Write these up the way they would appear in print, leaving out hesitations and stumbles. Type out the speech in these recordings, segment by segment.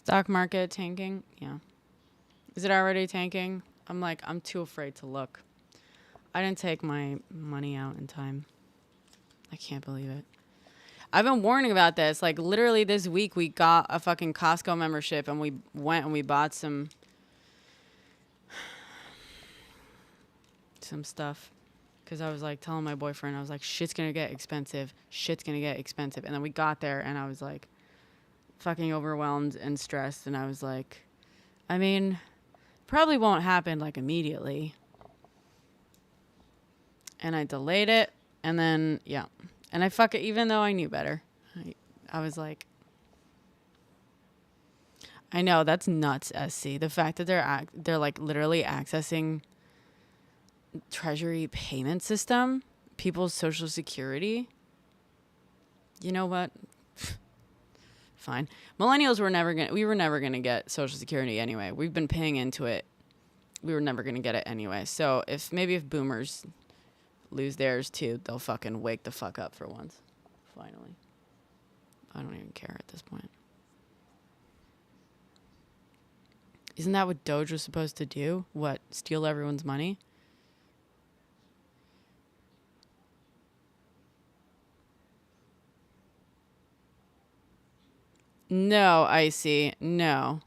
Stock market tanking? Yeah. Is it already tanking? I'm too afraid to look. I didn't take my money out in time. I can't believe it. I've been warning about this. Like, literally this week, we got a fucking Costco membership and we went and we bought some stuff. Because I was like telling my boyfriend, I was like, shit's going to get expensive. Shit's going to get expensive. And then we got there and I was like fucking overwhelmed and stressed. And I was like, I mean, probably won't happen like immediately. And I delayed it. And then, yeah. And I even though I knew better, I was like, I know that's nuts, SC. The fact that they're like literally accessing Treasury payment system, people's Social Security. You know what? Fine. Millennials we were never gonna get Social Security anyway. We've been paying into it. We were never gonna get it anyway. So if boomers lose theirs too, they'll fucking wake the fuck up for once. Finally. I don't even care at this point. Isn't that what Doge was supposed to do? What? Steal everyone's money? No, I see. No.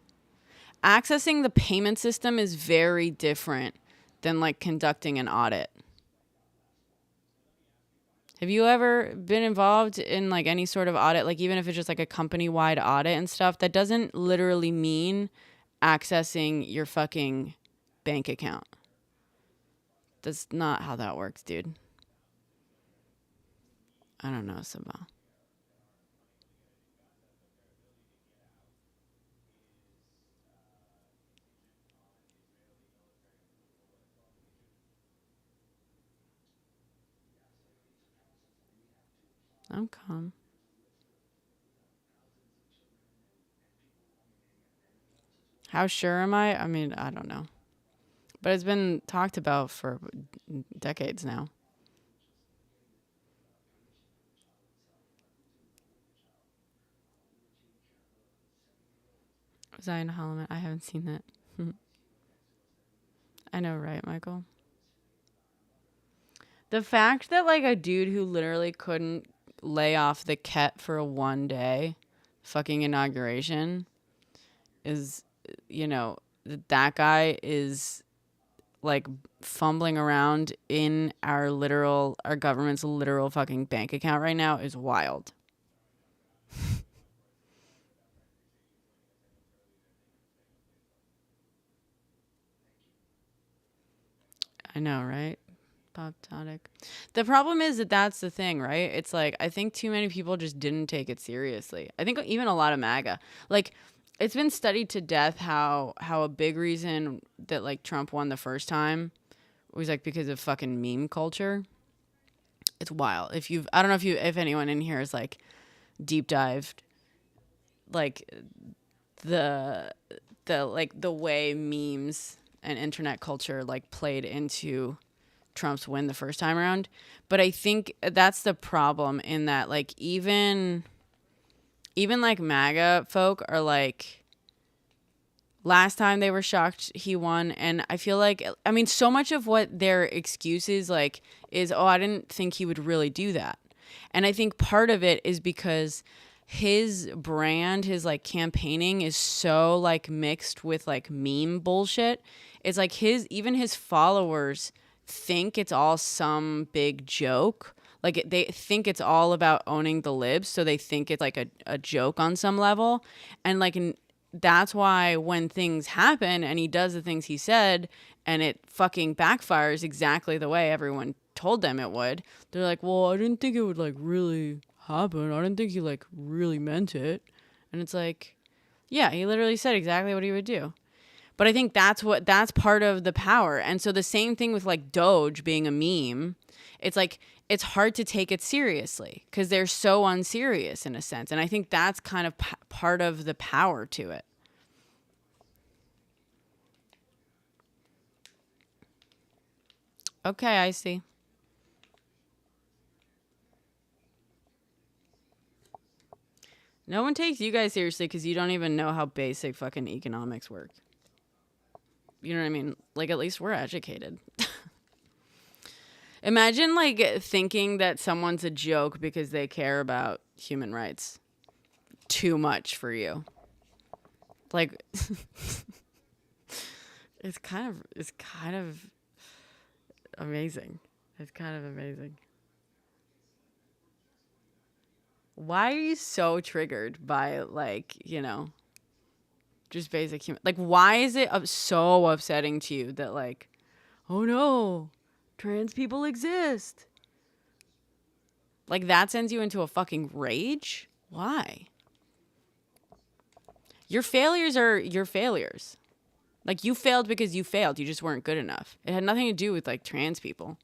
Accessing the payment system is very different than like conducting an audit. Have you ever been involved in like any sort of audit, like even if it's just like a company-wide audit and stuff? That doesn't literally mean accessing your fucking bank account. That's not how that works, dude. I don't know, Sabah. I'm calm. How sure am I? I mean, I don't know. But it's been talked about for decades now. Zion Holloman. I haven't seen that. I know, right, Michael? The fact that like a dude who literally couldn't lay off the ket for a 1 day fucking inauguration is, that guy is like fumbling around in our government's literal fucking bank account right now is wild. I know, right? Pop Tonic. The problem is that that's the thing, right? It's like I think too many people just didn't take it seriously. I think even a lot of MAGA, like it's been studied to death how a big reason that like Trump won the first time was like because of fucking meme culture. It's wild. I don't know if anyone in here is like deep dived like the the way memes and internet culture like played into Trump's win the first time around. But I think that's the problem in that like even like MAGA folk are like last time they were shocked he won, and I feel like so much of what their excuses like is, oh, I didn't think he would really do that. And I think part of it is because his brand, his like campaigning is so like mixed with like meme bullshit. It's like even his followers think it's all some big joke. Like they think it's all about owning the libs, so they think it's like a joke on some level. And like that's why when things happen and he does the things he said and it fucking backfires exactly the way everyone told them it would, they're like, well, I didn't think it would like really happen. I didn't think he like really meant it. And it's like, yeah, he literally said exactly what he would do. But I think that's part of the power. And so the same thing with like Doge being a meme. It's like it's hard to take it seriously because they're so unserious in a sense. And I think that's kind of part of the power to it. Okay, I see. No one takes you guys seriously because you don't even know how basic fucking economics work. You know what I mean? Like, at least we're educated. Imagine, like, thinking that someone's a joke because they care about human rights too much for you. Like, it's kind of amazing. It's kind of amazing. Why are you so triggered by, like, you know, just basic human? Like, why is it so upsetting to you that, like, oh no, trans people exist? Like, that sends you into a fucking rage? Why? Your failures are your failures. Like, you failed because you failed. You just weren't good enough. It had nothing to do with, like, trans people.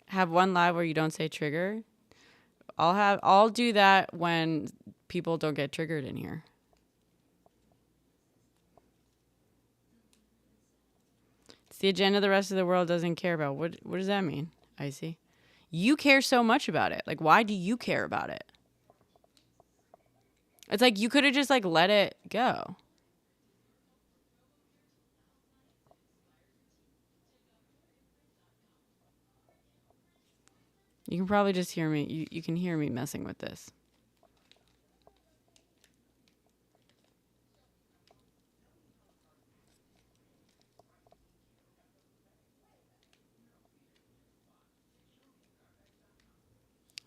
Have one live where you don't say trigger. I'll do that when people don't get triggered in here. It's the agenda the rest of the world doesn't care about. What does that mean? I see. You care so much about it. Like, why do you care about it? It's like you could have just, like, let it go. You can probably just hear me. You can hear me messing with this.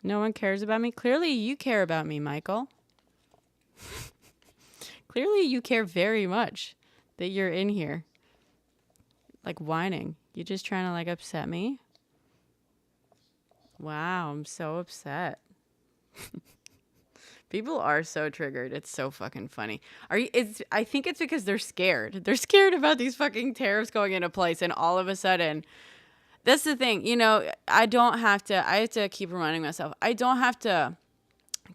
No one cares about me? Clearly you care about me, Michael. Clearly you care very much that you're in here. Like, whining. You just trying to, like, upset me? Wow, I'm so upset. People are so triggered. It's so fucking funny. I think it's because they're scared. They're scared about these fucking tariffs going into place, and all of a sudden, that's the thing. You know, I have to keep reminding myself, I don't have to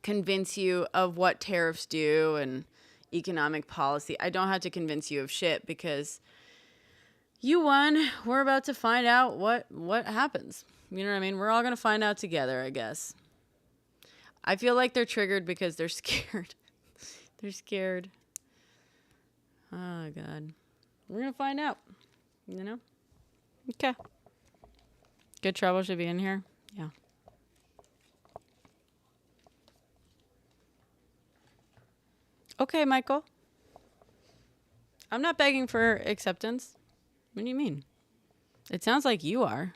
convince you of what tariffs do and economic policy. I don't have to convince you of shit because you won. We're about to find out what happens. You know what I mean? We're all going to find out together, I guess. I feel like they're triggered because they're scared. They're scared. Oh, God. We're going to find out. You know? Okay. Good trouble should be in here. Yeah. Okay, Michael. I'm not begging for acceptance. What do you mean? It sounds like you are.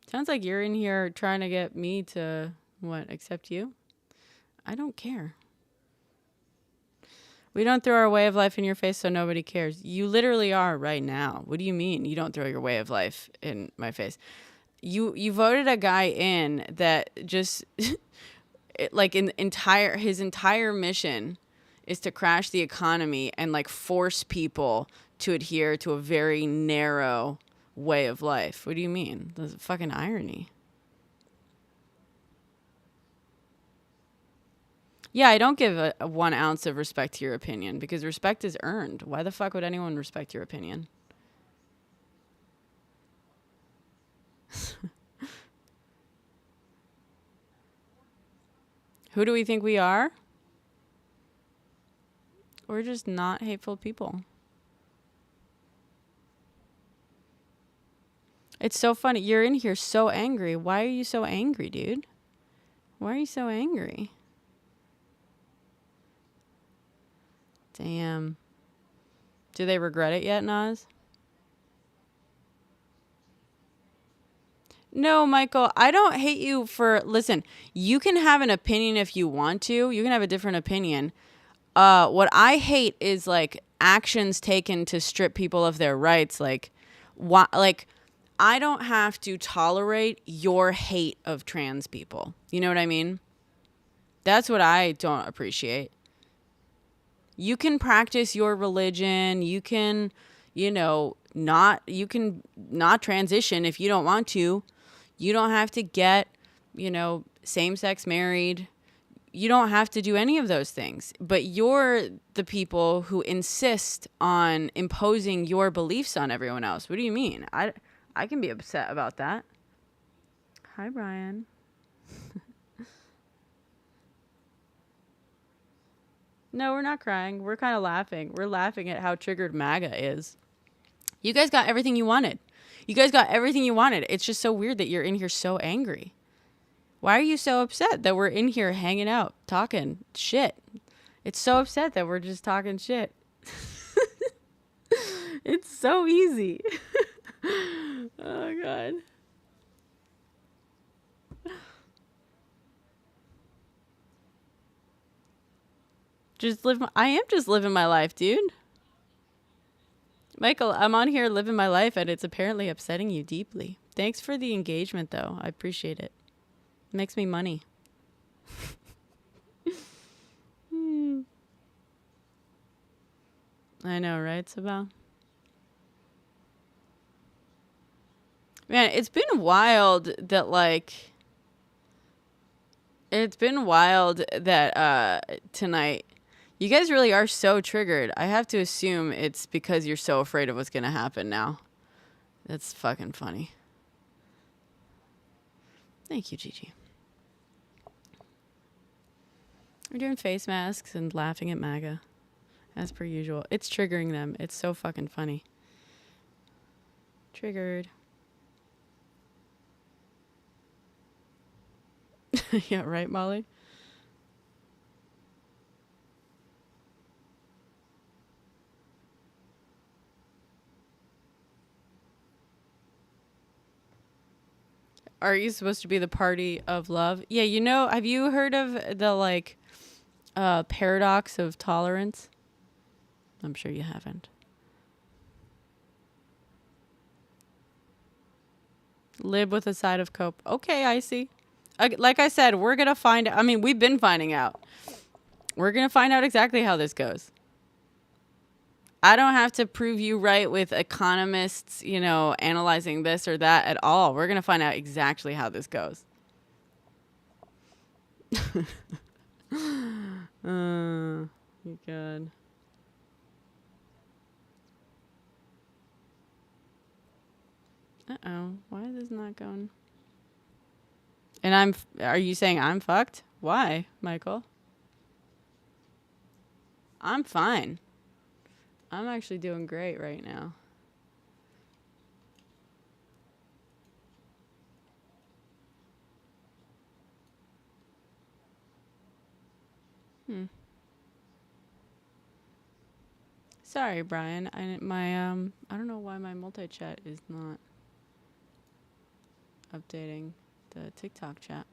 Sounds like you're in here trying to get me to, accept you? I don't care. We don't throw our way of life in your face so nobody cares. You literally are right now. What do you mean you don't throw your way of life in my face? You voted a guy in that just, like, his entire mission is to crash the economy and, like, force people to adhere to a very narrow way of life. What do you mean? That's fucking irony. Yeah, I don't give a 1 ounce of respect to your opinion because respect is earned. Why the fuck would anyone respect your opinion? Who do we think we are? We're just not hateful people. It's so funny. You're in here so angry. Why are you so angry, dude? Why are you so angry? Damn. Do they regret it yet, Naz? No, Michael, I don't hate you for... Listen, you can have an opinion if you want to. You can have a different opinion. What I hate is, like, actions taken to strip people of their rights. Like, I don't have to tolerate your hate of trans people. You know what I mean? That's what I don't appreciate. You can practice your religion. You can, not transition if you don't want to. You don't have to get, same-sex married. you don't have to do any of those things, but you're the people who insist on imposing your beliefs on everyone else. What do you mean? I can be upset about that. Hi, Brian. No, we're not crying. We're kind of laughing. We're laughing at how triggered MAGA is. You guys got everything you wanted. You guys got everything you wanted. It's just so weird that you're in here so angry. Why are you so upset that we're in here hanging out, talking shit? It's so upset that we're just talking shit. It's so easy. Oh, God. I am just living my life, dude. Michael, I'm on here living my life, and it's apparently upsetting you deeply. Thanks for the engagement, though. I appreciate it. It makes me money. I know, right, Sabah? Man, it's been wild that, like... It's been wild that tonight... You guys really are so triggered. I have to assume it's because you're so afraid of what's going to happen now. That's fucking funny. Thank you, Gigi. We're doing face masks and laughing at MAGA. As per usual. It's triggering them. It's so fucking funny. Triggered. Yeah, right, Molly? Are you supposed to be the party of love? Yeah, you know, have you heard of the, like, paradox of tolerance? I'm sure you haven't. Live with a side of cope. Okay, I see. Like I said, we're going to find... I mean, we've been finding out. We're going to find out exactly how this goes. I don't have to prove you right with economists, you know, analyzing this or that at all. We're going to find out exactly how this goes. You good. Uh-oh. Why is this not going? And are you saying I'm fucked? Why, Michael? I'm fine. I'm actually doing great right now. Sorry, Brian. I don't know why my multi-chat is not updating the TikTok chat.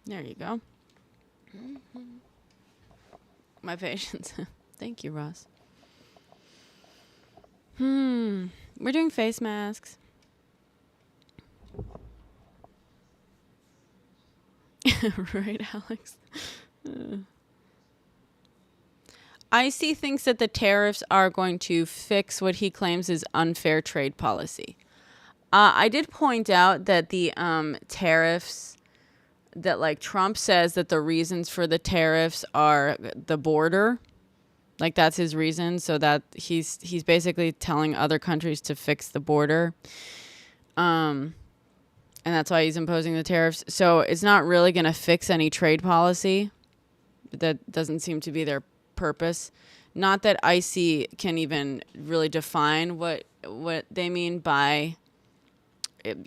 There you go. My patience. Thank you, Ross. We're doing face masks. Right, Alex? IC thinks that the tariffs are going to fix what he claims is unfair trade policy. I did point out that the tariffs, that like Trump says that the reasons for the tariffs are the border. Like that's his reason. So that he's basically telling other countries to fix the border. And that's why he's imposing the tariffs. So it's not really going to fix any trade policy. That doesn't seem to be their purpose. Not that IC can even really define what they mean by,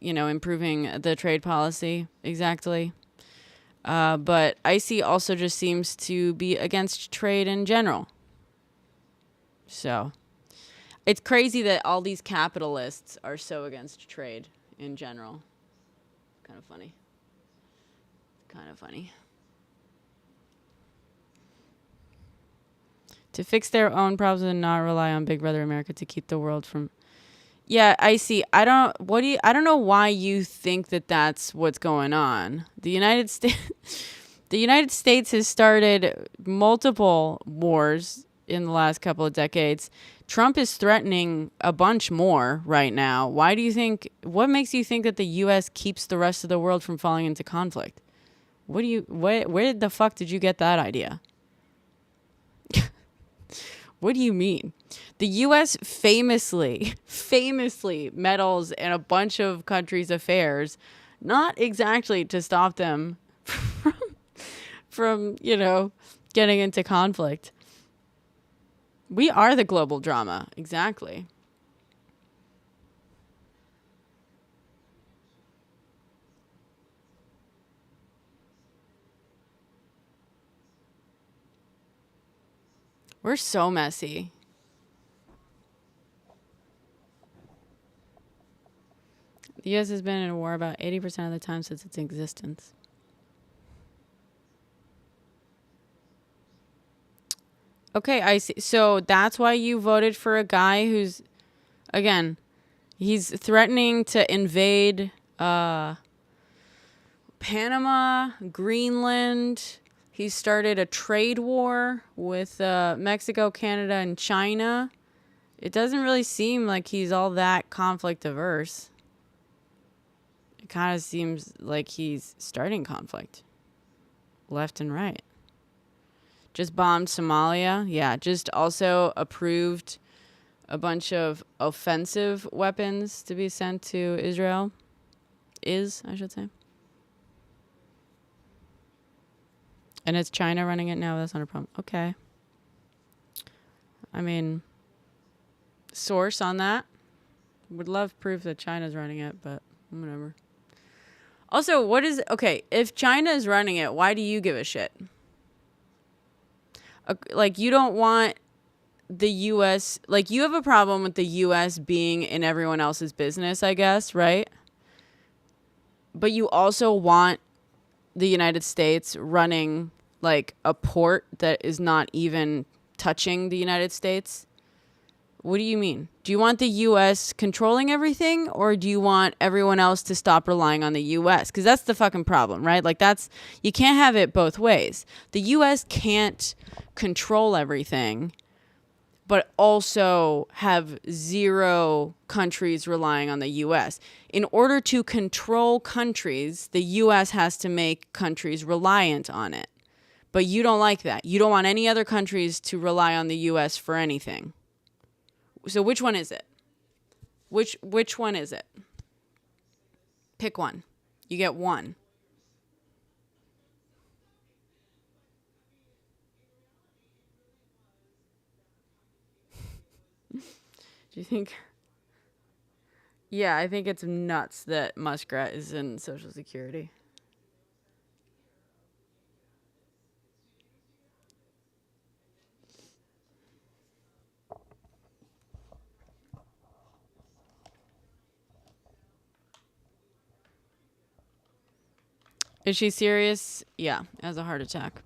you know, improving the trade policy exactly. But IC also just seems to be against trade in general. So It's crazy that all these capitalists are so against trade in general. Kind of funny. Kind of funny. To fix their own problems and not rely on Big Brother America to keep the world from. Yeah, I see. I don't know why you think that that's what's going on. The United States has started multiple wars in the last couple of decades. Trump is threatening a bunch more right now. Why do you think, what makes you think that the US keeps the rest of the world from falling into conflict? Where the fuck did you get that idea? What do you mean? The U.S. famously meddles in a bunch of countries' affairs, not exactly to stop them from getting into conflict. We are the global drama. Exactly. We're so messy. The U.S. has been in a war about 80% of the time since its existence. Okay, I see. So that's why you voted for a guy who's, again, he's threatening to invade Panama, Greenland. He started a trade war with Mexico, Canada, and China. It doesn't really seem like he's all that conflict averse. It kind of seems like he's starting conflict left and right. Just bombed Somalia. Yeah, just also approved a bunch of offensive weapons to be sent to Israel. I should say. And it's China running it now. That's not a problem. Okay. I mean, source on that. Would love proof that China's running it, but whatever. Also, if China is running it, why do you give a shit? Like, you don't want the U.S., like, you have a problem with the U.S. being in everyone else's business, I guess, right? But you also want the United States running, like, a port that is not even touching the United States? What do you mean? Do you want the U.S. controlling everything, or do you want everyone else to stop relying on the U.S.? Because that's the fucking problem, right? Like, you can't have it both ways. The U.S. can't control everything, but also have zero countries relying on the U.S. In order to control countries, the U.S. has to make countries reliant on it. But you don't like that. You don't want any other countries to rely on the U.S. for anything. So which one is it? Which one is it? Pick one. You get one. Do you think? Yeah, I think it's nuts that Muskrat is in Social Security. Is she serious? Yeah, has a heart attack.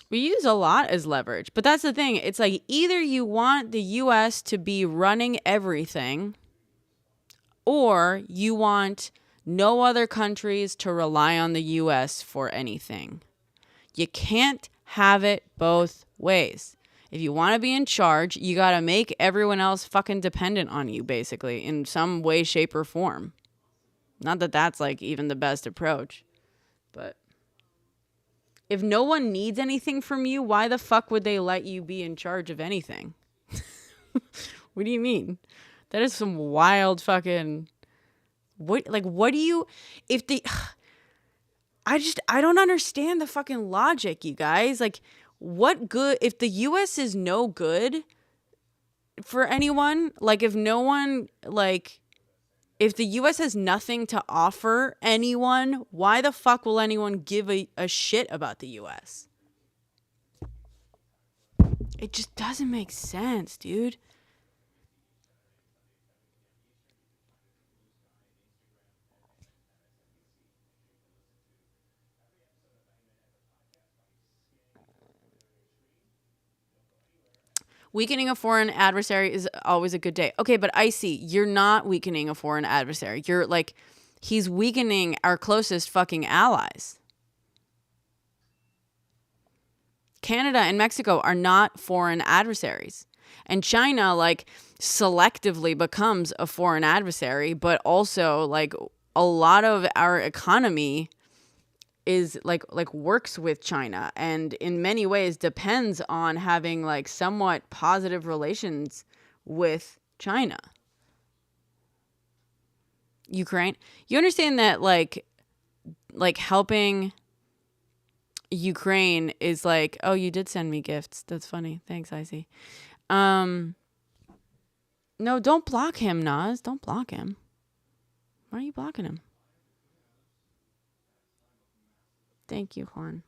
We use a lot as leverage, but that's the thing. It's like either you want the U.S. to be running everything, or you want no other countries to rely on the U.S. for anything. You can't have it both ways. If you want to be in charge, you got to make everyone else fucking dependent on you, basically, in some way, shape, or form. Not that that's, like, even the best approach. But if no one needs anything from you, why the fuck would they let you be in charge of anything? What do you mean? That is some wild fucking... What do you... If the... I don't understand the fucking logic, you guys. Like, what good... If the U.S. is no good for anyone, like, if no one, like... If the U.S. has nothing to offer anyone, why the fuck will anyone give a shit about the U.S.? It just doesn't make sense, dude. Weakening a foreign adversary is always a good day. Okay, but Icy, you're not weakening a foreign adversary. You're like, he's weakening our closest fucking allies. Canada and Mexico are not foreign adversaries. And China, like, selectively becomes a foreign adversary, but also, like, a lot of our economy is like works with China, and in many ways depends on having like somewhat positive relations with China. Ukraine, you understand that like helping Ukraine is like, oh, you did send me gifts. That's funny. Thanks, Icy. No, don't block him, Nas. Don't block him. Why are you blocking him? Thank you, Juan.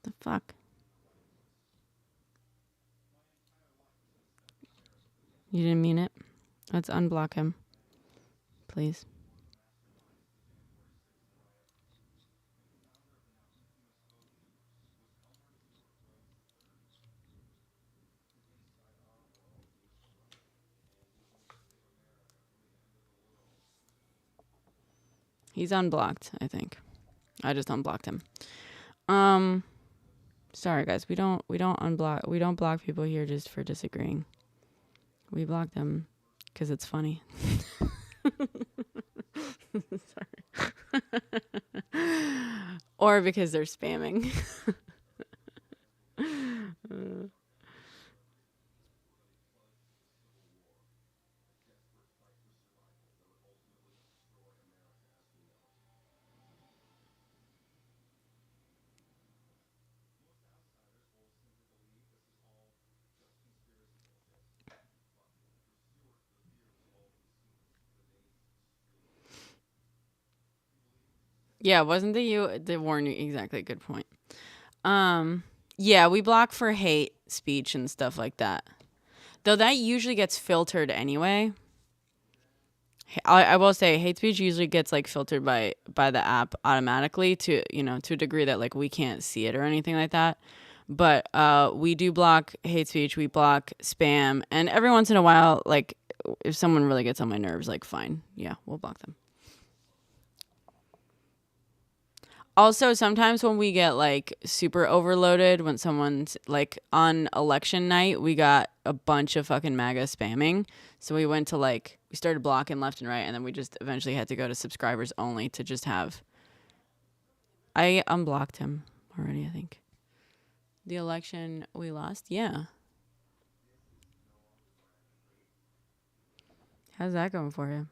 The fuck? You didn't mean it. Let's unblock him, please. He's unblocked, I think. I just unblocked him. Sorry guys, we don't block people here just for disagreeing. We block them because it's funny. Sorry. Or because they're spamming. Yeah, wasn't the warn you exactly, good point. Yeah, we block for hate speech and stuff like that. Though that usually gets filtered anyway. I will say hate speech usually gets like filtered by the app automatically to to a degree that like we can't see it or anything like that. But we do block hate speech, we block spam, and every once in a while, like if someone really gets on my nerves, like fine, yeah, we'll block them. Also, sometimes when we get like super overloaded, when someone's like on election night, we got a bunch of fucking MAGA spamming. So we went to like, we started blocking left and right, and then we just eventually had to go to subscribers only to just have. I unblocked him already, I think. The election we lost? Yeah. How's that going for you?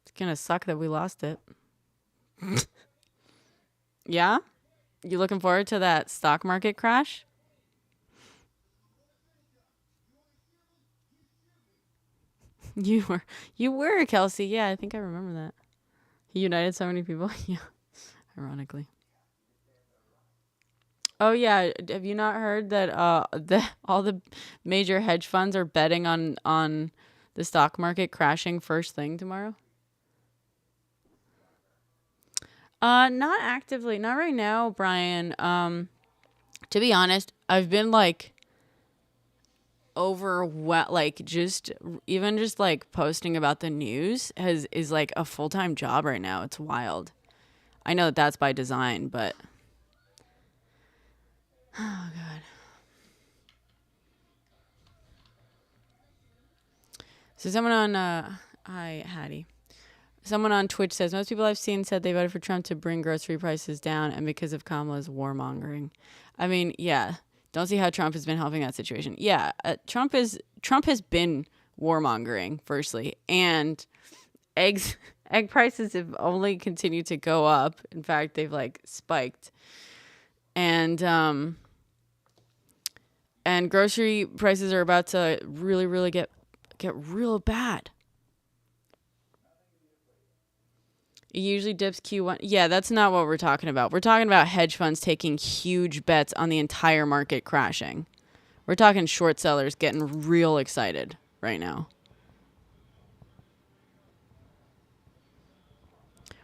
It's gonna suck that we lost it. Yeah? You looking forward to that stock market crash? You were, Kelsey. Yeah, I think I remember that. He united so many people. Yeah, ironically. Oh yeah, have you not heard that all the major hedge funds are betting on the stock market crashing first thing tomorrow? Not actively, not right now, Brian. To be honest, I've been like like just even just like posting about the news is like a full-time job right now. It's wild. I know that that's by design, but oh god. So someone on hi Hattie. Someone on Twitch says most people I've seen said they voted for Trump to bring grocery prices down and because of Kamala's warmongering. I mean, yeah. Don't see how Trump has been helping that situation. Yeah, Trump has been warmongering firstly, and egg prices have only continued to go up. In fact, they've like spiked. And grocery prices are about to really get real bad. It usually dips Q1. Yeah, that's not what we're talking about. We're talking about hedge funds taking huge bets on the entire market crashing. We're talking short sellers getting real excited right now.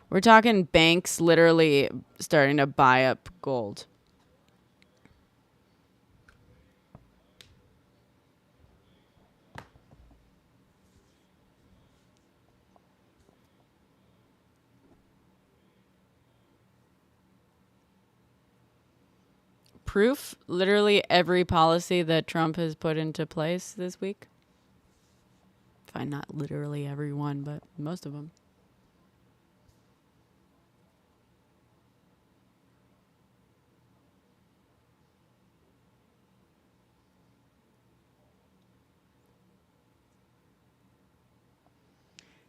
We're talking banks literally starting to buy up gold. Proof, literally every policy that Trump has put into place this week. Fine, not literally every one, but most of them.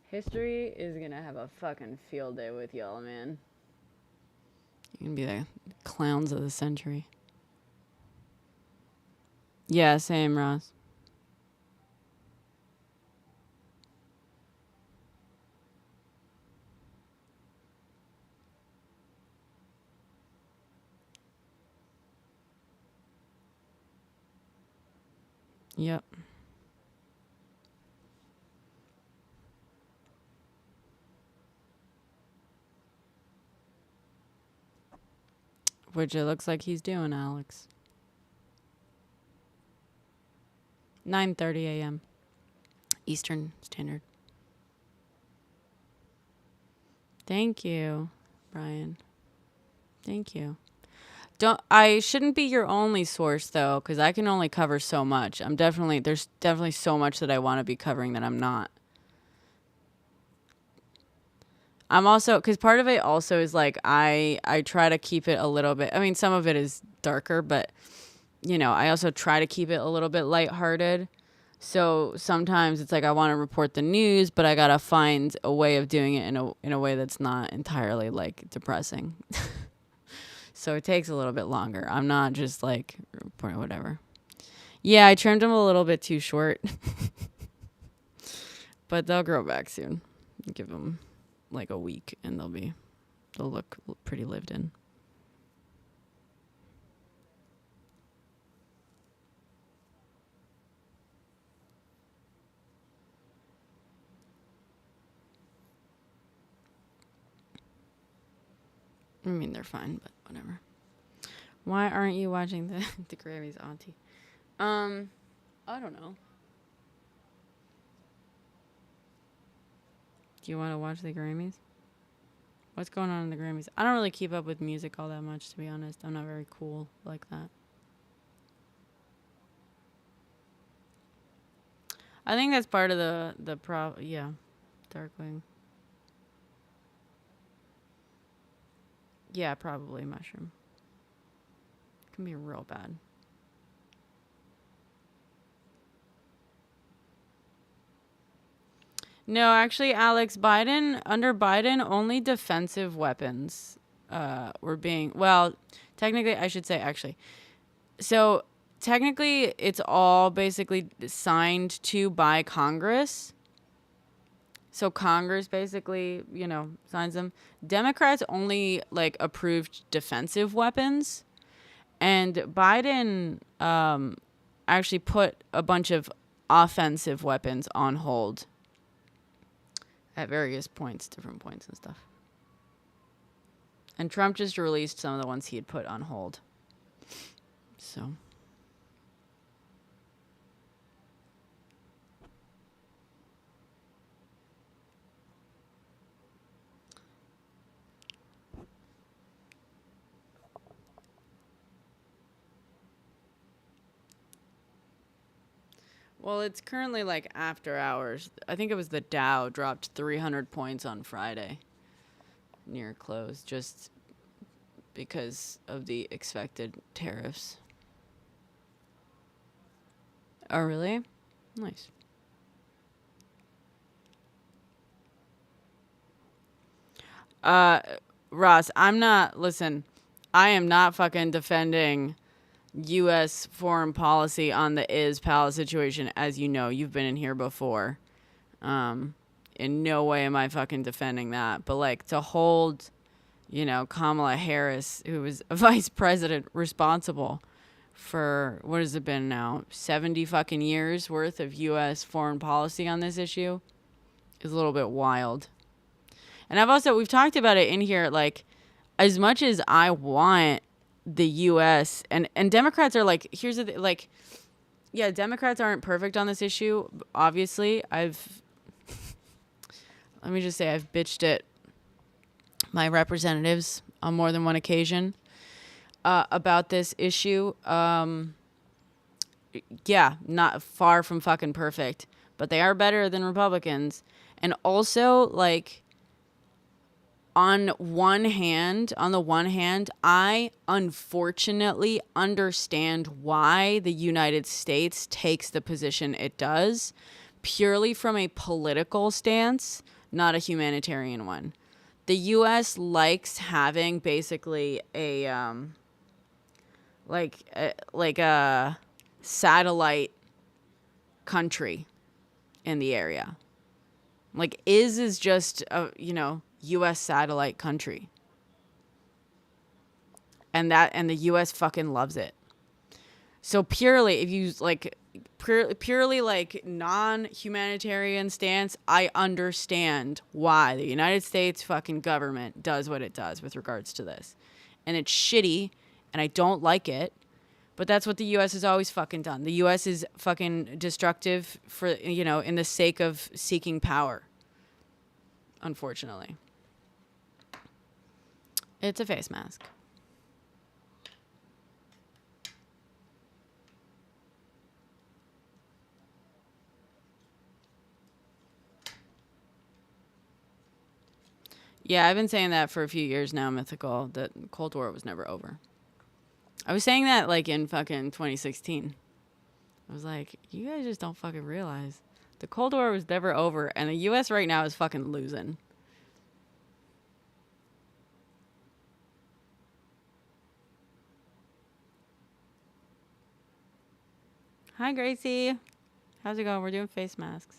History is going to have a fucking field day with y'all, man. You're going to be the clowns of the century. Yeah, same, Ross. Yep. Which it looks like he's doing, Alex. 9:30 a.m. Eastern Standard. Thank you, Brian. Thank you. I shouldn't be your only source though, because I can only cover so much. There's definitely so much that I want to be covering that I'm not. I'm also, because part of it also is like I try to keep it a little bit. I mean, some of it is darker, but I also try to keep it a little bit lighthearted. So sometimes it's like I want to report the news, but I gotta find a way of doing it in a way that's not entirely like depressing. So it takes a little bit longer. I'm not just like reporting whatever. Yeah, I trimmed them a little bit too short, but they'll grow back soon. Give them like a week, and they'll look pretty lived in. I mean, they're fine, but whatever. Why aren't you watching the Grammys, Auntie? I don't know. Do you want to watch the Grammys? What's going on in the Grammys? I don't really keep up with music all that much, to be honest. I'm not very cool like that. I think that's part of yeah, Darkwing. Yeah, probably mushroom. Can be real bad. No, actually, Alex, under Biden, only defensive weapons were being, well, technically, I should say, actually. So, technically, it's all basically signed to by Congress. So, Congress basically, signs them. Democrats only, like, approved defensive weapons. And Biden actually put a bunch of offensive weapons on hold at various points, different points and stuff. And Trump just released some of the ones he had put on hold. So. Well, it's currently like after hours. I think it was the Dow dropped 300 points on Friday near close just because of the expected tariffs. Oh, really? Nice. Ross, listen, I am not fucking defending U.S. foreign policy on the Palace situation. As you know, you've been in here before. in no way am I fucking defending that. But like to hold, Kamala Harris, who was a vice president, responsible for what has it been now, 70 fucking years worth of U.S. foreign policy on this issue is a little bit wild. And we've talked about it in here, like, as much as I want the U.S. and Democrats are like, here's the thing, like, yeah, Democrats aren't perfect on this issue. Obviously, let me just say I've bitched at my representatives on more than one occasion about this issue. Yeah, not far from fucking perfect, but they are better than Republicans. And also, like, on the one hand, I unfortunately understand why the United States takes the position it does, purely from a political stance, not a humanitarian one. The U.S. likes having basically a satellite country in the area. Like, is just a, U.S. satellite country. And the U.S. fucking loves it. So purely, if you like, purely like non-humanitarian stance, I understand why the United States fucking government does what it does with regards to this. And it's shitty, and I don't like it, but that's what the U.S. has always fucking done. The U.S. is fucking destructive for, in the sake of seeking power. Unfortunately. It's a face mask. Yeah, I've been saying that for a few years now, Mythical, that Cold War was never over. I was saying that like in fucking 2016. I was like, you guys just don't fucking realize. The Cold War was never over, and the U.S. right now is fucking losing. Hi, Gracie. How's it going? We're doing face masks.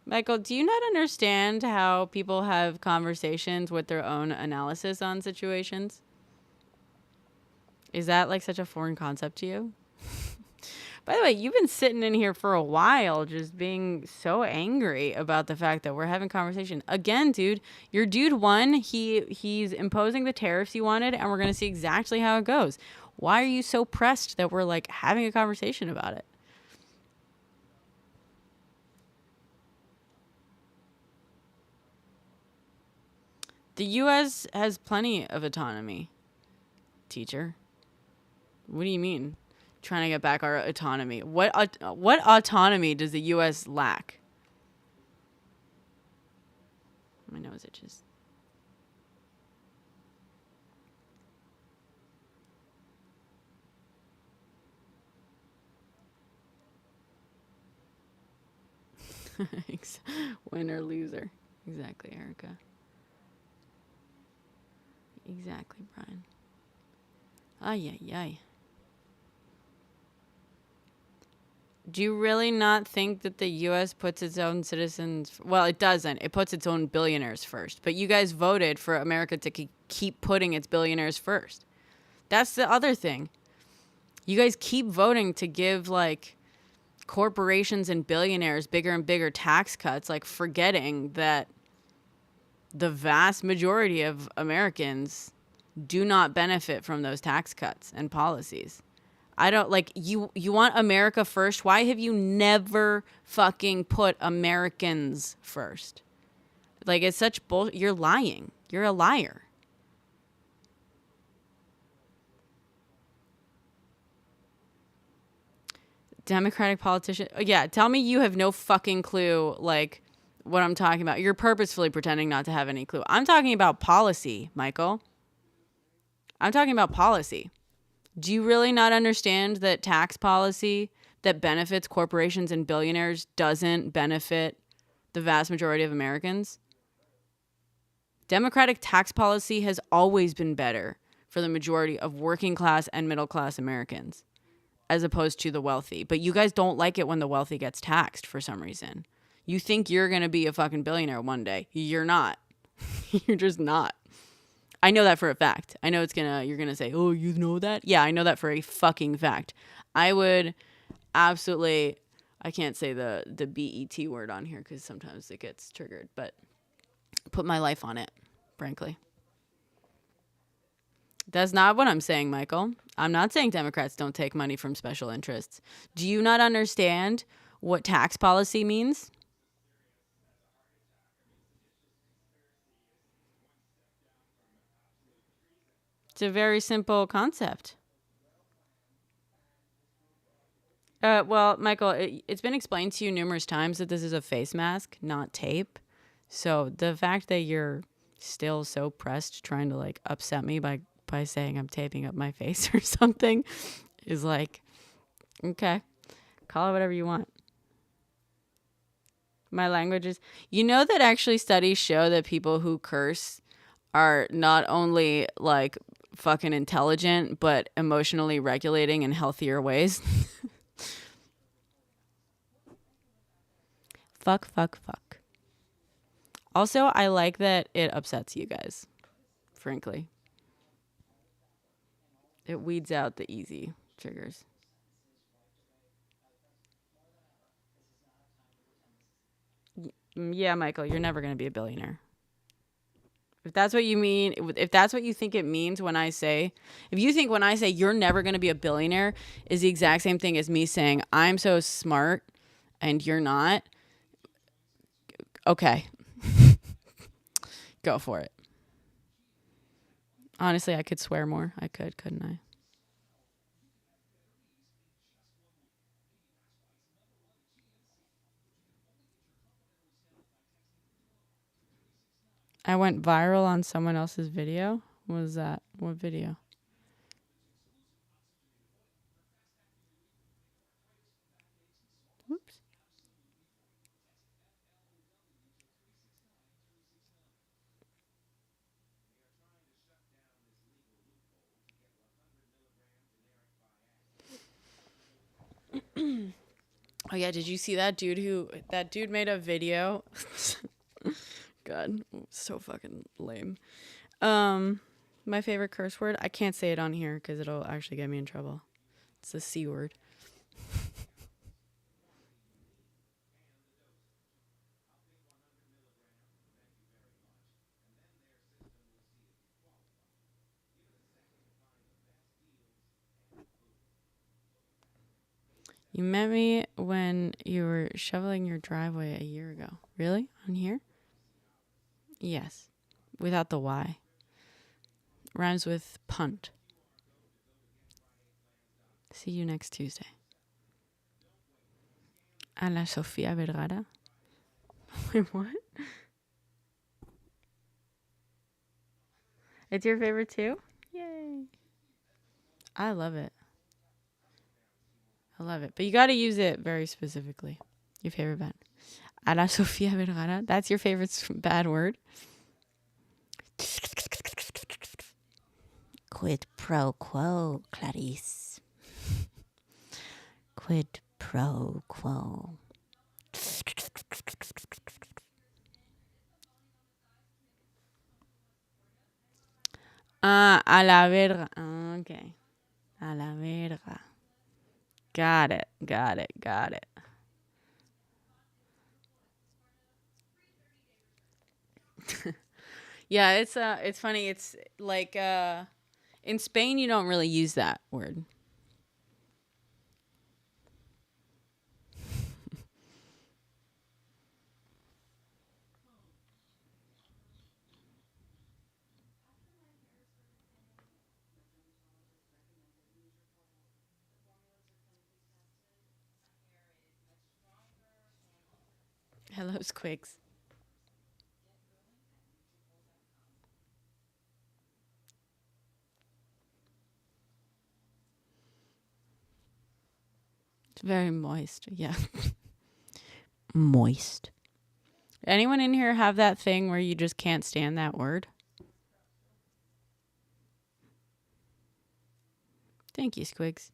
Michael, do you not understand how people have conversations with their own analysis on situations? Is that like such a foreign concept to you? By the way, you've been sitting in here for a while just being so angry about the fact that we're having conversation. Again, dude, your dude won. He's imposing the tariffs you wanted, and we're going to see exactly how it goes. Why are you so pressed that we're like having a conversation about it? The U.S. has plenty of autonomy, teacher. What do you mean? Trying to get back our autonomy. What autonomy does the U.S. lack? My nose itches. Winner, loser. Exactly, Erica. Exactly, Brian. Ay, ay, ay. Do you really not think that the U.S. puts its own citizens... Well, it doesn't. It puts its own billionaires first. But you guys voted for America to keep putting its billionaires first. That's the other thing. You guys keep voting to give, like, corporations and billionaires bigger and bigger tax cuts, like forgetting that the vast majority of Americans do not benefit from those tax cuts and policies. I don't like you want America first. Why have you never fucking put Americans first? Like, it's such bullshit. You're lying. You're a liar. Democratic politician. Yeah, tell me you have no fucking clue, like, what I'm talking about. You're purposefully pretending not to have any clue. I'm talking about policy, Michael. I'm talking about policy. Do you really not understand that tax policy that benefits corporations and billionaires doesn't benefit the vast majority of Americans? Democratic tax policy has always been better for the majority of working class and middle class Americans. as opposed to the wealthy. But you guys don't like it when the wealthy gets taxed for some reason. You think you're going to be a fucking billionaire one day. You're not. You're just not. I know that for a fact. I know you're going to say, oh, you know that? Yeah, I know that for a fucking fact. I would absolutely, I can't say the BET word on here because sometimes it gets triggered, but put my life on it, frankly. That's not what I'm saying, Michael. I'm not saying Democrats don't take money from special interests. Do you not understand what tax policy means? It's a very simple concept. Well, Michael, it's been explained to you numerous times that this is a face mask, not tape. So the fact that you're still so pressed trying to like upset me by saying I'm taping up my face or something is like, okay, call it whatever you want. My language is, you know that actually studies show that people who curse are not only like fucking intelligent, but emotionally regulating in healthier ways. Fuck. Also, I like that it upsets you guys, frankly. It weeds out the easy triggers. Yeah, Michael, you're never going to be a billionaire. If that's what you mean, if that's what you think it means when I say, if you think when I say you're never going to be a billionaire is the exact same thing as me saying I'm so smart and you're not, okay. Go for it. Honestly, I could swear more. I could, couldn't I? I went viral on someone else's video. What was that? What video? Whoops. Oh yeah, did you see that dude made a video? God, so fucking lame. My favorite curse word, I can't say it on here because it'll actually get me in trouble. It's the C word. You met me when you were shoveling your driveway a year ago. Really? On here? Yes. Without the Y. Rhymes with punt. See you next Tuesday. A la Sofia Vergara. Wait, what? It's your favorite too? Yay. I love it. I love it. But you got to use it very specifically. Your favorite band. A la Sofia Vergara. That's your favorite bad word? Quid pro quo, Clarice. Quid pro quo. A la verga. Okay. A la verga. Got it. Yeah, it's funny. It's like in Spain you don't really use that word. Hello, Squigs. It's very moist. Yeah. Moist. Anyone in here have that thing where you just can't stand that word? Thank you, Squigs.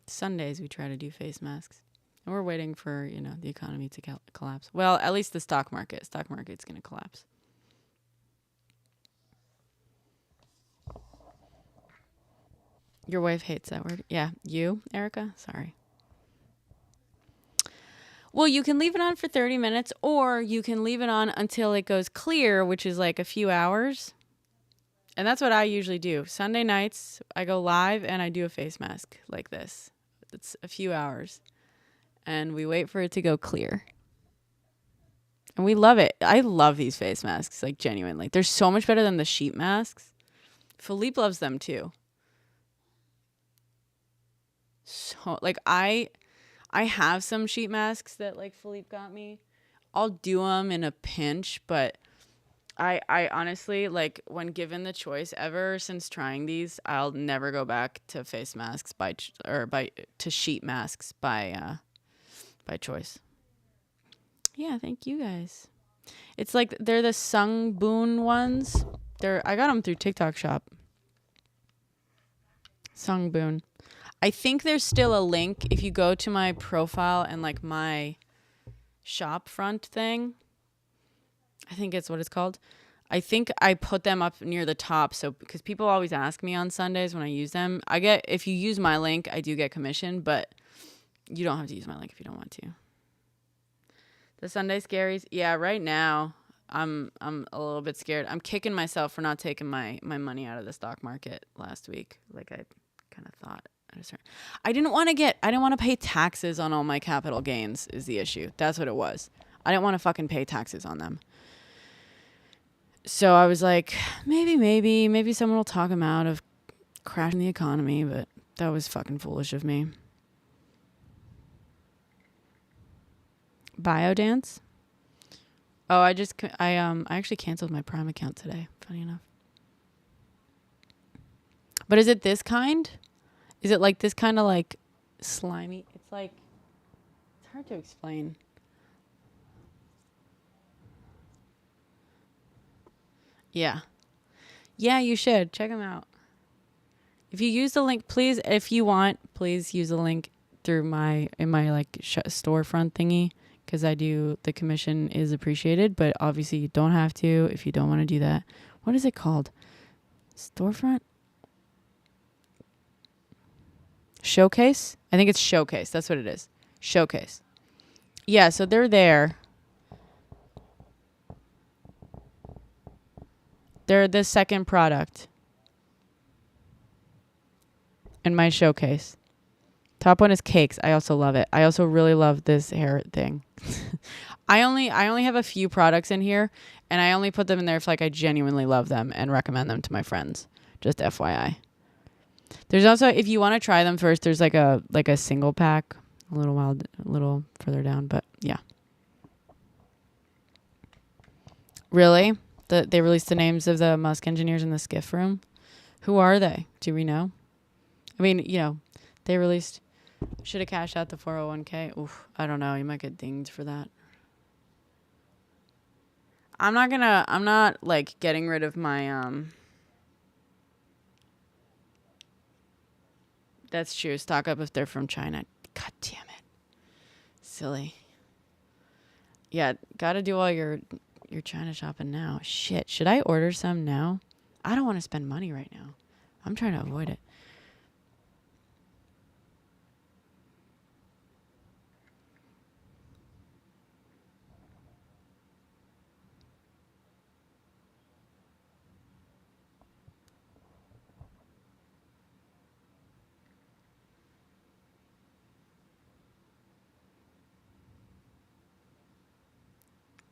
Sundays we try to do face masks. And we're waiting for, the economy to collapse. Well, at least the stock market. Stock market's going to collapse. Your wife hates that word. Yeah. You, Erica? Sorry. Well, you can leave it on for 30 minutes or you can leave it on until it goes clear, which is like a few hours. And that's what I usually do. Sunday nights, I go live and I do a face mask like this. It's a few hours. And we wait for it to go clear. And we love it. I love these face masks, like genuinely. They're so much better than the sheet masks. Philippe loves them too. So, like, I have some sheet masks that, like, Philippe got me. I'll do them in a pinch, but I honestly, like, when given the choice, ever since trying these, I'll never go back to face masks to sheet masks by choice. Yeah, thank you guys. It's like they're the Sungboon ones. I got them through TikTok Shop. Sungboon. I think there's still a link if you go to my profile and like my shop front thing. I think it's what it's called. I think I put them up near the top. So because people always ask me on Sundays when I use them, if you use my link, I do get commission, but you don't have to use my link if you don't want to. The Sunday scaries. Yeah, right now I'm a little bit scared. I'm kicking myself for not taking my money out of the stock market last week. Like I kind of thought. I didn't want to pay taxes on all my capital gains is the issue. That's what it was. I didn't want to fucking pay taxes on them. So I was like, maybe someone will talk him out of crashing the economy, but that was fucking foolish of me. Biodance? Oh, I actually canceled my Prime account today, funny enough. But is it this kind? Is it like this kind of like slimy? It's hard to explain. Yeah. Yeah, you should. Check them out. If you use the link, please, if you want, please use the link through my storefront thingy. Because the commission is appreciated, but obviously you don't have to if you don't want to do that. What is it called? Storefront? Showcase? I think it's Showcase. That's what it is. Showcase. Yeah, so they're there. They're the second product in my Showcase. Top one is cakes. I also love it. I also really love this hair thing. I only have a few products in here, and I only put them in there if I genuinely love them and recommend them to my friends. Just FYI. There's also, if you want to try them first, there's like a single pack a little further down, but yeah. Really? They released the names of the Musk engineers in the skiff room. Who are they? Do we know? I mean, they released. Should have cashed out the 401k. Oof, I don't know. You might get dinged for that. I'm not getting rid of my That's true. Stock up if they're from China. God damn it. Silly. Yeah, gotta do all your China shopping now. Shit. Should I order some now? I don't want to spend money right now. I'm trying to avoid it.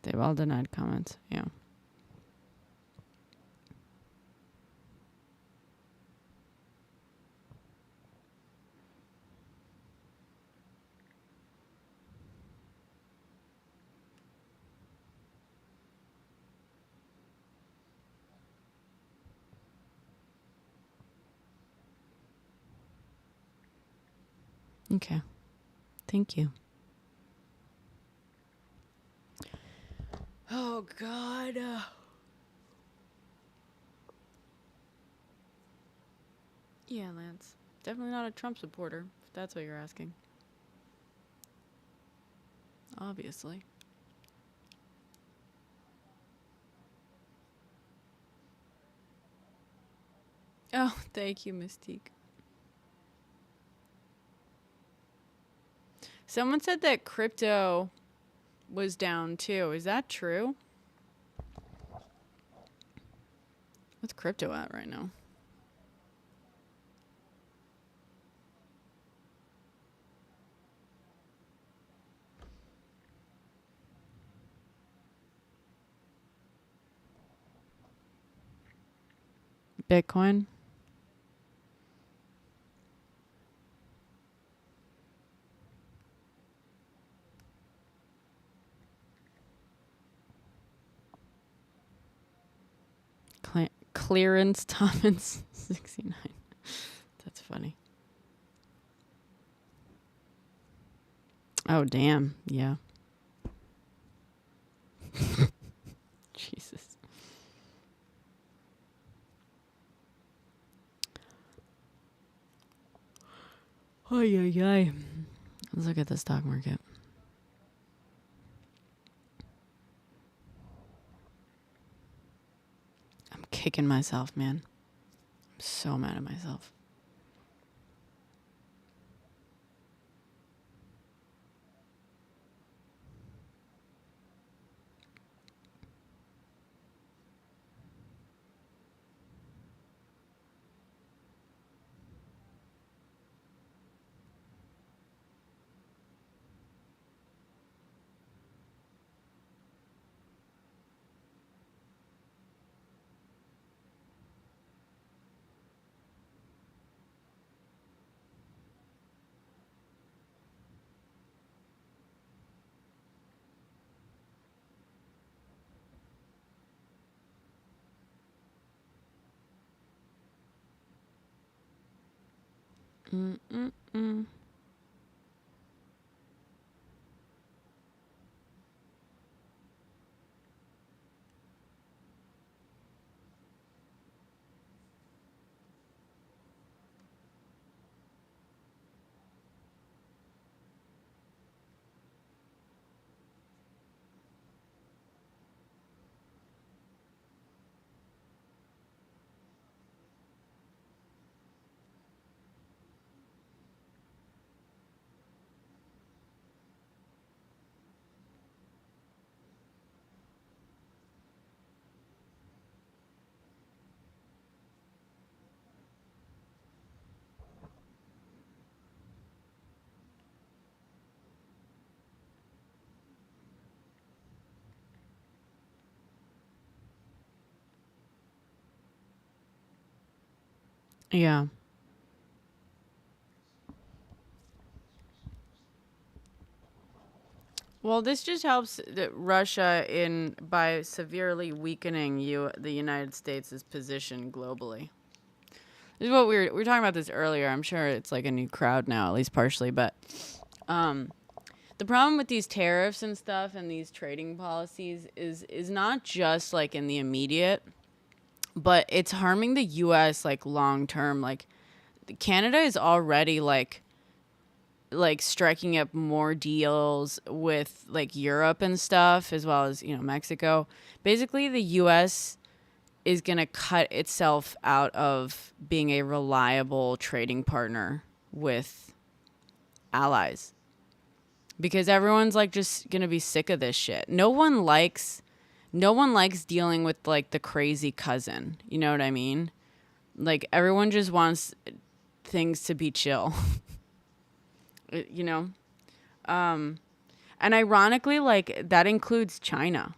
They've all denied comments. Yeah. Okay. Thank you. Oh, God. Yeah, Lance. Definitely not a Trump supporter. if that's what you're asking. Obviously. Oh, thank you, Mystique. Someone said that crypto was down too. Is that true? What's crypto at right now? Bitcoin? Clearance Thomas 69. That's funny. Oh, damn. Yeah. Jesus. Ay, ay, ay. Let's look at the stock market. I'm kicking myself, man. I'm so mad at myself. Mm-mm-mm. Yeah. Well, this just helps Russia in by severely weakening the United States' position globally. This is what we were talking about this earlier. I'm sure it's like a new crowd now, at least partially. But the problem with these tariffs and stuff and these trading policies is not just like in the immediate, but it's harming the U.S. like long term. Like Canada is already like striking up more deals with like Europe and stuff, as well as, Mexico. Basically, the US is going to cut itself out of being a reliable trading partner with allies, because everyone's like just going to be sick of this shit. No one likes dealing with like the crazy cousin. You know what I mean? Like everyone just wants things to be chill. you know and ironically, like that includes China.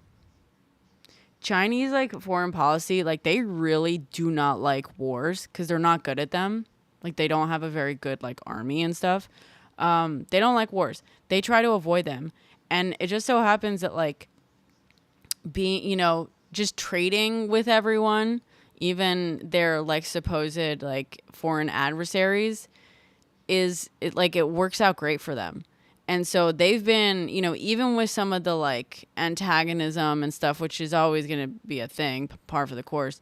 Chinese like foreign policy, like they really do not like wars because they're not good at them. Like they don't have a very good like army and stuff. They don't like wars. They try to avoid them. And it just so happens that like being, just trading with everyone, even their like supposed like foreign adversaries, it works out great for them. And so they've been, even with some of the like antagonism and stuff, which is always going to be a thing, par for the course,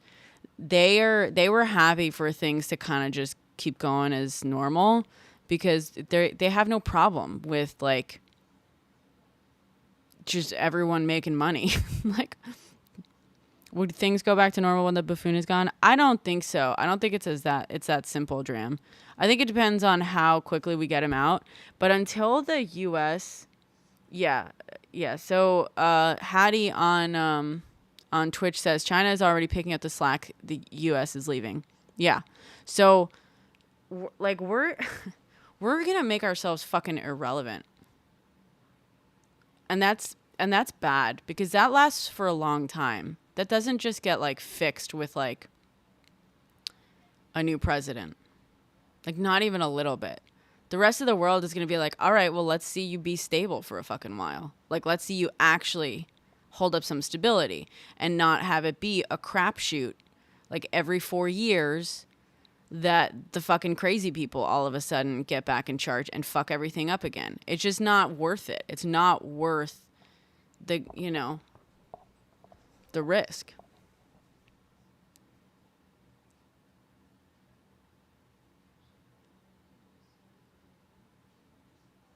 they were happy for things to kind of just keep going as normal, because they have no problem with like just everyone making money. Like, would things go back to normal when the buffoon is gone? I don't think so. I don't think it's that simple, Dram. I think it depends on how quickly we get him out. But until the U.S. Yeah. So Hattie on Twitch says China is already picking up the slack the U.S. is leaving. Yeah. So like we're gonna make ourselves fucking irrelevant, and that's bad because that lasts for a long time. That doesn't just get like fixed with like a new president. Like not even a little bit. The rest of the world is going to be like, all right, well, let's see you be stable for a fucking while. Like, let's see you actually hold up some stability and not have it be a crapshoot like every 4 years that the fucking crazy people all of a sudden get back in charge and fuck everything up again. It's just not worth it. It's not worth the, the risk.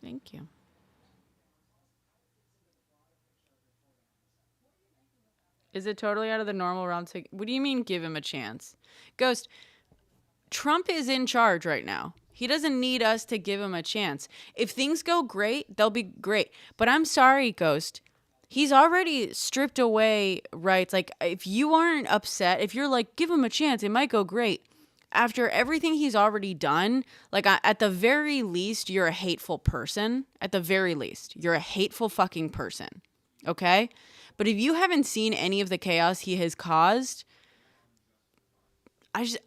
Thank you. Is it totally out of the normal realm to... What do you mean give him a chance? Ghost, Trump is in charge right now. He doesn't need us to give him a chance. If things go great, they'll be great. But I'm sorry, Ghost. He's already stripped away rights. Like, if you aren't upset, if you're like, give him a chance, it might go great. After everything he's already done, like, at the very least, you're a hateful person. At the very least, you're a hateful fucking person. Okay? But if you haven't seen any of the chaos he has caused,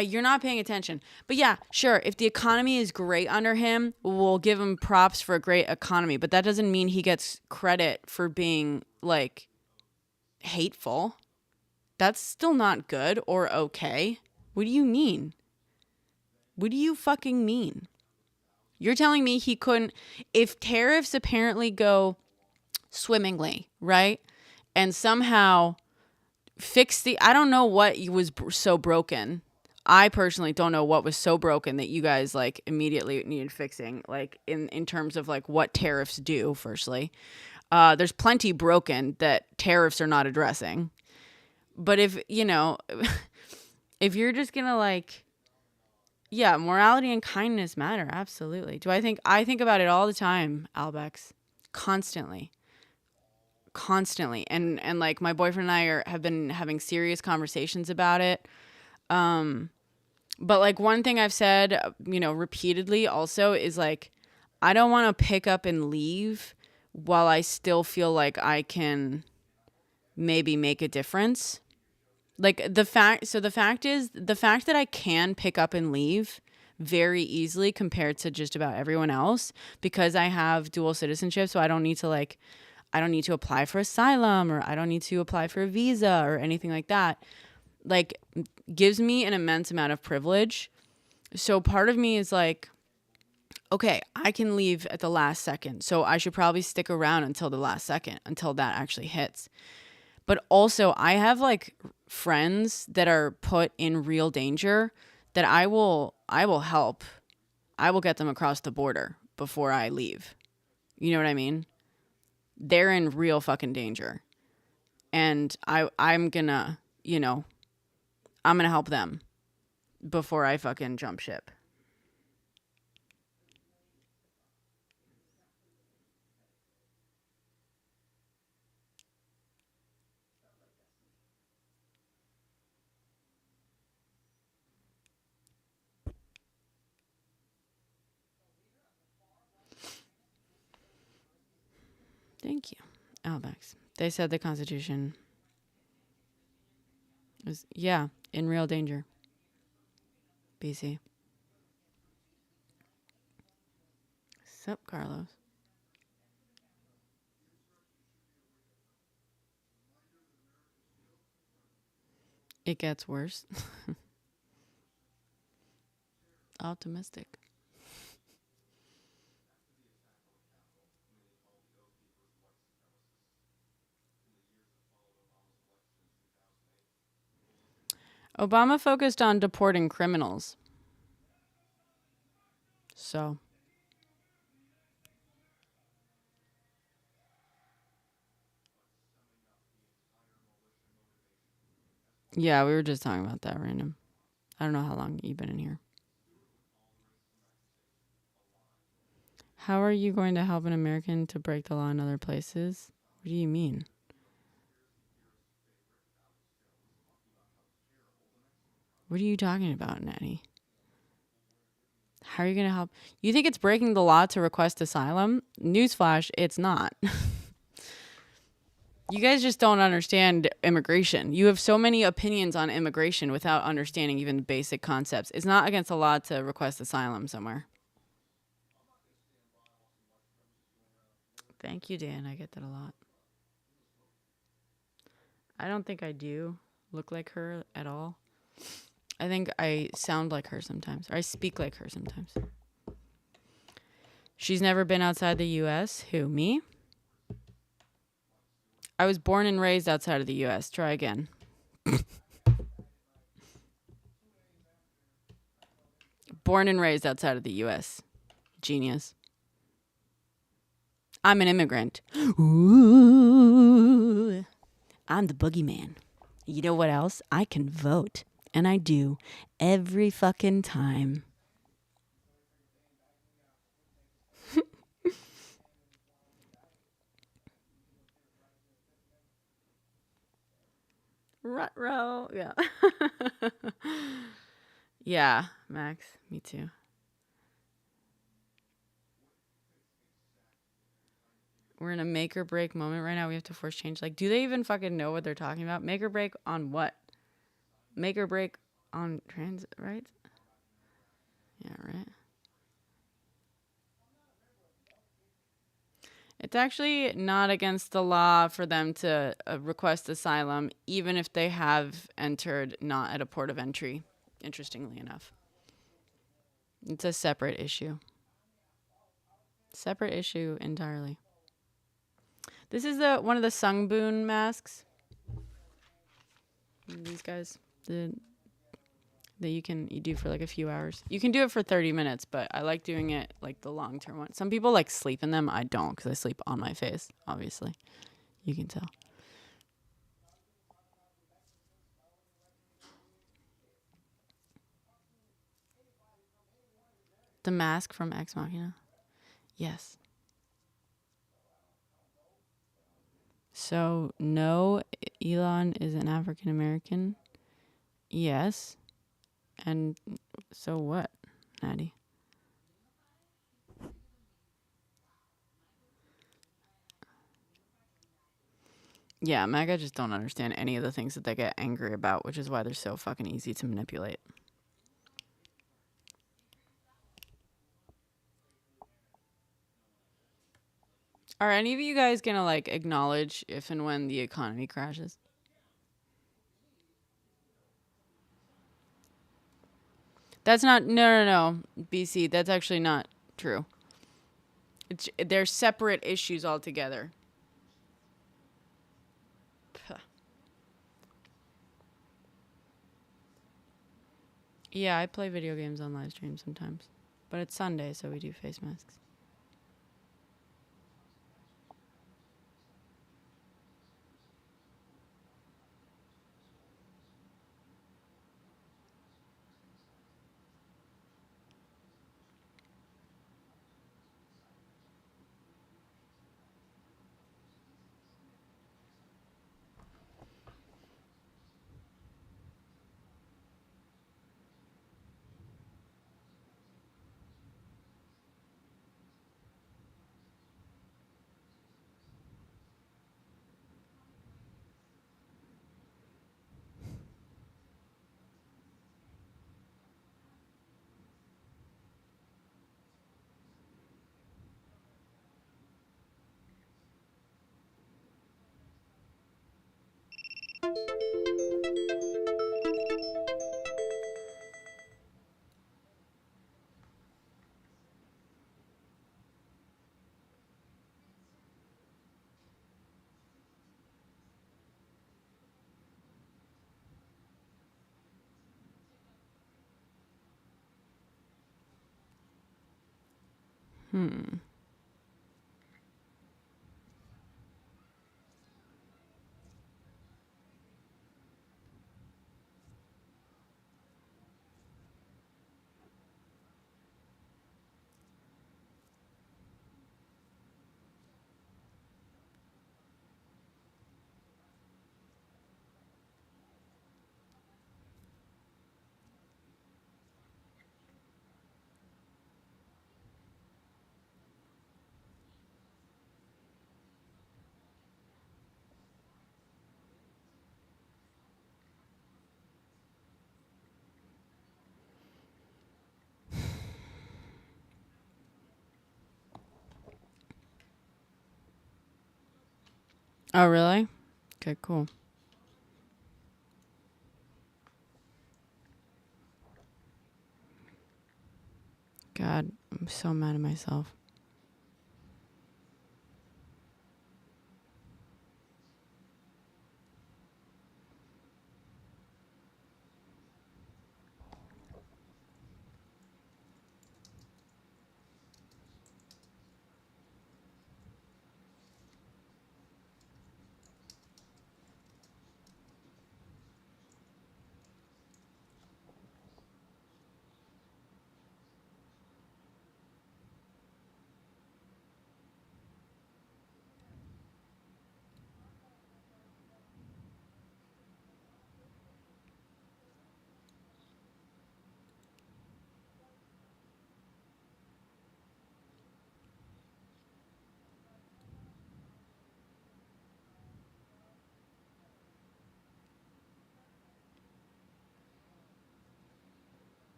you're not paying attention. But yeah, sure, if the economy is great under him, we'll give him props for a great economy. But that doesn't mean he gets credit for being, like, hateful. That's still not good or okay. What do you mean? What do you fucking mean? You're telling me he couldn't... If tariffs apparently go swimmingly, right? And somehow fix the... I don't know what was so broken. I personally don't know what was so broken that you guys like immediately needed fixing, like in terms of like what tariffs do, firstly. There's plenty broken that tariffs are not addressing. But if, if you're just going to like, yeah, morality and kindness matter. Absolutely. I think about it all the time, Albex. Constantly. And like my boyfriend and I have been having serious conversations about it. But like one thing I've said, repeatedly also is like, I don't want to pick up and leave while I still feel like I can maybe make a difference. Like the fact that I can pick up and leave very easily compared to just about everyone else because I have dual citizenship. So I don't need to apply for asylum or I don't need to apply for a visa or anything like that. Like gives me an immense amount of privilege. So part of me is like, okay, I can leave at the last second. So I should probably stick around until the last second, until that actually hits. But also I have like friends that are put in real danger that I will help. I will get them across the border before I leave. You know what I mean? They're in real fucking danger. And I'm gonna, I'm gonna help them before I fucking jump ship. Thank you, Albex. They said the Constitution was, in real danger. BC. Sup, Carlos? It gets worse. Optimistic. Obama focused on deporting criminals. So, Yeah, we were just talking about that random. I don't know how long you've been in here. How are you going to help an American to break the law in other places? What do you mean? What are you talking about, Natty? How are you going to help? You think it's breaking the law to request asylum? Newsflash, it's not. You guys just don't understand immigration. You have so many opinions on immigration without understanding even the basic concepts. It's not against the law to request asylum somewhere. Thank you, Dan. I get that a lot. I don't think I do look like her at all. I think I sound like her sometimes, or I speak like her sometimes. She's never been outside the U.S. Who, me? I was born and raised outside of the U.S. Try again. Born and raised outside of the U.S. Genius. I'm an immigrant. Ooh. I'm the boogeyman. You know what else? I can vote. And I do. Every fucking time. Ruh-roh. Yeah. Yeah, Max. Me too. We're in a make or break moment right now. We have to force change. Like, do they even fucking know what they're talking about? Make or break on what? Make or break on transit rights? Yeah, right. It's actually not against the law for them to request asylum, even if they have entered not at a port of entry, interestingly enough. It's a separate issue. Separate issue entirely. This is one of the Sungboon masks. These guys, that you do for like a few hours. You can do it for 30 minutes, but I like doing it like the long term one. Some people like sleep in them. I don't, because I sleep on my face, obviously. You can tell. The mask from Ex Machina? Yes. So, no, Elon is an African American. Yes. And so what, Natty? Yeah, MAGA just don't understand any of the things that they get angry about, which is why they're so fucking easy to manipulate. Are any of you guys gonna like acknowledge if and when the economy crashes? That's not no. BC, that's actually not true. They're separate issues altogether. Puh. Yeah, I play video games on live stream sometimes. But it's Sunday, so we do face masks. Oh, really? Okay, cool. God, I'm so mad at myself.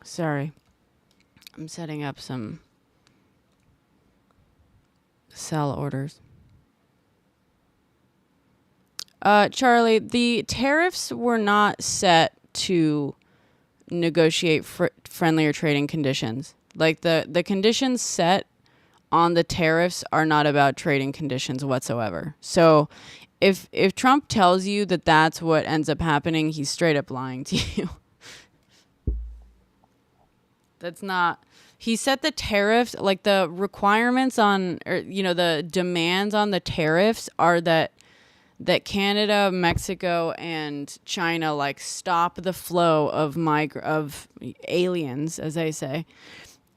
Sorry. I'm setting up some sell orders. Charlie, the tariffs were not set to negotiate friendlier trading conditions. Like the conditions set on the tariffs are not about trading conditions whatsoever. So if Trump tells you that that's what ends up happening, he's straight up lying to you. That's not. He set the tariffs, like the requirements on, or the demands on the tariffs are that Canada, Mexico, and China like stop the flow of of aliens, as they say,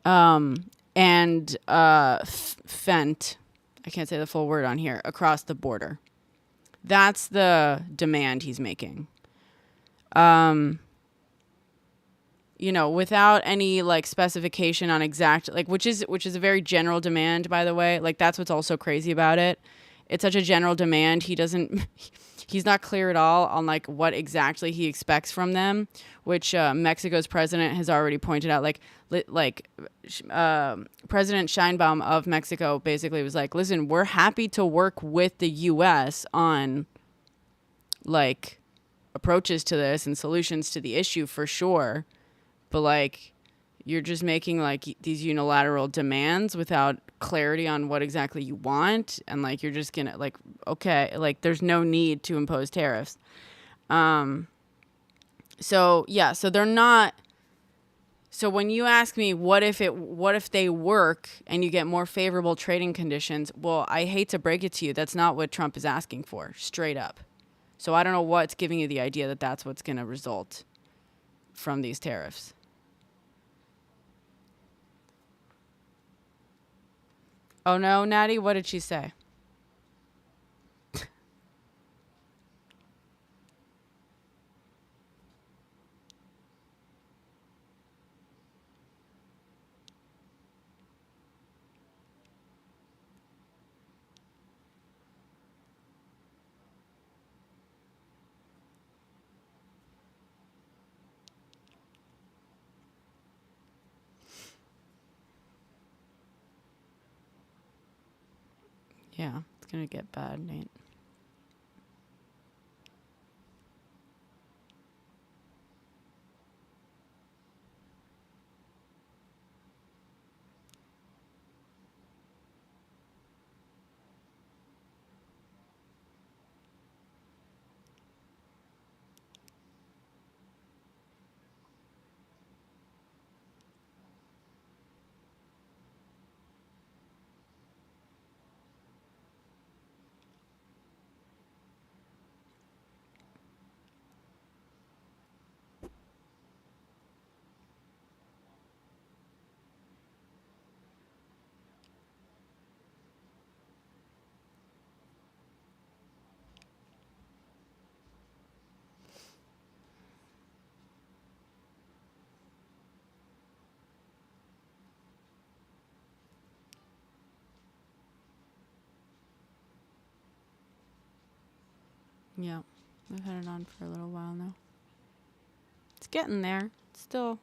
and fent. I can't say the full word on here, across the border. That's the demand he's making. Without any like specification on exact, like, which is a very general demand, by the way. Like, that's what's also crazy about it. It's such a general demand. He's not clear at all on like what exactly he expects from them, which Mexico's president has already pointed out. President Sheinbaum of Mexico basically was like, listen, we're happy to work with the U.S. on like approaches to this and solutions to the issue for sure. But like, you're just making like these unilateral demands without clarity on what exactly you want, and like you're just gonna like, okay, like there's no need to impose tariffs. So they're not. So when you ask me what if they work and you get more favorable trading conditions, well, I hate to break it to you, that's not what Trump is asking for, straight up. So I don't know what's giving you the idea that that's what's going to result from these tariffs. Oh no, Natty, what did she say? Yeah, it's gonna get bad, Nate. Yeah, we've had it on for a little while now. It's getting there. Still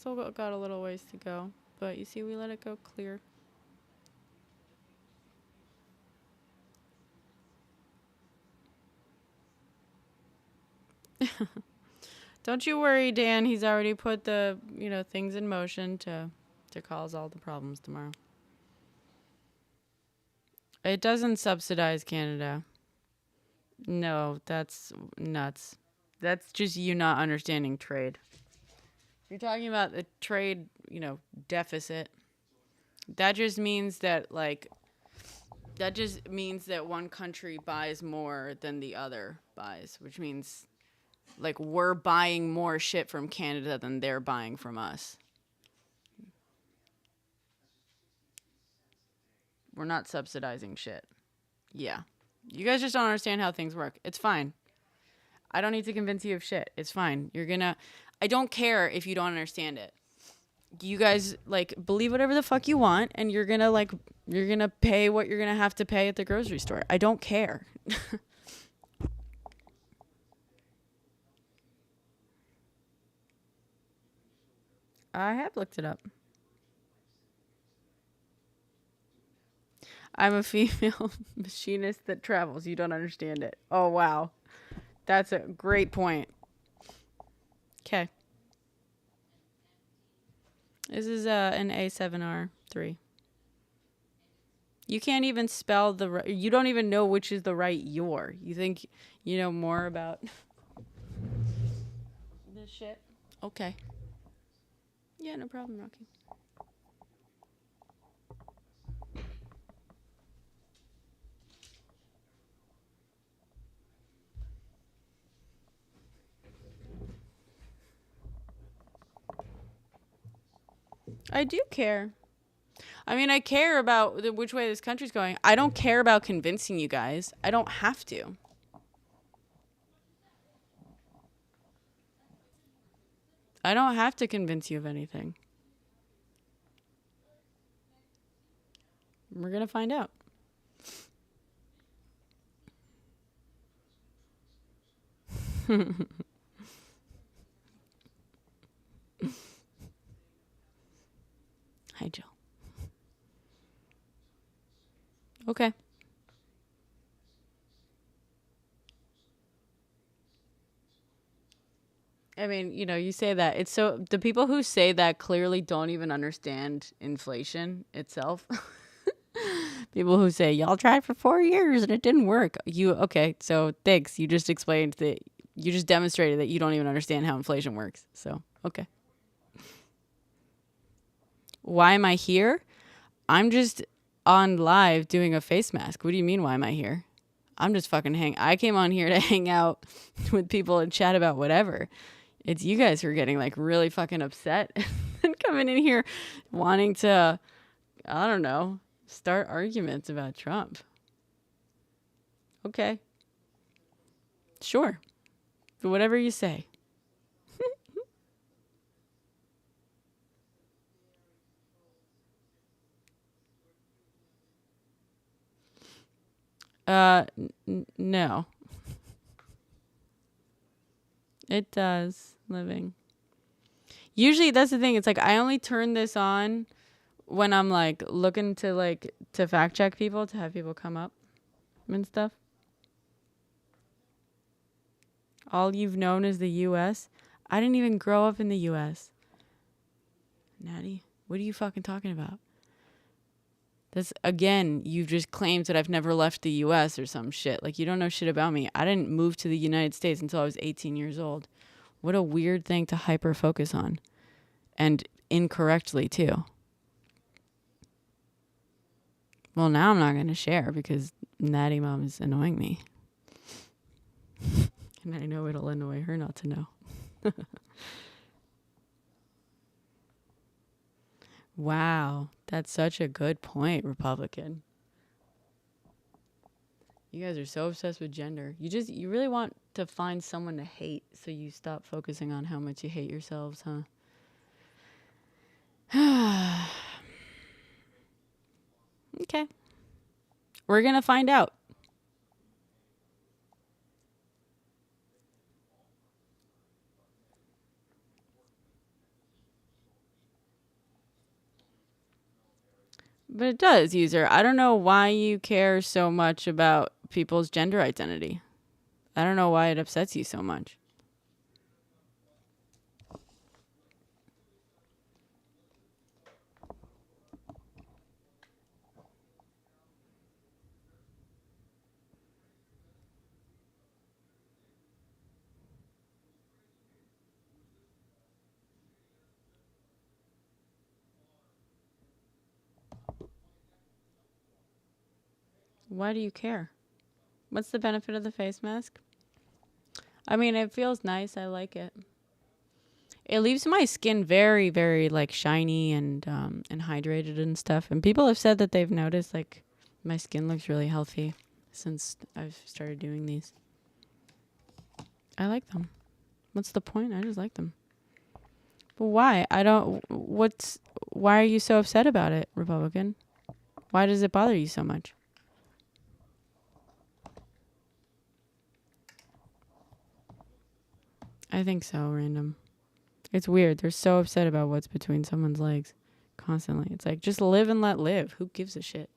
got a little ways to go. But you see, we let it go clear. Don't you worry, Dan. He's already put the, things in motion to cause all the problems tomorrow. It doesn't subsidize Canada. No, that's nuts. That's just you not understanding trade. You're talking about the trade, deficit. That just means that one country buys more than the other buys, which means we're buying more shit from Canada than they're buying from us. We're not subsidizing shit. Yeah. You guys just don't understand how things work. It's fine. I don't need to convince you of shit. It's fine. I don't care if you don't understand it. You guys believe whatever the fuck you want, and you're gonna pay what you're gonna have to pay at the grocery store. I don't care. I have looked it up. I'm a female machinist that travels. You don't understand it. Oh, wow. That's a great point. Okay. This is an A7R3. You can't even spell you don't even know which is the right your. You think you know more about this shit? Okay. Yeah, no problem, Rocky. I do care. I mean, I care about which way this country's going. I don't care about convincing you guys. I don't have to. I don't have to convince you of anything. We're going to find out. Hi, Jill. Okay. I mean, you say that. It's so the people who say that clearly don't even understand inflation itself. People who say, y'all tried for 4 years and it didn't work. Okay, so thanks. You just explained that, you just demonstrated that you don't even understand how inflation works. So, okay. Why am I here? I'm just on live doing a face mask. What do you mean, why am I here? I'm just fucking I came on here to hang out with people and chat about whatever. It's you guys who are getting really fucking upset and coming in here wanting to, I don't know, start arguments about Trump. Okay. Sure. But whatever you say. No. It does, living. Usually that's the thing. It's I only turn this on when I'm looking to fact check people, to have people come up. and stuff? All you've known is the U.S.? I didn't even grow up in the U.S. Natty, what are you fucking talking about? That's, again, you've just claimed that I've never left the U.S. or some shit. Like, you don't know shit about me. I didn't move to the United States until I was 18 years old. What a weird thing to hyper-focus on. And incorrectly, too. Well, now I'm not going to share because Natty Mom is annoying me. And I know it'll annoy her not to know. Wow, that's such a good point, Republican. You guys are so obsessed with gender. You really want to find someone to hate, so you stop focusing on how much you hate yourselves, huh? Okay. We're going to find out. But it does, user. I don't know why you care so much about people's gender identity. I don't know why it upsets you so much. Why do you care? What's the benefit of the face mask? I mean, it feels nice. I like it. It leaves my skin very, very like shiny and hydrated and stuff. And people have said that they've noticed like my skin looks really healthy since I've started doing these. I like them. What's the point? I just like them. But why? Why are you so upset about it, Republican? Why does it bother you so much? I think so, random. It's weird. They're so upset about what's between someone's legs constantly. It's like, just live and let live. Who gives a shit?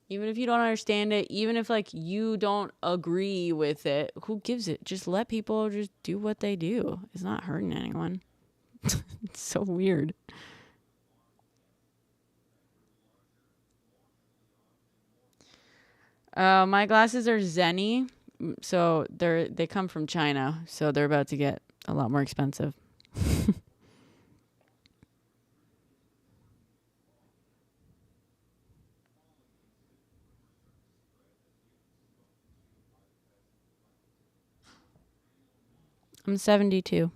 Even if you don't understand it, even if like you don't agree with it, who gives it? Just let people just do what they do. It's not hurting anyone. It's so weird. My glasses are Zenny, so they come from China, so they're about to get a lot more expensive. I'm 72.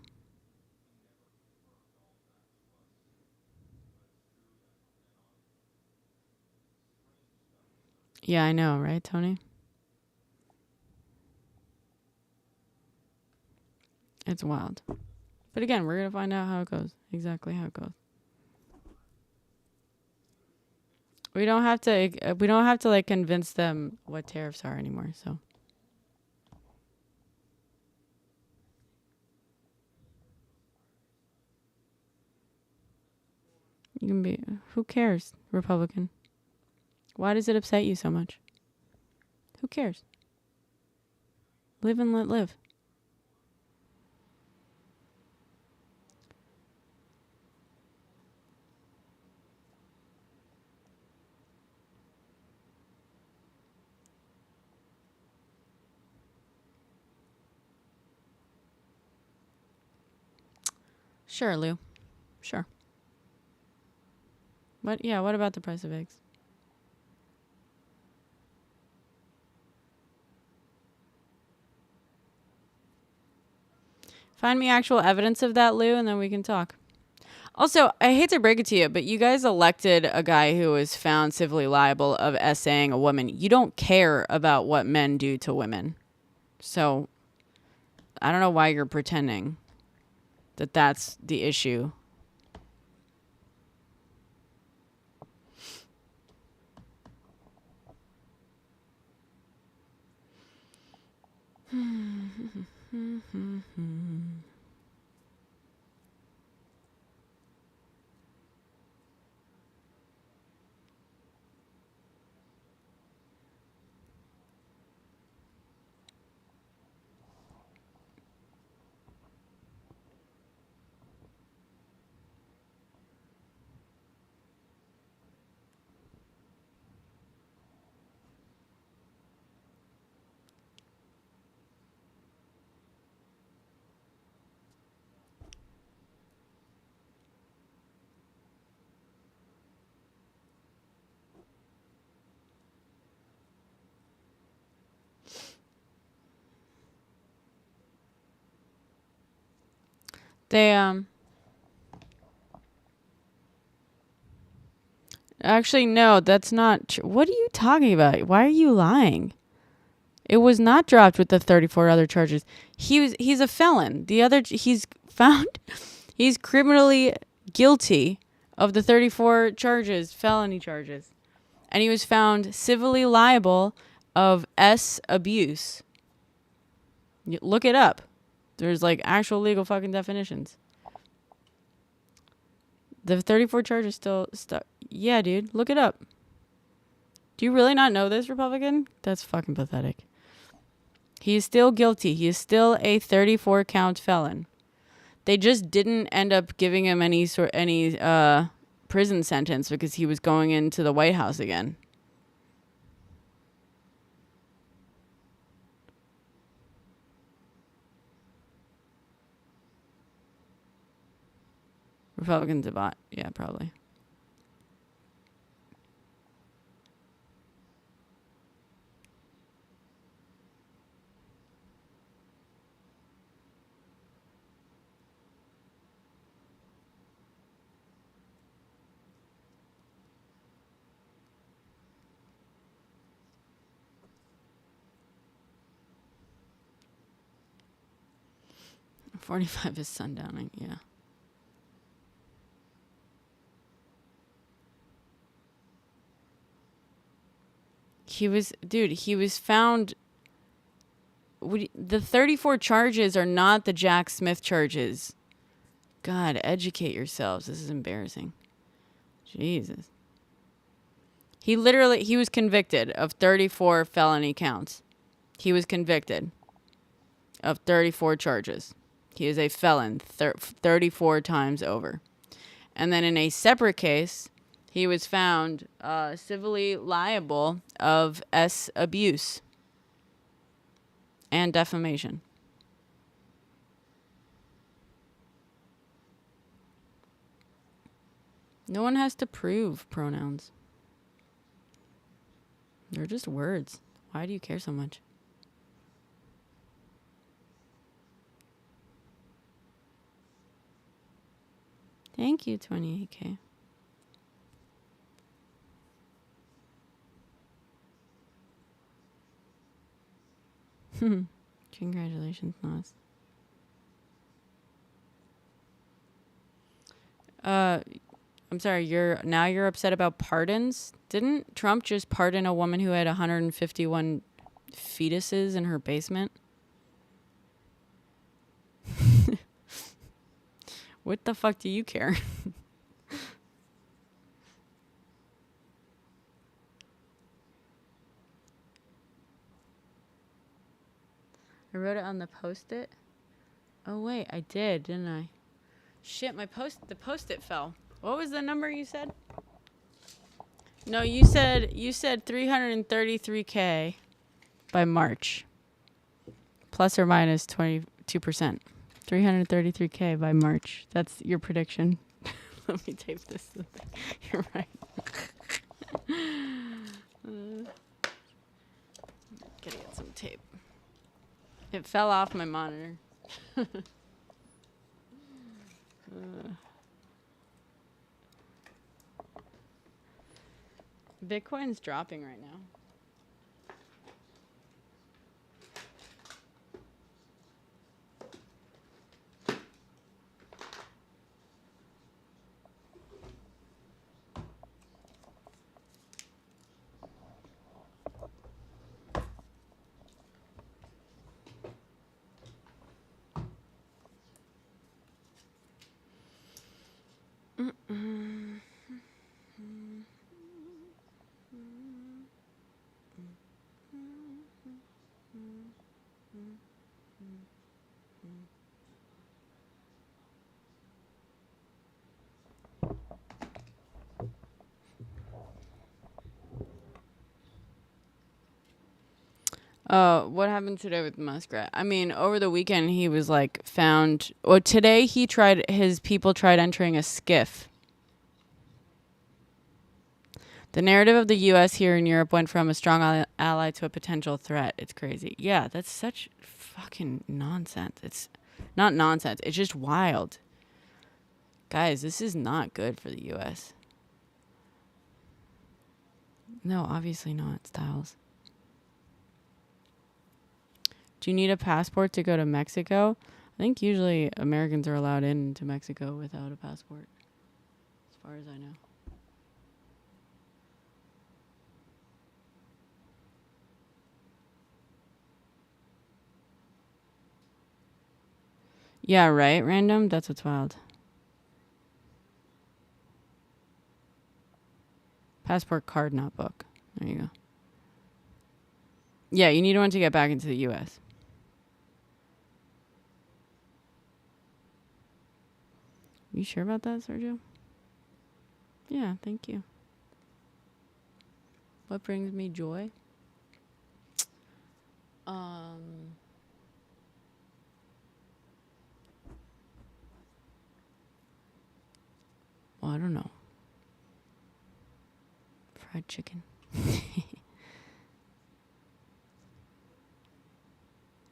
Yeah, I know, right, Tony? It's wild. But again, we're going to find out how it goes. Exactly how it goes. We don't have to like convince them what tariffs are anymore, so. You can be, who cares, Republican? Why does it upset you so much? Who cares? Live and let live. Sure, Lou. Sure. What about the price of eggs? Find me actual evidence of that, Lou, and then we can talk. Also, I hate to break it to you, but you guys elected a guy who was found civilly liable of essaying a woman. You don't care about what men do to women. So, I don't know why you're pretending that that's the issue. They actually no, that's not true. What are you talking about? Why are you lying? It was not dropped with the 34 other charges. He's a felon. He's found he's criminally guilty of the 34 charges, felony charges. And he was found civilly liable of abuse. Look it up. There's like actual legal fucking definitions. The 34 charges still stuck. Yeah, dude, look it up. Do you really not know this, Republican? That's fucking pathetic. He is still guilty. He is still a 34 count felon. They just didn't end up giving him any prison sentence because he was going into the White House again. Republicans a bot. Yeah, probably. $45 is sundowning, yeah. He was found. The 34 charges are not the Jack Smith charges. God, educate yourselves. This is embarrassing. Jesus. He was convicted of 34 felony counts. He was convicted of 34 charges. He is a felon 34 times over. And then in a separate case, he was found civilly liable of abuse and defamation. No one has to prove pronouns. They're just words. Why do you care so much? Thank you, 28K. Congratulations, Nas. I'm sorry, you're upset about pardons? Didn't Trump just pardon a woman who had 151 fetuses in her basement? What the fuck do you care? I wrote it on the Post-it. Oh wait, I did, didn't I? Shit, the Post-it fell. What was the number you said? No, you said 333K by March. Plus or minus 22%. 333K by March. That's your prediction. Let me tape this. You're right. Gotta get some tape. It fell off my monitor. Bitcoin's dropping right now. What happened today with Muskrat? I mean, over the weekend he was like found. Or today his people tried entering a skiff. The narrative of the U.S. here in Europe went from a strong ally to a potential threat. It's crazy. Yeah, that's such fucking nonsense. Not nonsense. It's just wild. Guys, this is not good for the U.S. No, obviously not, Styles. Do you need a passport to go to Mexico? I think usually Americans are allowed into Mexico without a passport, as far as I know. Yeah, right, random? That's what's wild. Passport card, not book. There you go. Yeah, you need one to get back into the U.S. You sure about that, Sergio? Yeah, thank you. What brings me joy? Well, I don't know. Fried chicken.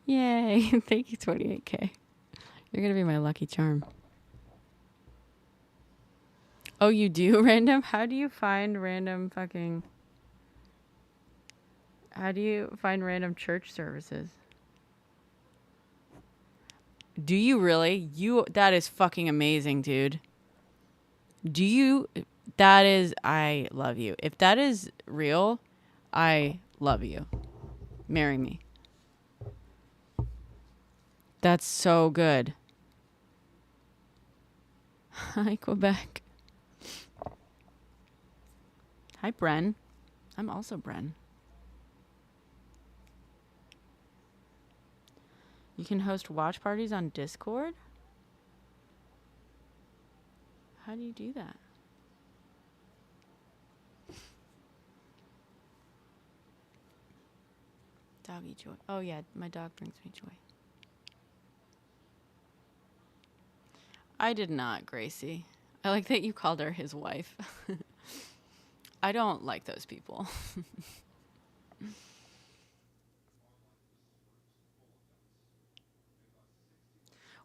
Yay. Thank you, 28K. You're going to be my lucky charm. Oh, you do, random? How do you find random church services? Do you really? That is fucking amazing, dude. I love you. If that is real, I love you. Marry me. That's so good. Hi, Quebec. Hi, Bren. I'm also Bren. You can host watch parties on Discord? How do you do that? Doggy joy. Oh, yeah. My dog brings me joy. I did not, Gracie. I like that you called her his wife. I don't like those people.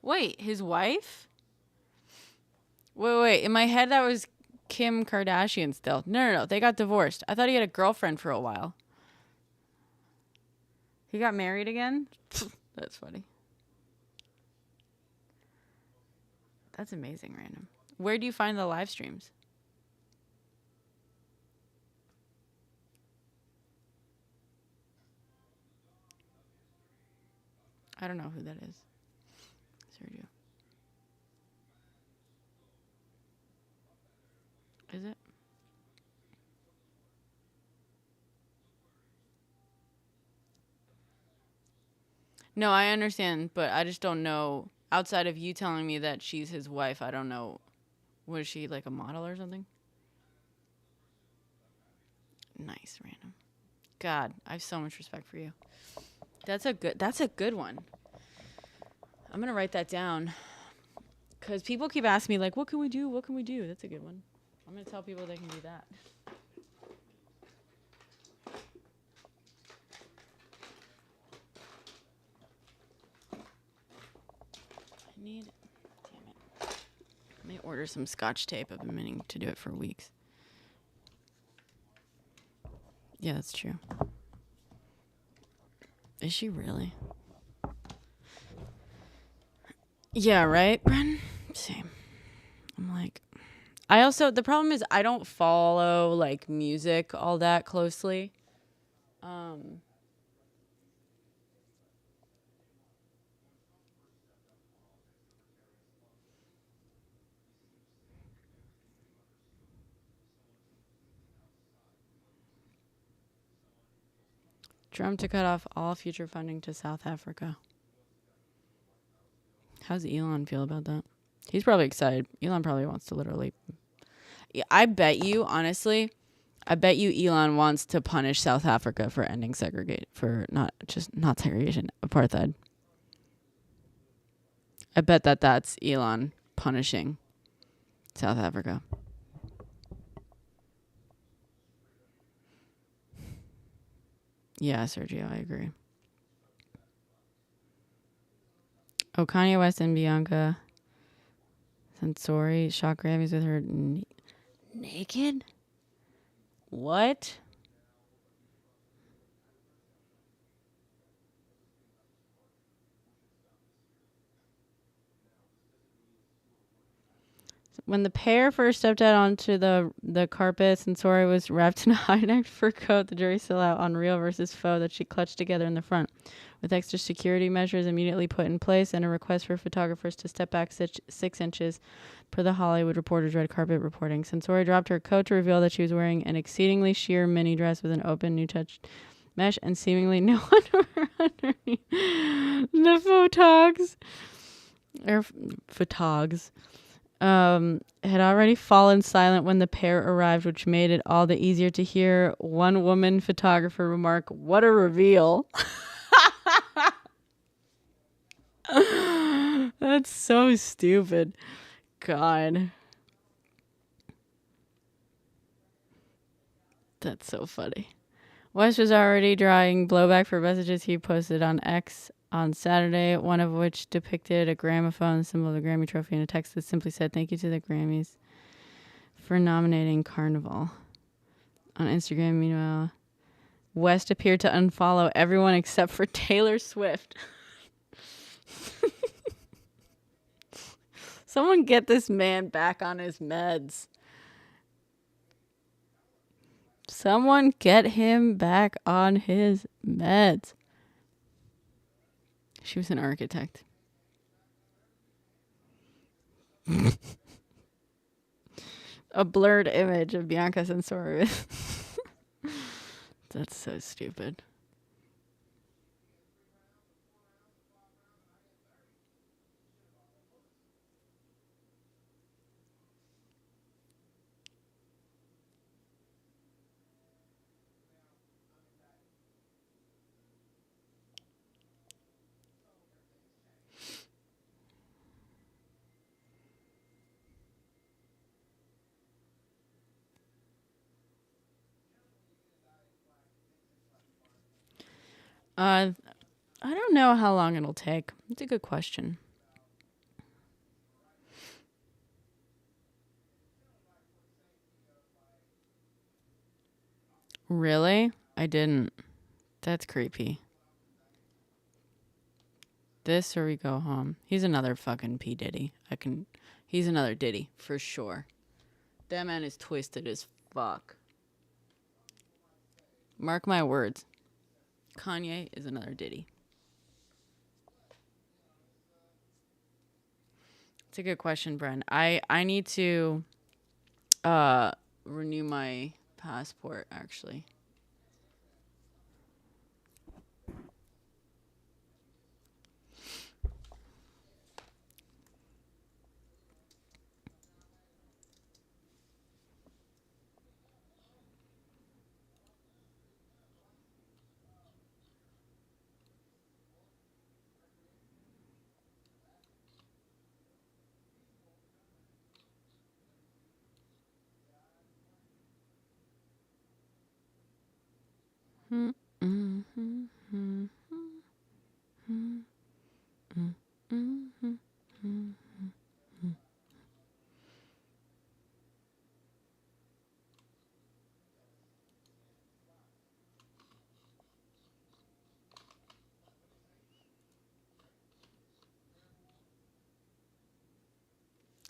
Wait, his wife? Wait. In my head, that was Kim Kardashian still. No. They got divorced. I thought he had a girlfriend for a while. He got married again? That's funny. That's amazing, random. Where do you find the live streams? I don't know who that is. Sergio. Is it? No, I understand, but I just don't know. Outside of you telling me that she's his wife, I don't know. Was she like a model or something? Nice, random. God, I have so much respect for you. That's a good one. I'm going to write that down. Because people keep asking me, like, what can we do? What can we do? That's a good one. I'm going to tell people they can do that. Damn it. Let me order some Scotch tape. I've been meaning to do it for weeks. Yeah, that's true. Is she really? Yeah, right, Bren? Same. I'm like... the problem is I don't follow, like, music all that closely. Trump to cut off all future funding to South Africa. How's Elon feel about that? He's probably excited. Elon probably wants to literally... Yeah, I bet you, honestly, Elon wants to punish South Africa for ending segregation, for not segregation, apartheid. I bet that's Elon punishing South Africa. Yeah, Sergio, I agree. Oh, Kanye West and Bianca Sensori shock Grammys with her naked? What? When the pair first stepped out onto the carpet, Sensori was wrapped in a high-necked fur coat. The jury still out on real versus faux that she clutched together in the front. With extra security measures immediately put in place and a request for photographers to step back 6 inches per the Hollywood Reporter's red carpet reporting. Sensori dropped her coat to reveal that she was wearing an exceedingly sheer mini dress with an open, new-touched mesh and seemingly no underwear underneath. The photogs had already fallen silent when the pair arrived, which made it all the easier to hear one woman photographer remark, "What a reveal." That's so stupid. God. That's so funny. West was already drawing blowback for messages he posted on X on Saturday, one of which depicted a gramophone, the symbol of the Grammy trophy, and a text that simply said, "Thank you to the Grammys for nominating Carnival." On Instagram, meanwhile, West appeared to unfollow everyone except for Taylor Swift. Someone get this man back on his meds. Someone get him back on his meds. She was an architect. A blurred image of Bianca Sensori. That's so stupid. I don't know how long it'll take. It's a good question. Really? I didn't. That's creepy. This or we go home. He's another fucking P. Diddy. He's another Diddy, for sure. That man is twisted as fuck. Mark my words. Kanye is another Diddy. It's a good question, Bren. I need to renew my passport, actually.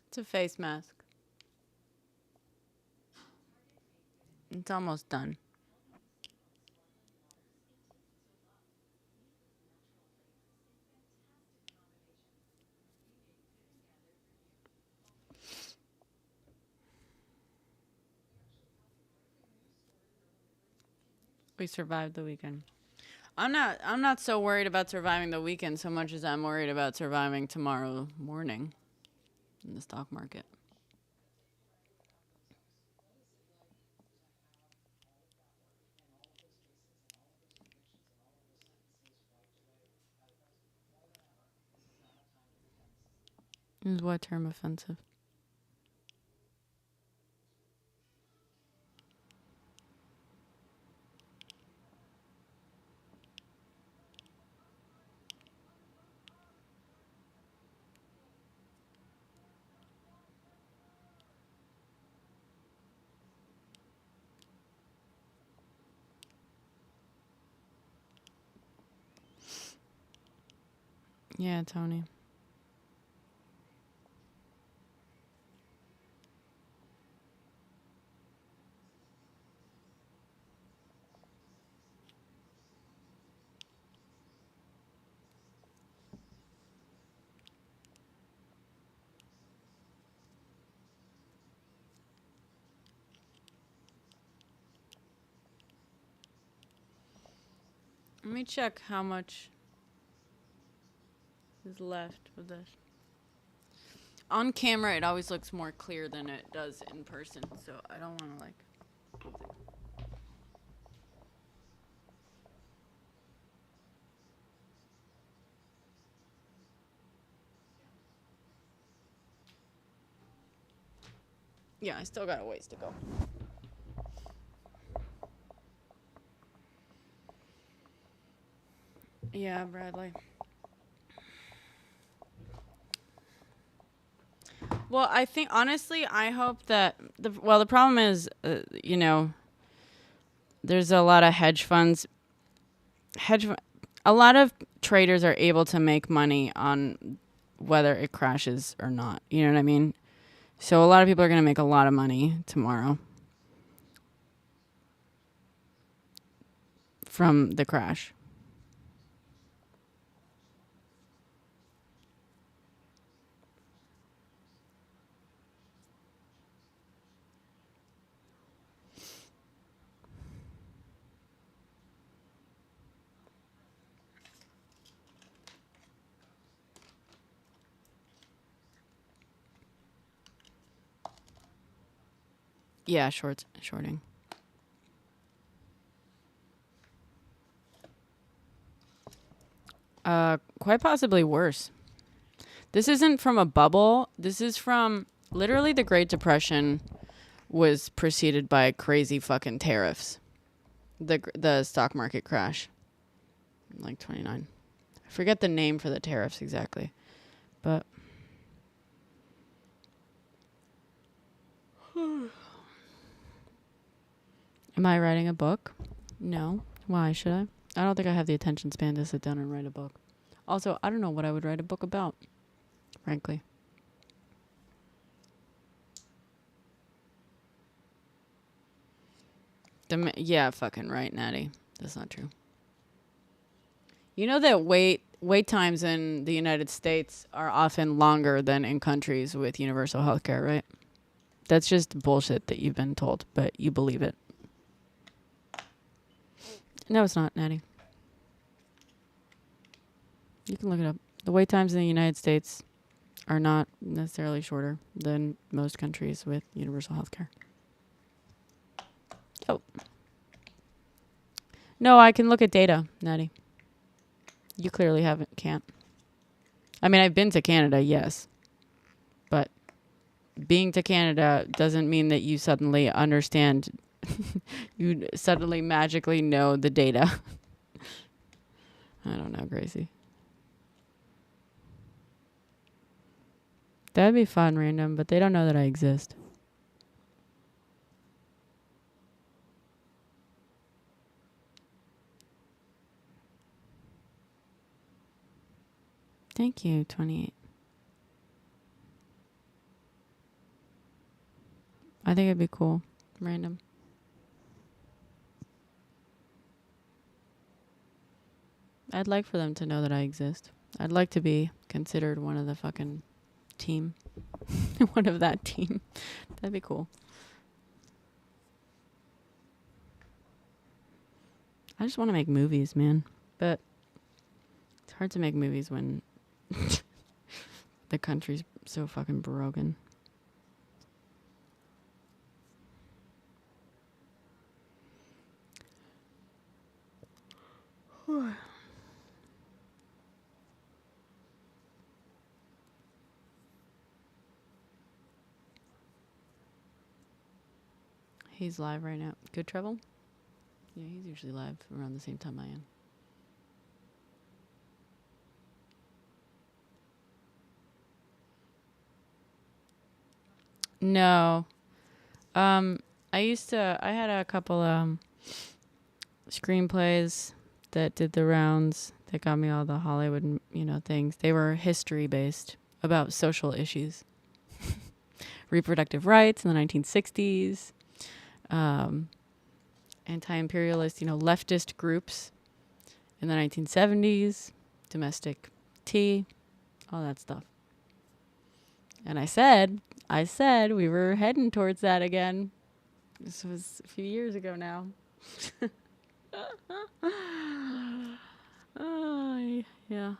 It's a face mask. It's almost done. We survived the weekend. I'm not so worried about surviving the weekend so much as I'm worried about surviving tomorrow morning in the stock market. Is what term offensive? Yeah, Tony. Let me check how much is left with this. On camera, it always looks more clear than it does in person, so I don't want to like. Yeah, I still got a ways to go. Yeah, Bradley. Well, I think honestly, I hope that the problem is, there's a lot of hedge funds. A lot of traders are able to make money on whether it crashes or not. You know what I mean? So a lot of people are going to make a lot of money tomorrow from the crash. Yeah, shorting. Quite possibly worse. This isn't from a bubble. This is from literally the Great Depression was preceded by crazy fucking tariffs. The stock market crash. Like 29. I forget the name for the tariffs exactly. But am I writing a book? No. Why should I? I don't think I have the attention span to sit down and write a book. Also, I don't know what I would write a book about, frankly. Yeah, fucking right, Natty. That's not true. You know that wait times in the United States are often longer than in countries with universal health care, right? That's just bullshit that you've been told, but you believe it. No, it's not, Natty. You can look it up. The wait times in the United States are not necessarily shorter than most countries with universal health care. Oh. No, I can look at data, Natty. You clearly can't. I mean, I've been to Canada, yes. But being to Canada doesn't mean that you suddenly understand. You suddenly magically know the data. I don't know, Gracie. That'd be fun, random, but they don't know that I exist. Thank you, 28. I think it'd be cool. Random. I'd like for them to know that I exist. I'd like to be considered one of the fucking team. One of that team. That'd be cool. I just want to make movies, man. But it's hard to make movies when the country's so fucking broken. He's live right now. Good Trouble? Yeah, he's usually live around the same time I am. No. I had a couple screenplays that did the rounds that got me all the Hollywood, things. They were history based about social issues. Reproductive rights in the 1960s, anti-imperialist, leftist groups in the 1970s, domestic tea, all that stuff. And I said we were heading towards that again. This was a few years ago now. Yeah.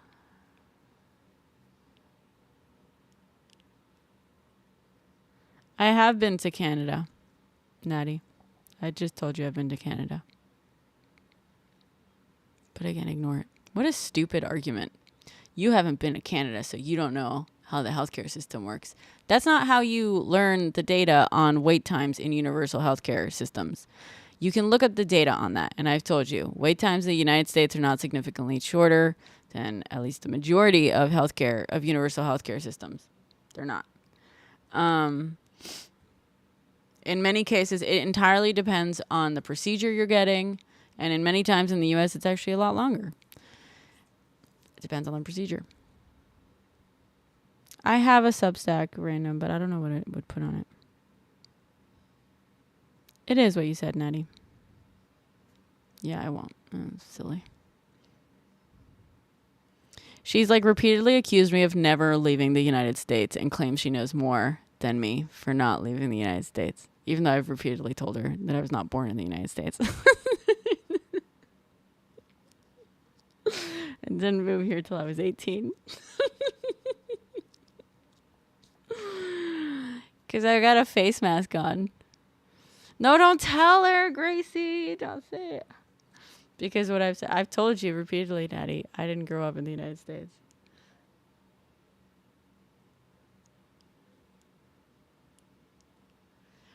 I have been to Canada, Natty. I just told you I've been to Canada. But I can't ignore it. What a stupid argument. You haven't been to Canada, so you don't know how the healthcare system works. That's not how you learn the data on wait times in universal healthcare systems. You can look up the data on that, and I've told you, wait times in the United States are not significantly shorter than at least the majority of universal healthcare systems. They're not. In many cases, it entirely depends on the procedure you're getting, and in many times in the U.S., it's actually a lot longer. It depends on the procedure. I have a Substack random, but I don't know what it would put on it. It is what you said, Natty. Yeah, I won't. Silly. She's repeatedly accused me of never leaving the United States and claims she knows more than me for not leaving the United States, even though I've repeatedly told her that I was not born in the United States. And didn't move here till I was 18. Because I got a face mask on. No, don't tell her, Gracie. Don't say it. Because what I've told you repeatedly, Natty, I didn't grow up in the United States.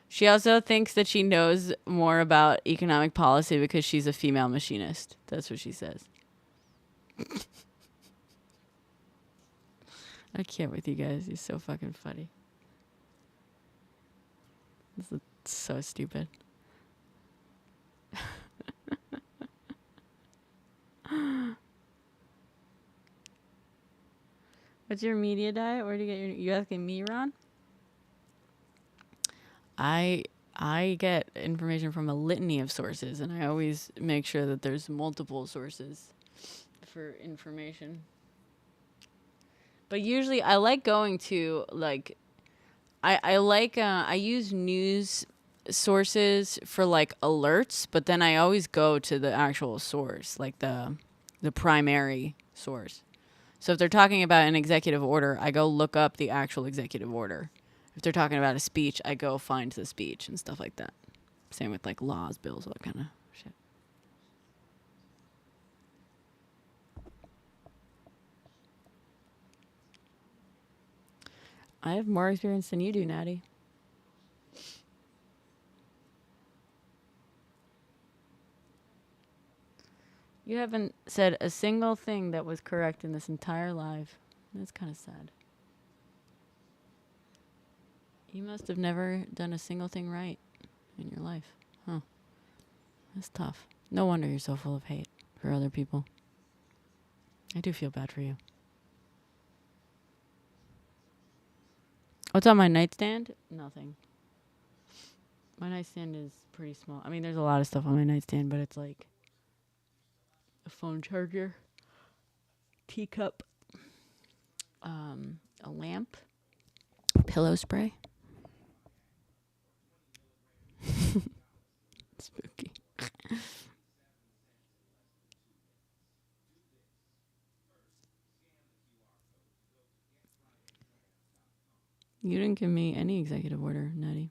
She also thinks that she knows more about economic policy because she's a female machinist. That's what she says. I can't with you guys. You're so fucking funny. This is so stupid. What's your media diet? Where do you get you asking me, Ron? I get information from a litany of sources, and I always make sure that there's multiple sources for information. But usually I like going to I use news sources for alerts, but then I always go to the actual source, the primary source. So if they're talking about an executive order, I go look up the actual executive order. If they're talking about a speech, I go find the speech and stuff like that. Same with laws, bills, all that kind of shit. I have more experience than you do, Natty. You haven't said a single thing that was correct in this entire live. That's kind of sad. You must have never done a single thing right in your life. Huh. That's tough. No wonder you're so full of hate for other people. I do feel bad for you. What's on my nightstand? Nothing. My nightstand is pretty small. I mean, there's a lot of stuff on my nightstand, but it's a phone charger, teacup, a lamp, pillow spray. Spooky. You didn't give me any executive order, Natty.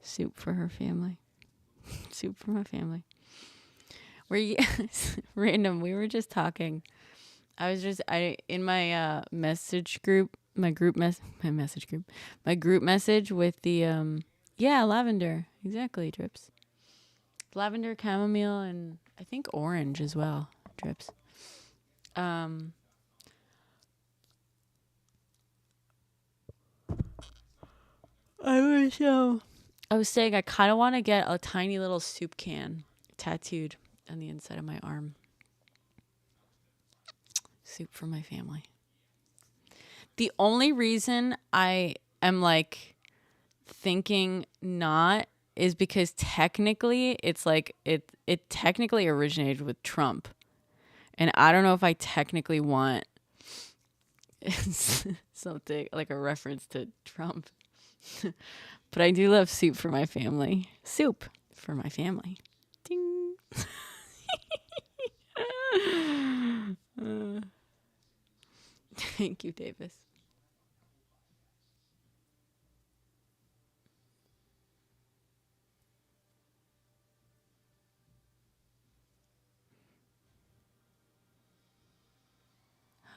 Soup for her family. Soup for my family. Random. We were just talking. In my message group, my group message with the lavender, exactly, Drips. Lavender, chamomile, and I think orange as well, Drips. I was saying I kind of want to get a tiny little soup can tattooed on the inside of my arm. Soup for my family. The only reason I am like thinking not is because technically it's like it technically originated with Trump. And I don't know if I technically want something like a reference to Trump. But I do love soup for my family. Soup for my family. Ding. Thank you, Davis.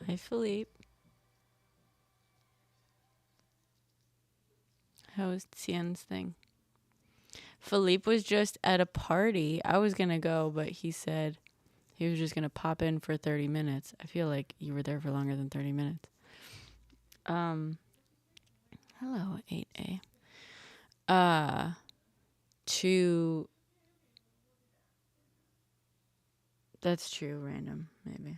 Hi, Philippe. How was Tien's thing? Philippe was just at a party. I was going to go, but he said he was just going to pop in for 30 minutes. I feel like you were there for longer than 30 minutes. Hello, 8A. That's true, random, maybe.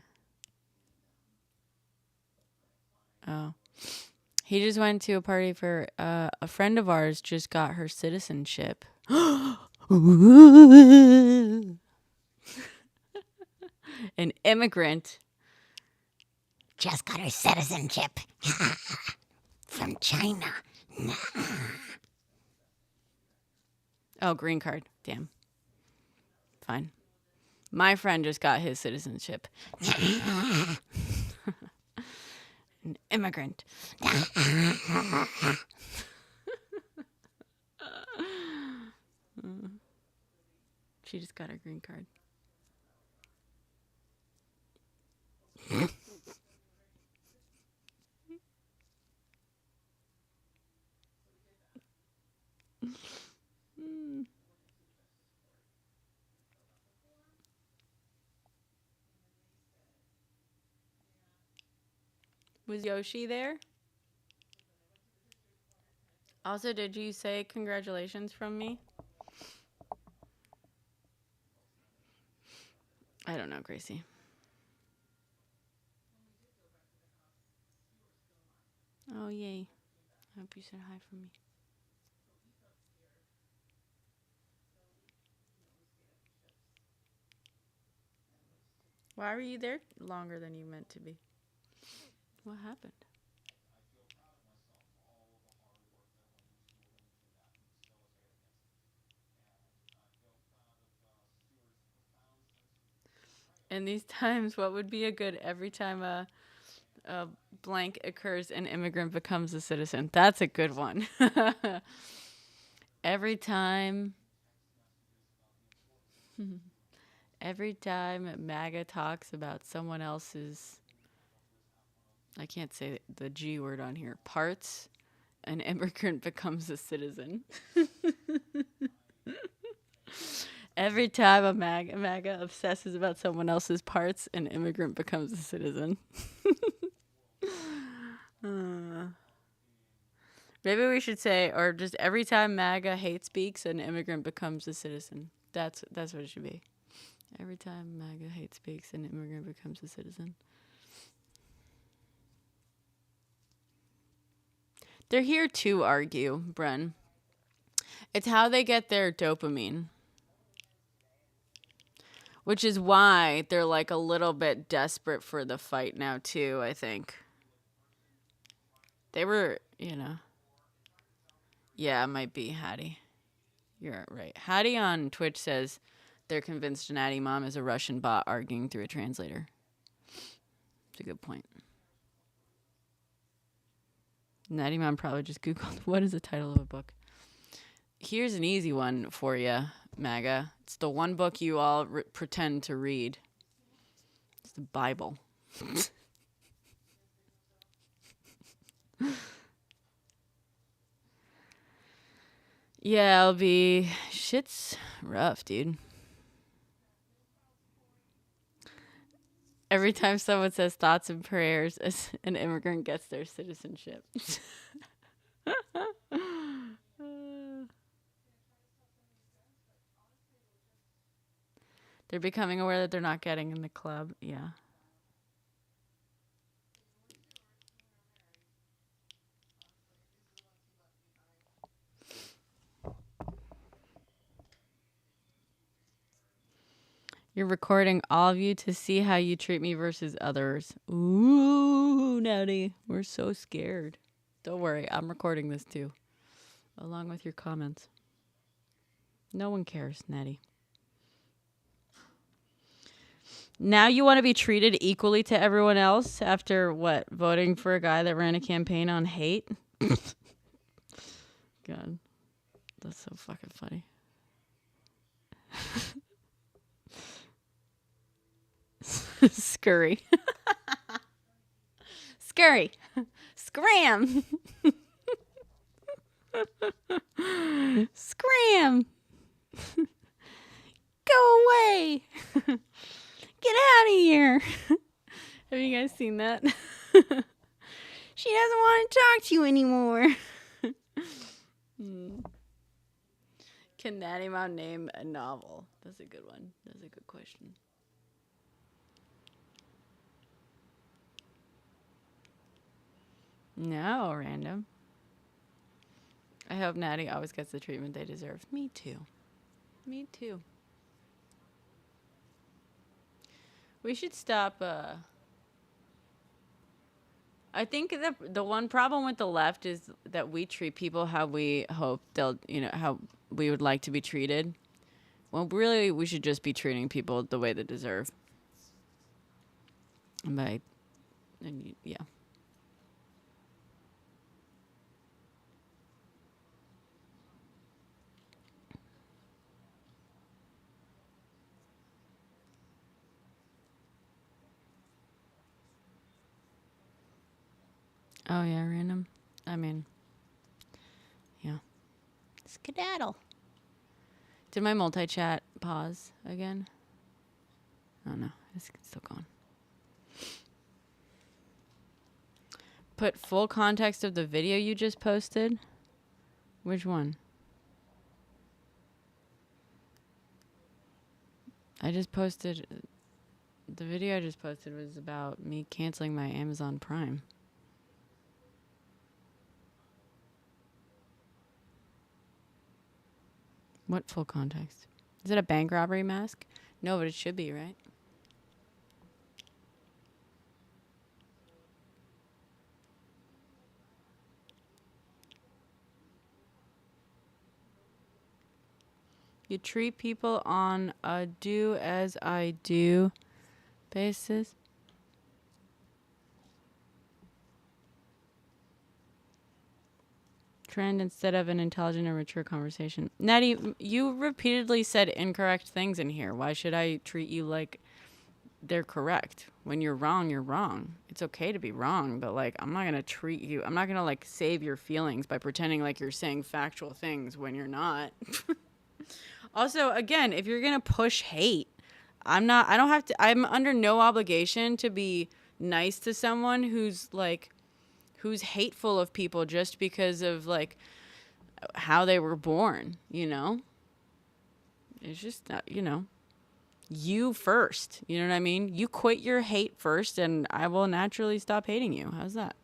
Oh. He just went to a party for a friend of ours just got her citizenship. An immigrant just got her citizenship from China. Oh, green card. Damn. Fine. My friend just got his citizenship. An immigrant. She just got her green card. Was Yoshi there? Also, did you say congratulations from me? I don't know, Gracie. Oh, yay. I hope you said hi from me. Why were you there longer than you meant to be? What happened? In these times, what would be a good every time a blank occurs, an immigrant becomes a citizen? That's a good one. Every time MAGA talks about someone else's, I can't say the G word on here, parts, an immigrant becomes a citizen. Every time a MAGA obsesses about someone else's parts, an immigrant becomes a citizen. Maybe we should say, or just every time MAGA hate speaks, an immigrant becomes a citizen. That's what it should be. Every time MAGA hate speaks, an immigrant becomes a citizen. They're here to argue, Bren. It's how they get their dopamine. Which is why they're like a little bit desperate for the fight now, too, I think. They were, Yeah, it might be Hattie. You're right. Hattie on Twitch says they're convinced Natty Mom is a Russian bot arguing through a translator. It's a good point. Natty Mom probably just Googled, what is the title of a book? Here's an easy one for you, MAGA. It's the one book you all pretend to read. It's the Bible. Yeah, shit's rough, dude. Every time someone says thoughts and prayers, an immigrant gets their citizenship. They're becoming aware that they're not getting in the club. Yeah. You're recording all of you to see how you treat me versus others. Ooh, Natty. We're so scared. Don't worry. I'm recording this too, along with your comments. No one cares, Natty. Now you want to be treated equally to everyone else after what? Voting for a guy that ran a campaign on hate? God. That's so fucking funny. Scurry. Scurry. Scram. Scram. Go away. Get out of here. Have you guys seen that? She doesn't want to talk to you anymore. Can Natty Mom name a novel? That's a good one. That's a good question. No, random. I hope Natty always gets the treatment they deserve. Me too. Me too. We should stop. I think the one problem with the left is that we treat people how we hope they'll, how we would like to be treated. Well, really, we should just be treating people the way they deserve. Yeah. Oh, yeah, random. I mean, yeah. Skedaddle. Did my multi-chat pause again? Oh, no. It's still going. Put full context of the video you just posted? Which one? I just posted... The video I just posted was about me canceling my Amazon Prime. What full context? Is it a bank robbery mask? No, but it should be, right? You treat people on a do as I do basis. Trend instead of an intelligent or mature conversation. Natty, you repeatedly said incorrect things in here. Why should I treat you like they're correct? When you're wrong, you're wrong. It's okay to be wrong, but like I'm not going to treat you. I'm not going to like save your feelings by pretending like you're saying factual things when you're not. Also, again, if you're going to push hate, I'm under no obligation to be nice to someone who's hateful of people just because of like how they were born, It's just not, you first, you know what I mean? You quit your hate first and I will naturally stop hating you. How's that?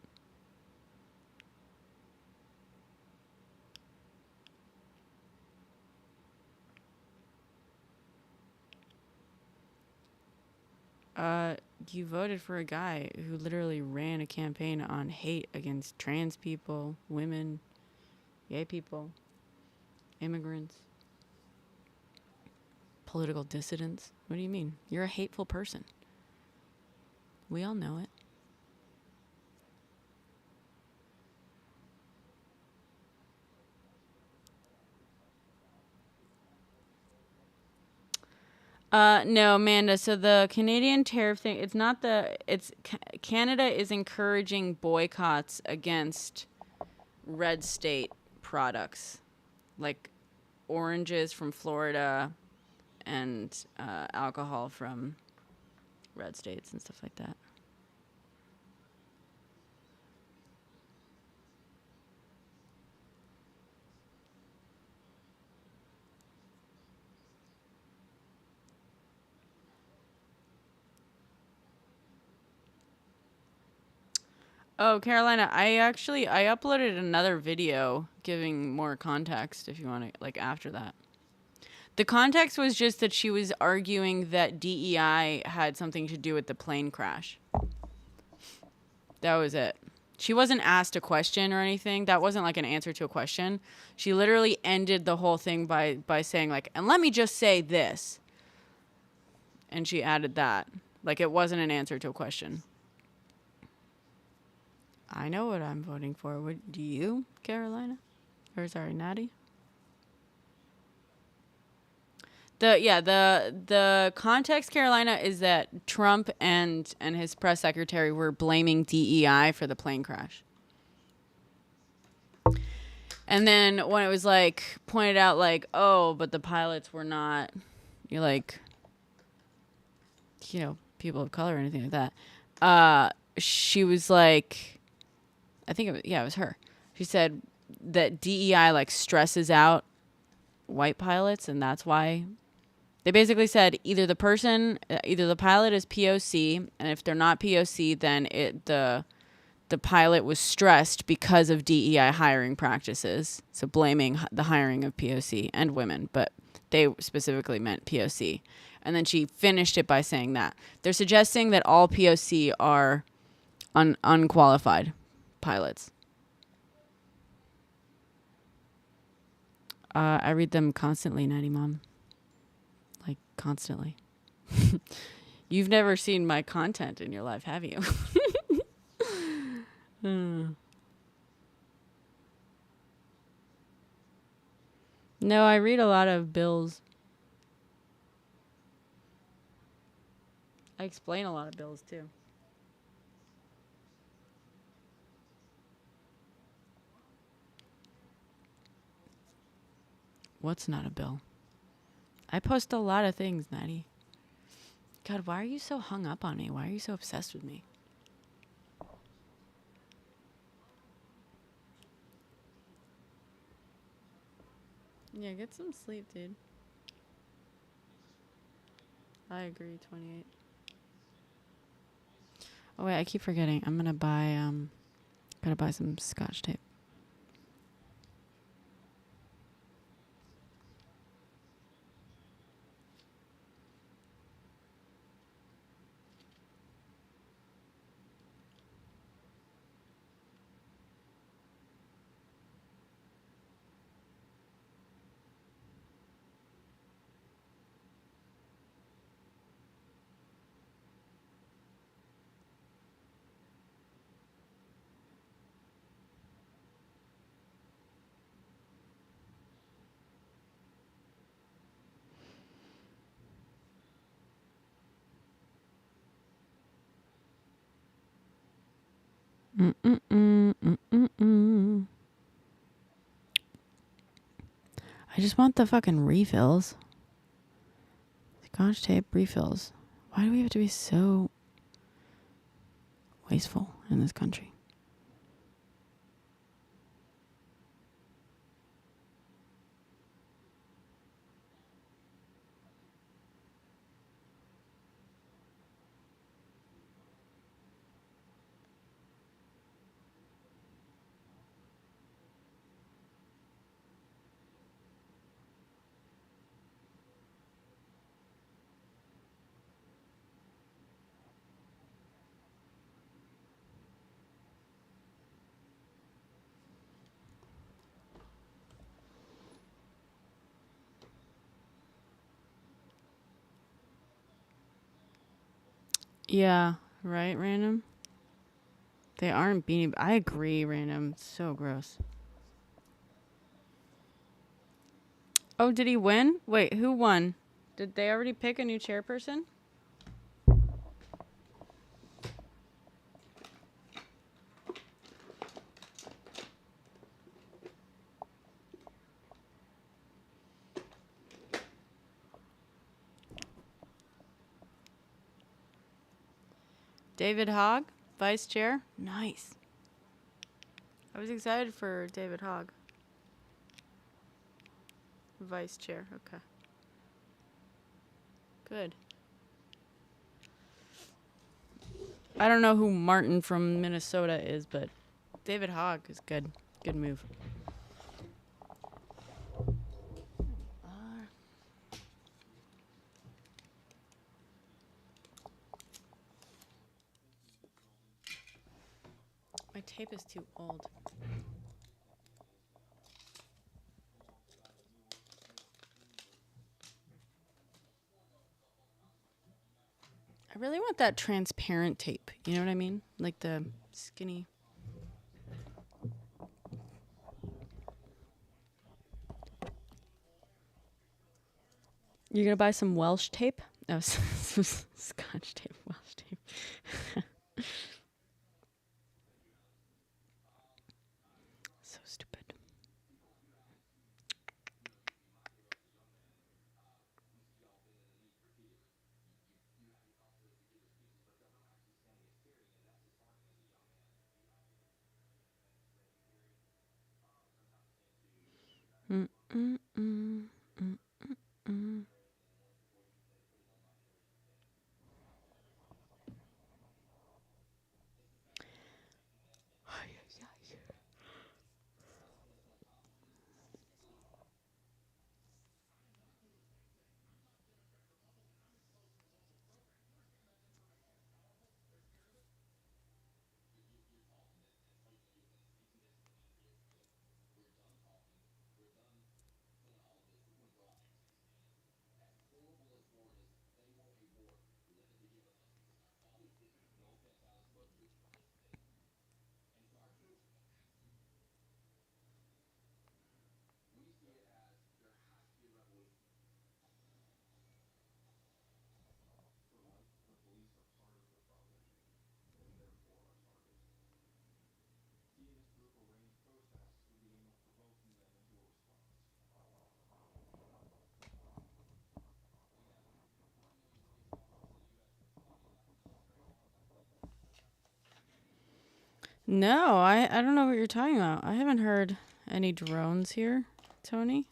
You voted for a guy who literally ran a campaign on hate against trans people, women, gay people, immigrants, political dissidents. What do you mean? You're a hateful person. We all know it. No, Amanda. So the Canadian tariff thing, Canada is encouraging boycotts against red state products like oranges from Florida and alcohol from red states and stuff like that. Oh, Carolina, I uploaded another video giving more context if you want to, like, after that. The context was just that she was arguing that DEI had something to do with the plane crash. That was it. She wasn't asked a question or anything. That wasn't like an answer to a question. She literally ended the whole thing by saying, like, and let me just say this. And she added that. Like, it wasn't an answer to a question. I know what I'm voting for. What do you, Carolina? Or sorry, Natty? The context, Carolina, is that Trump and his press secretary were blaming DEI for the plane crash. And then when it was like pointed out, like, oh, but the pilots were not, you're like, you know, people of color or anything like that. She was like, I think it was her. She said that DEI like stresses out white pilots, and that's why. They basically said either the pilot is POC, and if they're not POC, then the pilot was stressed because of DEI hiring practices. So blaming the hiring of POC and women, but they specifically meant POC. And then she finished it by saying that they're suggesting that all POC are unqualified pilots. I read them constantly, Natty Mom. Like, constantly. You've never seen my content in your life, have you? No, I read a lot of bills. I explain a lot of bills, too. What's not a bill? I post a lot of things, Natty. God, why are you so hung up on me? Why are you so obsessed with me? Yeah, get some sleep, dude. I agree, 28. Oh, wait, I keep forgetting. I'm gonna buy some Scotch tape. I just want the fucking refills. Scotch tape refills. Why do we have to be so wasteful in this country? Yeah, right, Random? They aren't beanie. I agree, Random. It's so gross. Oh, did he win? Wait, who won? Did they already pick a new chairperson? David Hogg, vice chair. Nice. I was excited for David Hogg. Vice chair. Okay. Good. I don't know who Martin from Minnesota is, but David Hogg is good. Good move. My tape is too old. I really want that transparent tape. You know what I mean? Like the skinny. You're gonna buy some Welsh tape? No, Scotch tape, Welsh tape. So stupid. Mm, mm, mm, mm, mm. No, I don't know what you're talking about. I haven't heard any drones here, Tony.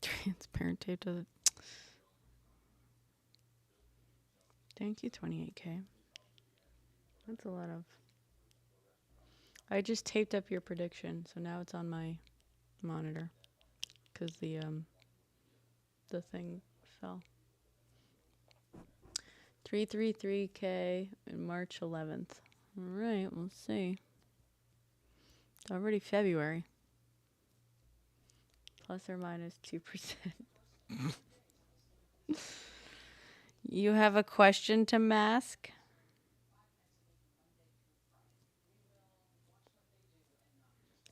Transparent tape does it. Thank you, 28K. That's a lot of. I just taped up your prediction, so now it's on my monitor because the thing fell. 333K in March 11th. All right, we'll see. It's already February. Plus or minus 2%. You have a question to mask?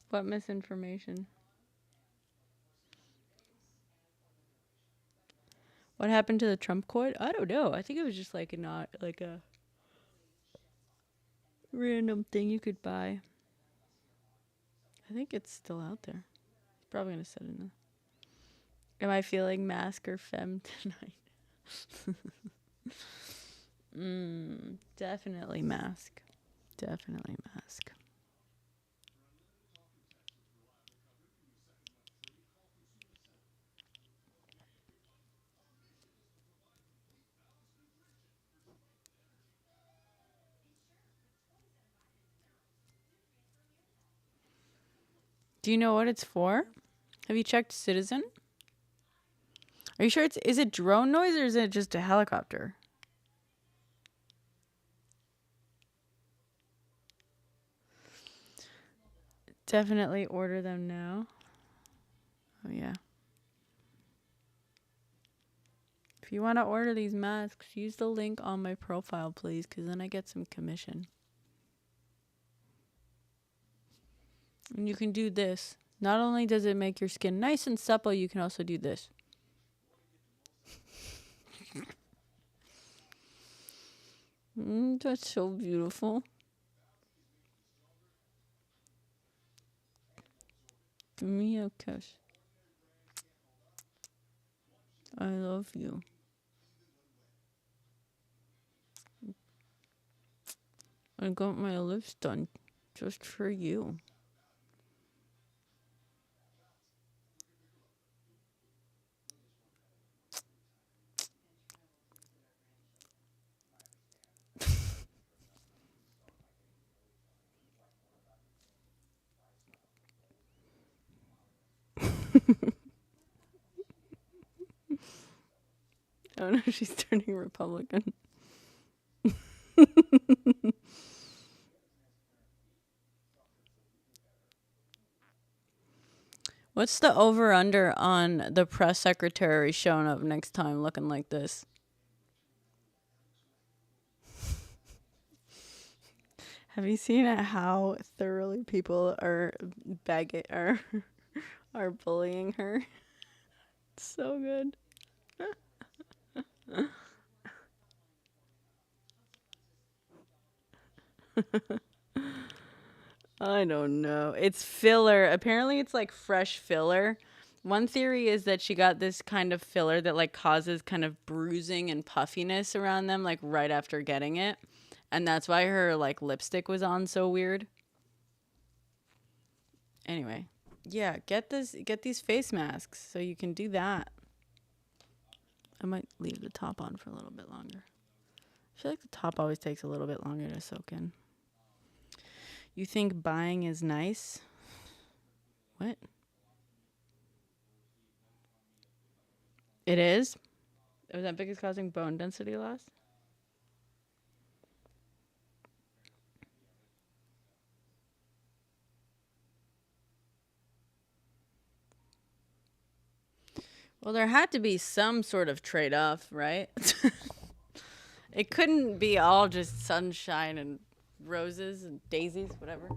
What misinformation? What happened to the Trump quote? I don't know. I think it was just like not like a random thing you could buy. I think it's still out there. It's probably gonna sit in there. Am I feeling mask or femme tonight? Definitely mask. Definitely mask. Do you know what it's for? Have you checked Citizen? Are you sure is it drone noise or is it just a helicopter? Definitely order them now. Oh yeah. If you want to order these masks, use the link on my profile, please, because then I get some commission. And you can do this. Not only does it make your skin nice and supple, you can also do this. That's so beautiful. Give me a kiss. I love you. I got my lips done just for you. Oh no, she's turning Republican. What's the over under on the press secretary showing up next time looking like this? Have you seen how thoroughly people are are bullying her? It's so good. I don't know. It's filler. Apparently it's like fresh filler. One theory is that she got this kind of filler that like causes kind of bruising and puffiness around them like right after getting it. And that's why her like lipstick was on so weird. Anyway, yeah, get these face masks so you can do that. I might leave the top on for a little bit longer. I feel like the top always takes a little bit longer to soak in. You think buying is nice? What? It is? Ozempic is causing bone density loss? Well, there had to be some sort of trade-off, right? It couldn't be all just sunshine and roses and daisies, whatever.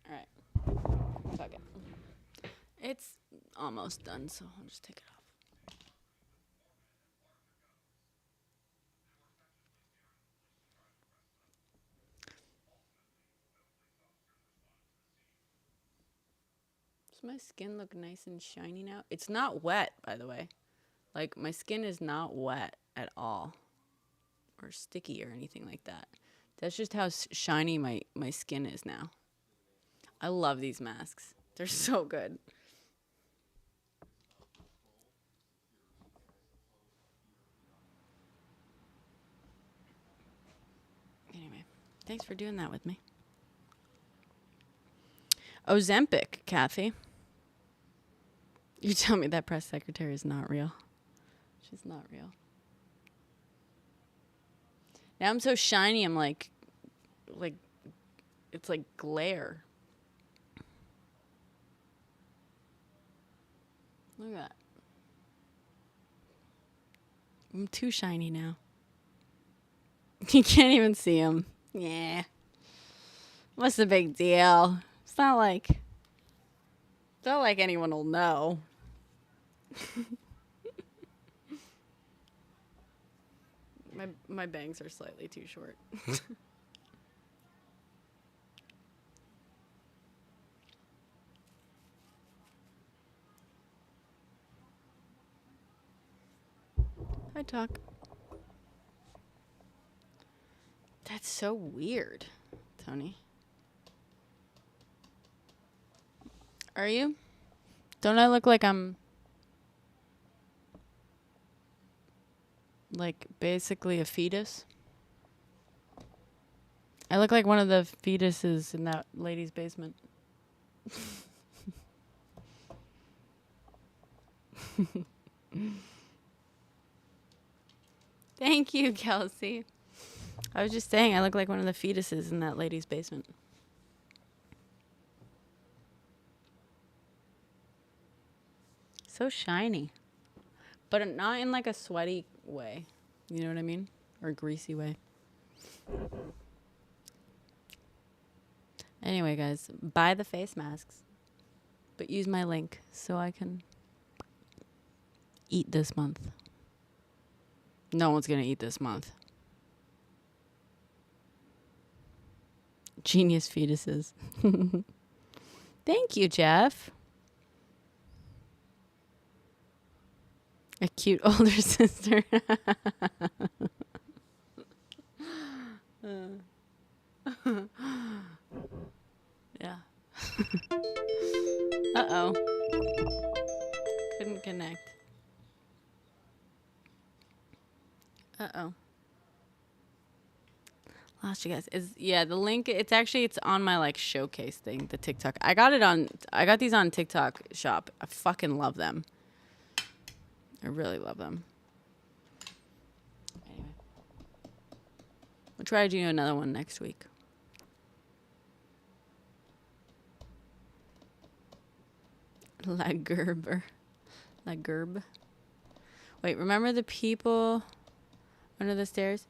All right. Fuck it. It's almost done, so I'll just take it off. Does my skin look nice and shiny now? It's not wet, by the way. Like, my skin is not wet at all. Or sticky or anything like that. That's just how shiny my skin is now. I love these masks. They're so good. Anyway, thanks for doing that with me. Ozempic, Kathy. You tell me that press secretary is not real. She's not real. Now I'm so shiny, I'm like, it's like glare. Look at that. I'm too shiny now. You can't even see him. Yeah. What's the big deal? It's not like anyone will know. My bangs are slightly too short. Hi, Talk. That's so weird, Tony. Are you? Don't I look like I'm like basically a fetus? I look like one of the fetuses in that lady's basement. Thank you, Kelsey. I was just saying I look like one of the fetuses in that lady's basement. So shiny. But not in like a sweaty way. You know what I mean? Or a greasy way. Anyway, guys, buy the face masks. But use my link so I can eat this month. No one's going to eat this month. Genius fetuses. Thank you, Jeff. A cute older sister. Yeah. Uh-oh. Couldn't connect. Uh-oh. lost you guys. The link. It's on my like showcase thing, the TikTok. I got these on TikTok Shop. I fucking love them. I really love them. Anyway, we'll try to do another one next week. La Gerber. La Gerb. Wait, remember the people under the stairs?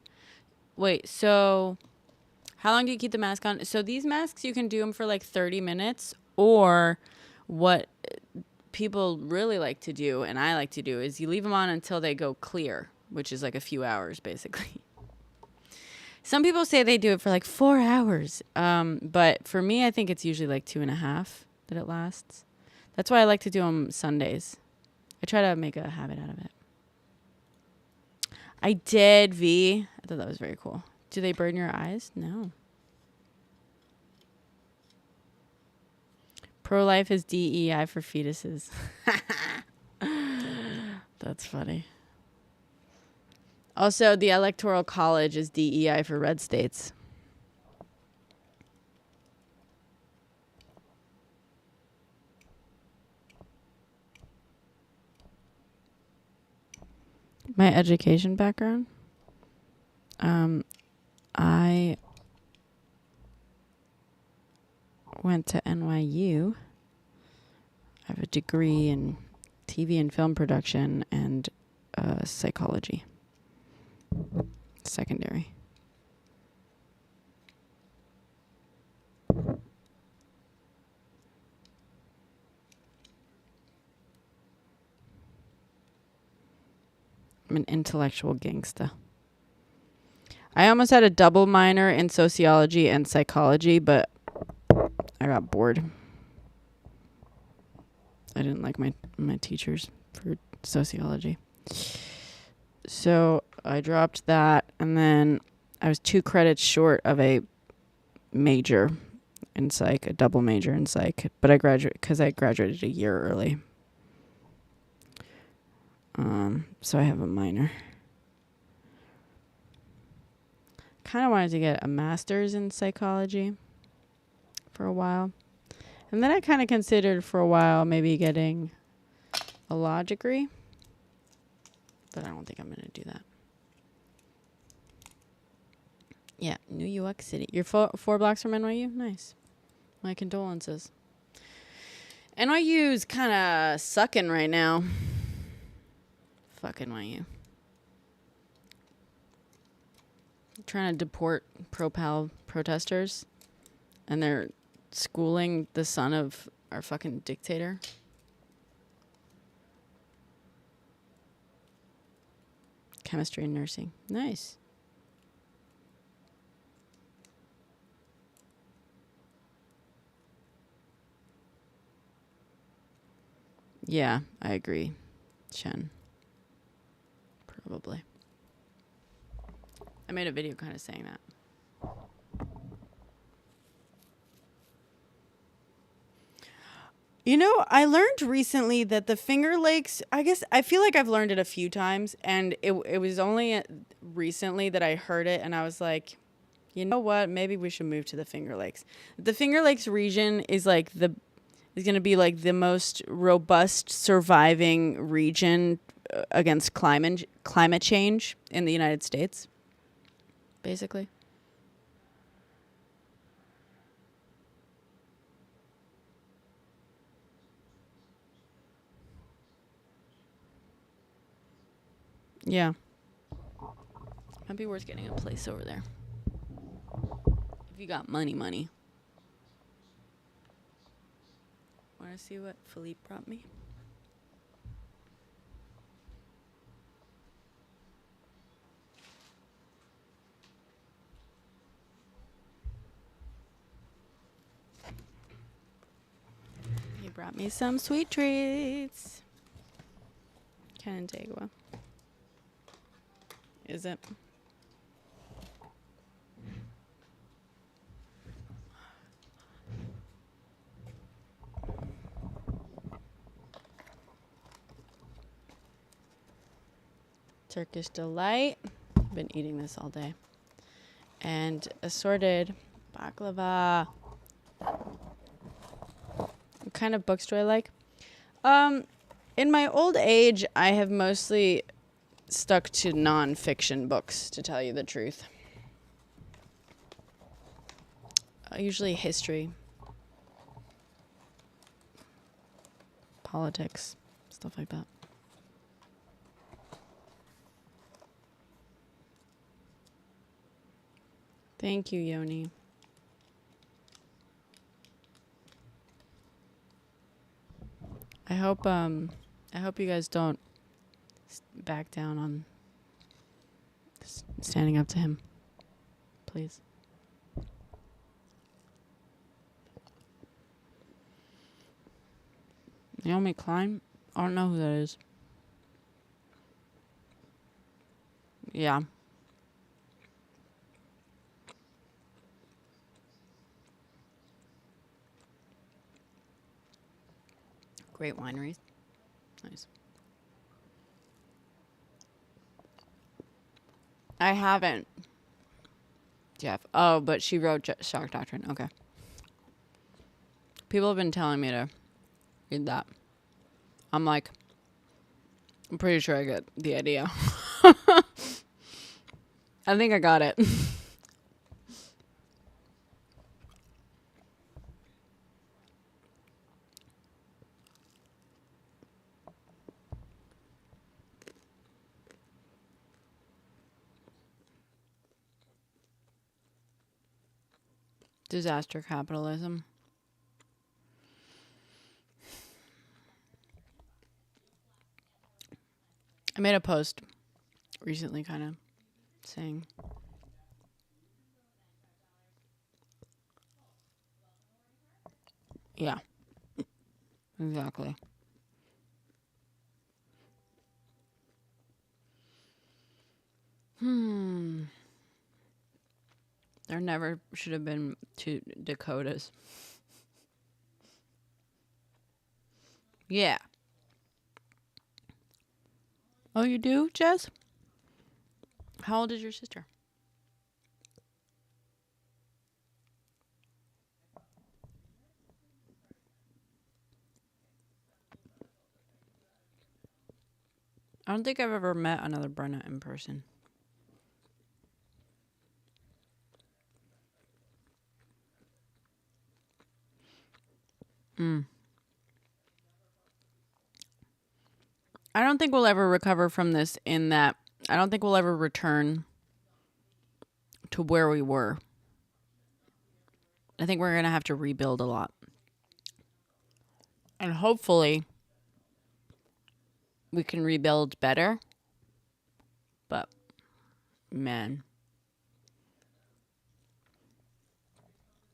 Wait, so how long do you keep the mask on? So these masks, you can do them for like 30 minutes, or what people really like to do, and I like to do, is you leave them on until they go clear, which is like a few hours, basically. Some people say they do it for like 4 hours, but for me, I think it's usually like 2.5 that it lasts. That's why I like to do them Sundays. I try to make a habit out of it. I did, V. I thought that was very cool. Do they burn your eyes? No. Pro-life is DEI for fetuses. That's funny. Also, the Electoral College is DEI for red states. My education background. I went to NYU. I have a degree in TV and film production and psychology. Secondary. I'm an intellectual gangsta. I almost had a double minor in sociology and psychology, but I got bored. I didn't like my teachers for sociology. So I dropped that, and then I was 2 credits short of a major in psych, a double major in psych, but I graduated a year early. So I have a minor. Kind of wanted to get a master's in psychology for a while. And then I kind of considered for a while maybe getting a law degree. But I don't think I'm going to do that. Yeah, New York City. You're 4 blocks from NYU? Nice. My condolences. NYU's kind of sucking right now. Fuck NYU. Trying to deport pro-pal protesters, and they're schooling the son of our fucking dictator. Chemistry and nursing. Nice. Yeah, I agree, Shen. Probably. I made a video kind of saying that. You know, I learned recently that the Finger Lakes, I feel like I've learned it a few times, and it was only recently that I heard it, and I was like, you know what, maybe we should move to the Finger Lakes. The Finger Lakes region is like is going to be like the most robust surviving region against climate change in the United States, basically. Yeah. Might be worth getting a place over there. If you got money. Want to see what Philippe brought me? He brought me some sweet treats. Canandaigua. Is it? Turkish Delight. I've been eating this all day. and assorted baklava. What kind of books do I like? In my old age, I have mostly stuck to nonfiction books, to tell you the truth. Usually history, politics, stuff like that. Thank you, Yoni. I hope you guys don't back down on standing up to him, please. Naomi Klein? I don't know who that is. Yeah. Great wineries. Nice. I haven't. Jeff. Oh, but she wrote Shock Doctrine. Okay. People have been telling me to read that. I'm like, I'm pretty sure I get the idea. I think I got it. Disaster capitalism. I made a post recently kind of saying, yeah, exactly. There never should have been two Dakotas. Yeah. Oh, you do, Jess? How old is your sister? I don't think I've ever met another Brenna in person. I don't think we'll ever recover from this in that I don't think we'll ever return to where we were. I think we're going to have to rebuild a lot. And hopefully we can rebuild better. But, man.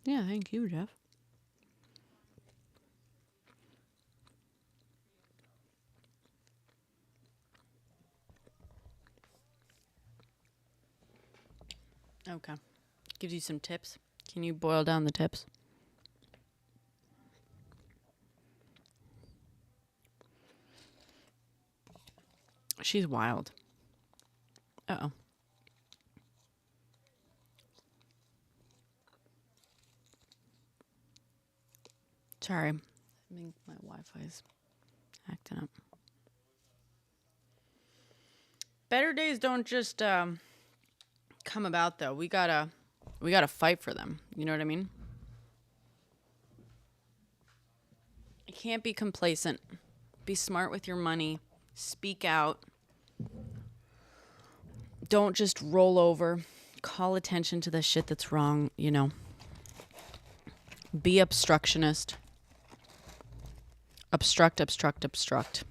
Yeah, thank you, Jeff. Okay. Gives you some tips. Can you boil down the tips? She's wild. Uh-oh. Sorry. I think my Wi-Fi's acting up. Better days don't just come about though. We gotta fight for them. You know what I mean? You can't be complacent. Be smart with your money. Speak out. Don't just roll over. Call attention to the shit that's wrong, you know. Be obstructionist. Obstruct, obstruct, obstruct.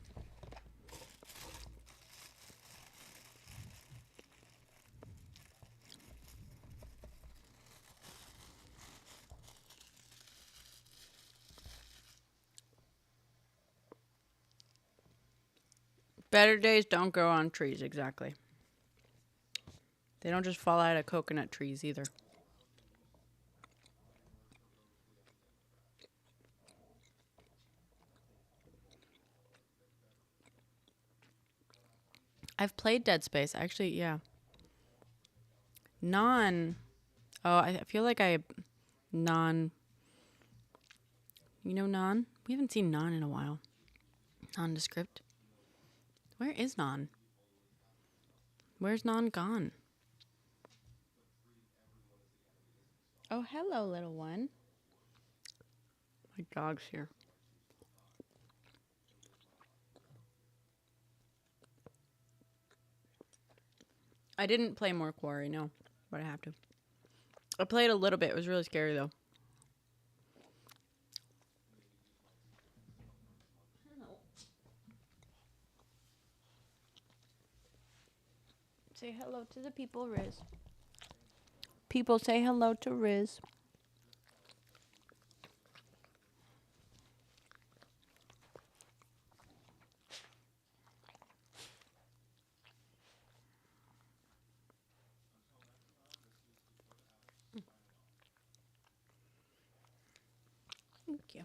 Better days don't grow on trees, exactly. They don't just fall out of coconut trees either. I've played Dead Space, actually, yeah. Oh, I feel like non. You know non? We haven't seen non in a while. Nondescript. Where is non? Where's non gone? Oh, hello, little one. My dog's here. I didn't play more Quarry, no, but I have to. I played a little bit. It was really scary, though. Say hello to the people, Riz. People say hello to Riz. Thank you.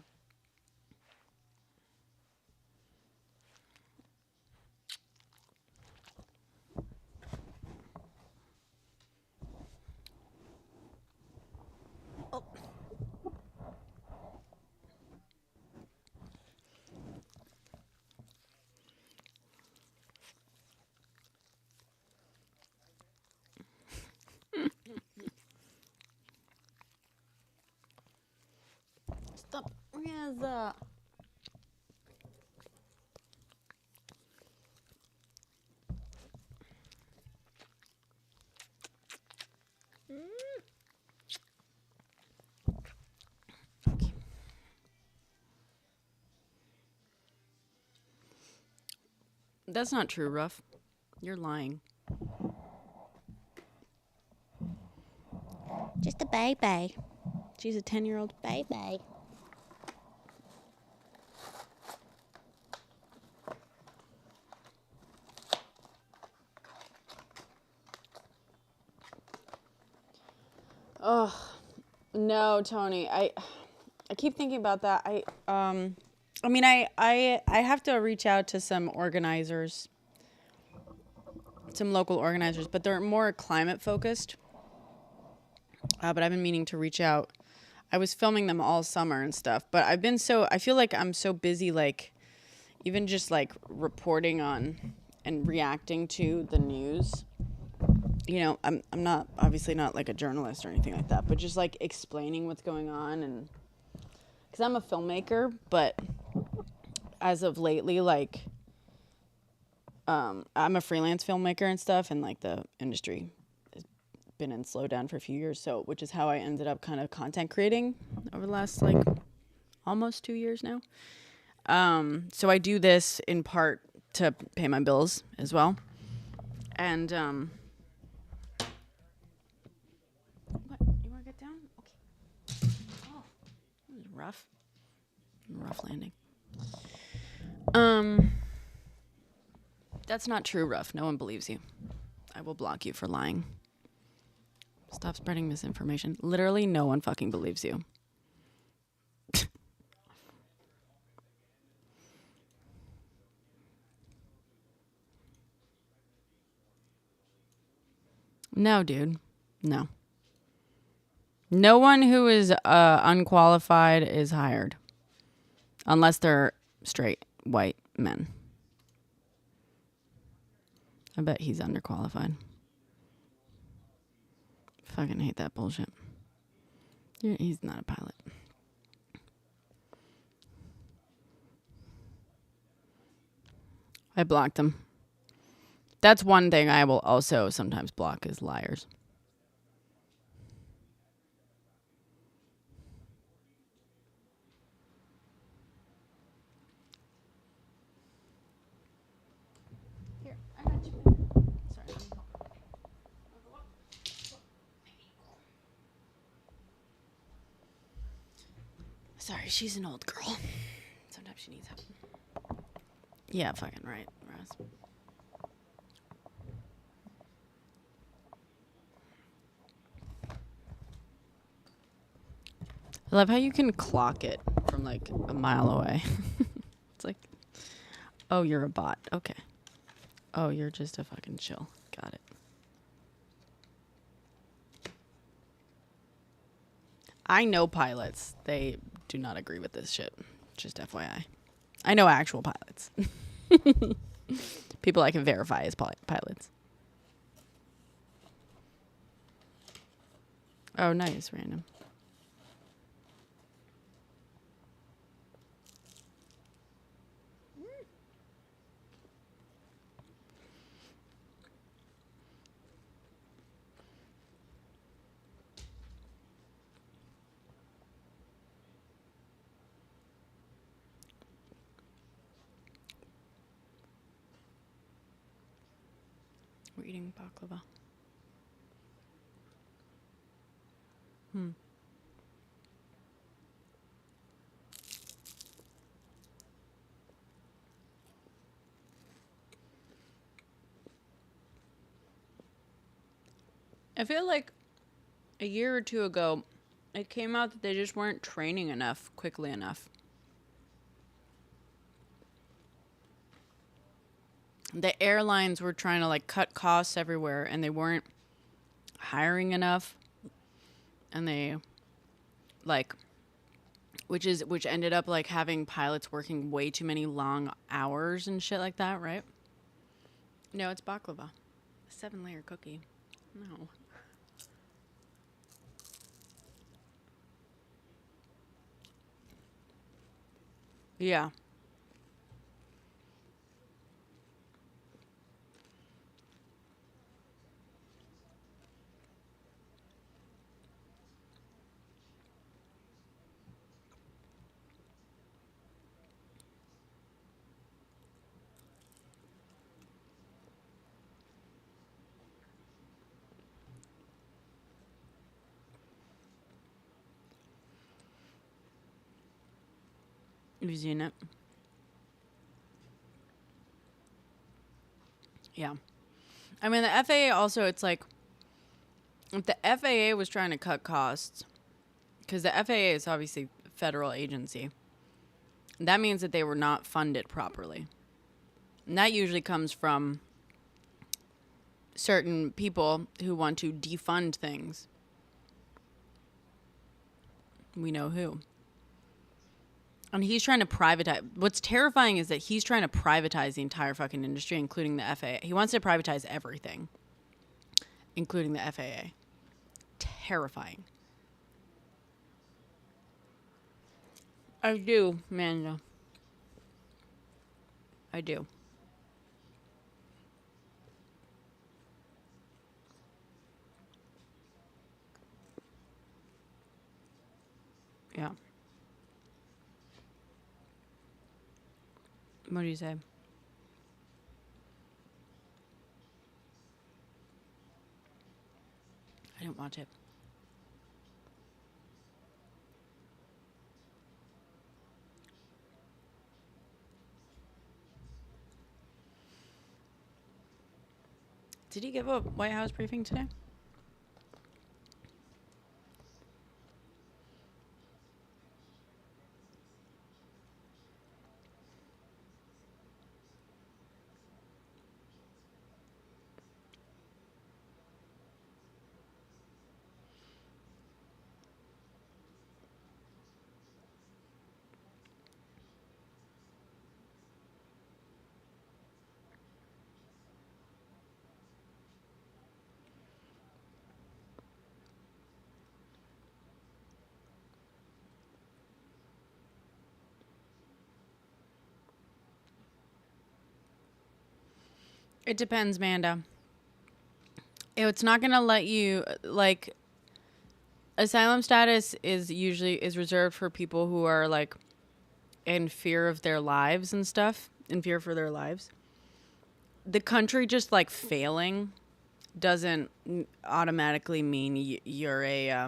Oh. Stop. Riz. Okay. That's not true, Ruff. You're lying. Just a baby. She's a 10-year-old Baby. Oh, no, Tony. I keep thinking about that. I have to reach out to some organizers, some local organizers, but they're more climate focused. But I've been meaning to reach out. I was filming them all summer and stuff, but I feel like I'm so busy, like, even just like reporting on and reacting to the news. You know, I'm not, obviously not like a journalist or anything like that, but just like explaining what's going on. And because I'm a filmmaker, but as of lately, like, I'm a freelance filmmaker and stuff, and like the industry has been in slowdown for a few years, so which is how I ended up kind of content creating over the last like almost 2 years now. So I do this in part to pay my bills as well. And what? You want to get down? Okay. Oh, that was rough. Rough landing. That's not true, Ruff. No one believes you. I will block you for lying. Stop spreading misinformation. Literally, no one fucking believes you. No, dude. No. No one who is unqualified is hired. Unless they're straight white men. I bet he's underqualified. Fucking hate that bullshit. He's not a pilot. I blocked him. That's one thing I will also sometimes block is liars. Here, I got you. Sorry. Sorry, she's an old girl. Sometimes she needs help. Yeah, fucking right, Ross. I love how you can clock it from like a mile away. It's like, oh, you're a bot. Okay. Oh, you're just a fucking chill. Got it. I know pilots. They do not agree with this shit. Just FYI. I know actual pilots. People I can verify as pilots. Oh, nice. Random. We're eating baklava. I feel like a year or two ago, it came out that they just weren't training enough quickly enough. The airlines were trying to like cut costs everywhere and they weren't hiring enough. And they like which ended up like having pilots working way too many long hours and shit like that, right? No, it's baklava. A 7-layer cookie. No. Yeah. Have you seen it? Yeah. I mean, the FAA also, it's like, if the FAA was trying to cut costs, because the FAA is obviously a federal agency, that means that they were not funded properly. And that usually comes from certain people who want to defund things. We know who. And he's trying to privatize. What's terrifying is that he's trying to privatize the entire fucking industry, including the FAA. He wants to privatize everything, including the FAA. Terrifying. I do, Amanda. I do. Yeah. What do you say? I didn't watch it. Did he give a White House briefing today? It depends, Manda. It's not going to let you, like, asylum status is reserved for people who are, like, in fear of their lives and stuff, in fear for their lives. The country just, like, failing doesn't automatically mean you're a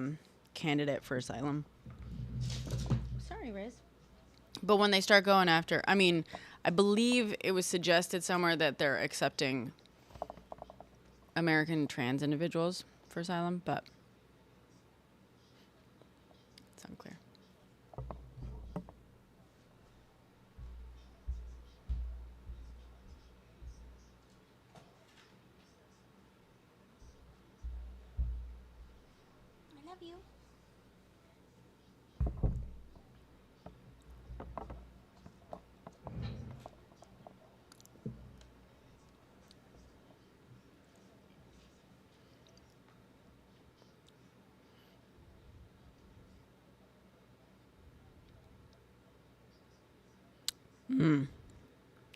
candidate for asylum. Sorry, Riz. But when they start going after, I mean, I believe it was suggested somewhere that they're accepting American trans individuals for asylum, but it's unclear. I love you.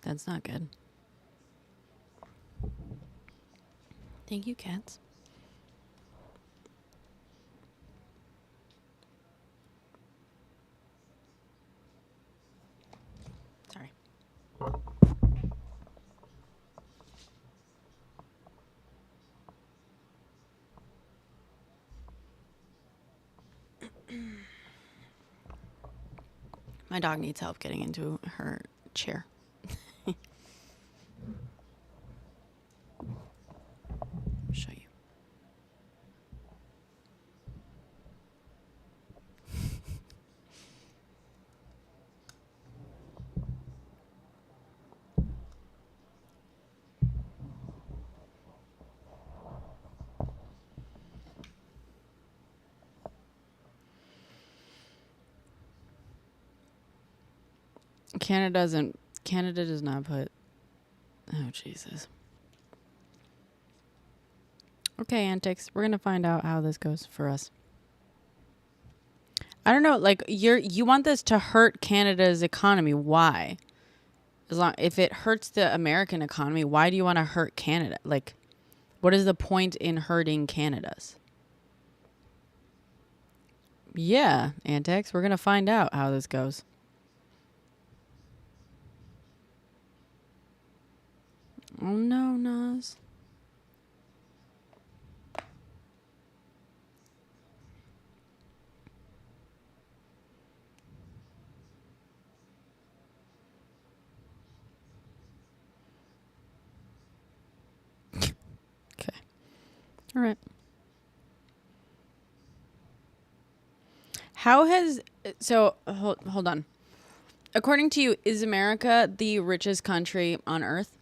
That's not good. Thank you, cats. Sorry. My dog needs help getting into her chair. Show you. Canada does not put. Oh, Jesus. Okay, antics. We're gonna find out how this goes for us. I don't know. Like you want this to hurt Canada's economy. Why? If it hurts the American economy, why do you want to hurt Canada? Like, what is the point in hurting Canada's? Yeah, antics. We're gonna find out how this goes. Oh no, Nas. Okay. All right. Hold on. According to you, is America the richest country on earth?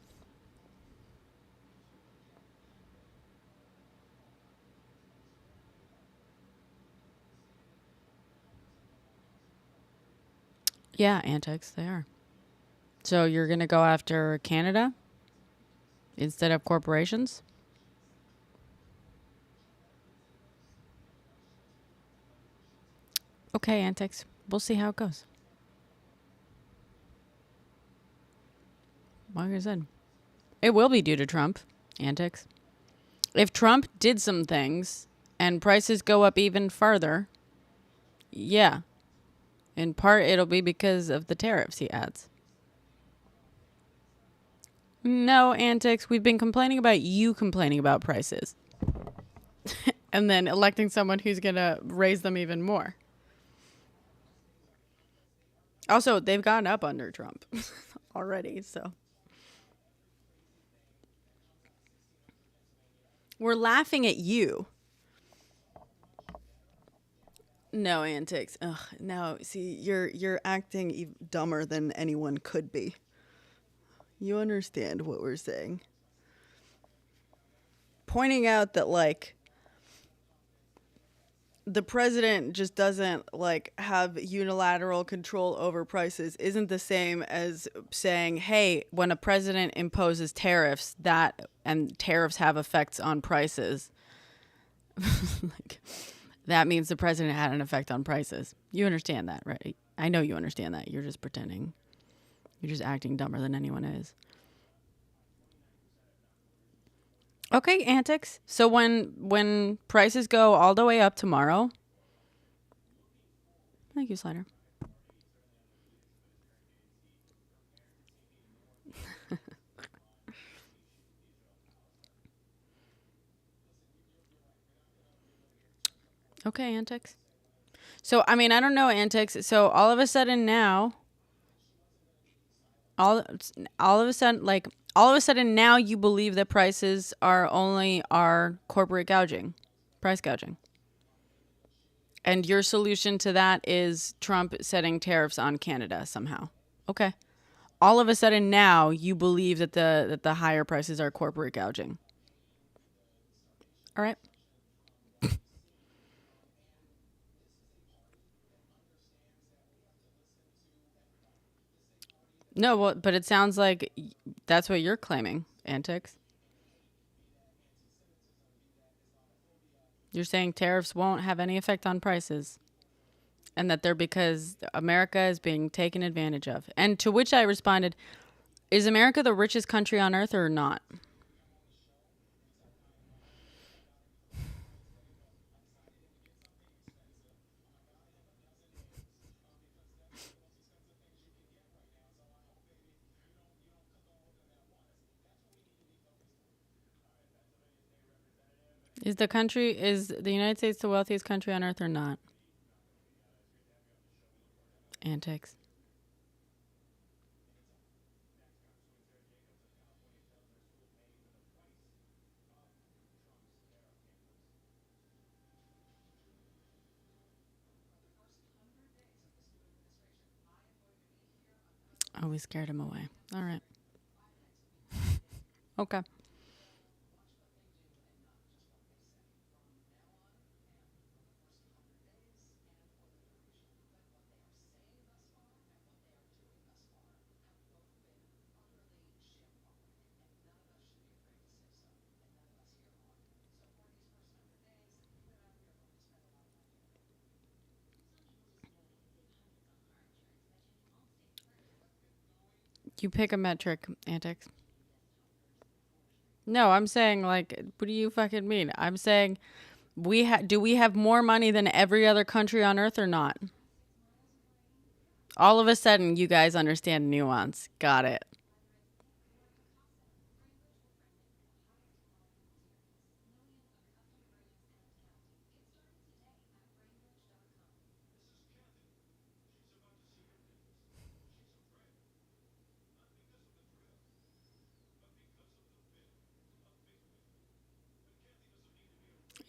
Yeah, antics, they are. So you're going to go after Canada instead of corporations? Okay, antics. We'll see how it goes. Like I said, it will be due to Trump. Antics. If Trump did some things and prices go up even further, yeah. In part, it'll be because of the tariffs he adds. No, antics. We've been complaining about you complaining about prices. And then electing someone who's going to raise them even more. Also, they've gone up under Trump already, so. We're laughing at you. No, antics. Ugh, no, see, you're acting dumber than anyone could be. You understand what we're saying. Pointing out that, like, the president just doesn't, like, have unilateral control over prices isn't the same as saying, hey, when a president imposes tariffs, and tariffs have effects on prices, like, that means the president had an effect on prices. You understand that, right? I know you understand that. You're just pretending. You're just acting dumber than anyone is. Okay, antics. So when prices go all the way up tomorrow. Thank you, Slider. Okay, antics. So I mean, I don't know, antics. So all of a sudden now, all of a sudden, like all of a sudden now, you believe that prices are corporate gouging, price gouging. And your solution to that is Trump setting tariffs on Canada somehow. Okay. All of a sudden now you believe that the higher prices are corporate gouging. All right. No, well, but it sounds like that's what you're claiming, antics. You're saying tariffs won't have any effect on prices. And that they're because America is being taken advantage of. And to which I responded, is America the richest country on earth or not? Is the United States the wealthiest country on earth or not? Antics. Oh, we scared him away. All right. Okay. You pick a metric, Antics. No, I'm saying, like, what do you fucking mean? I'm saying do we have more money than every other country on earth or not? All of a sudden, you guys understand nuance. Got it.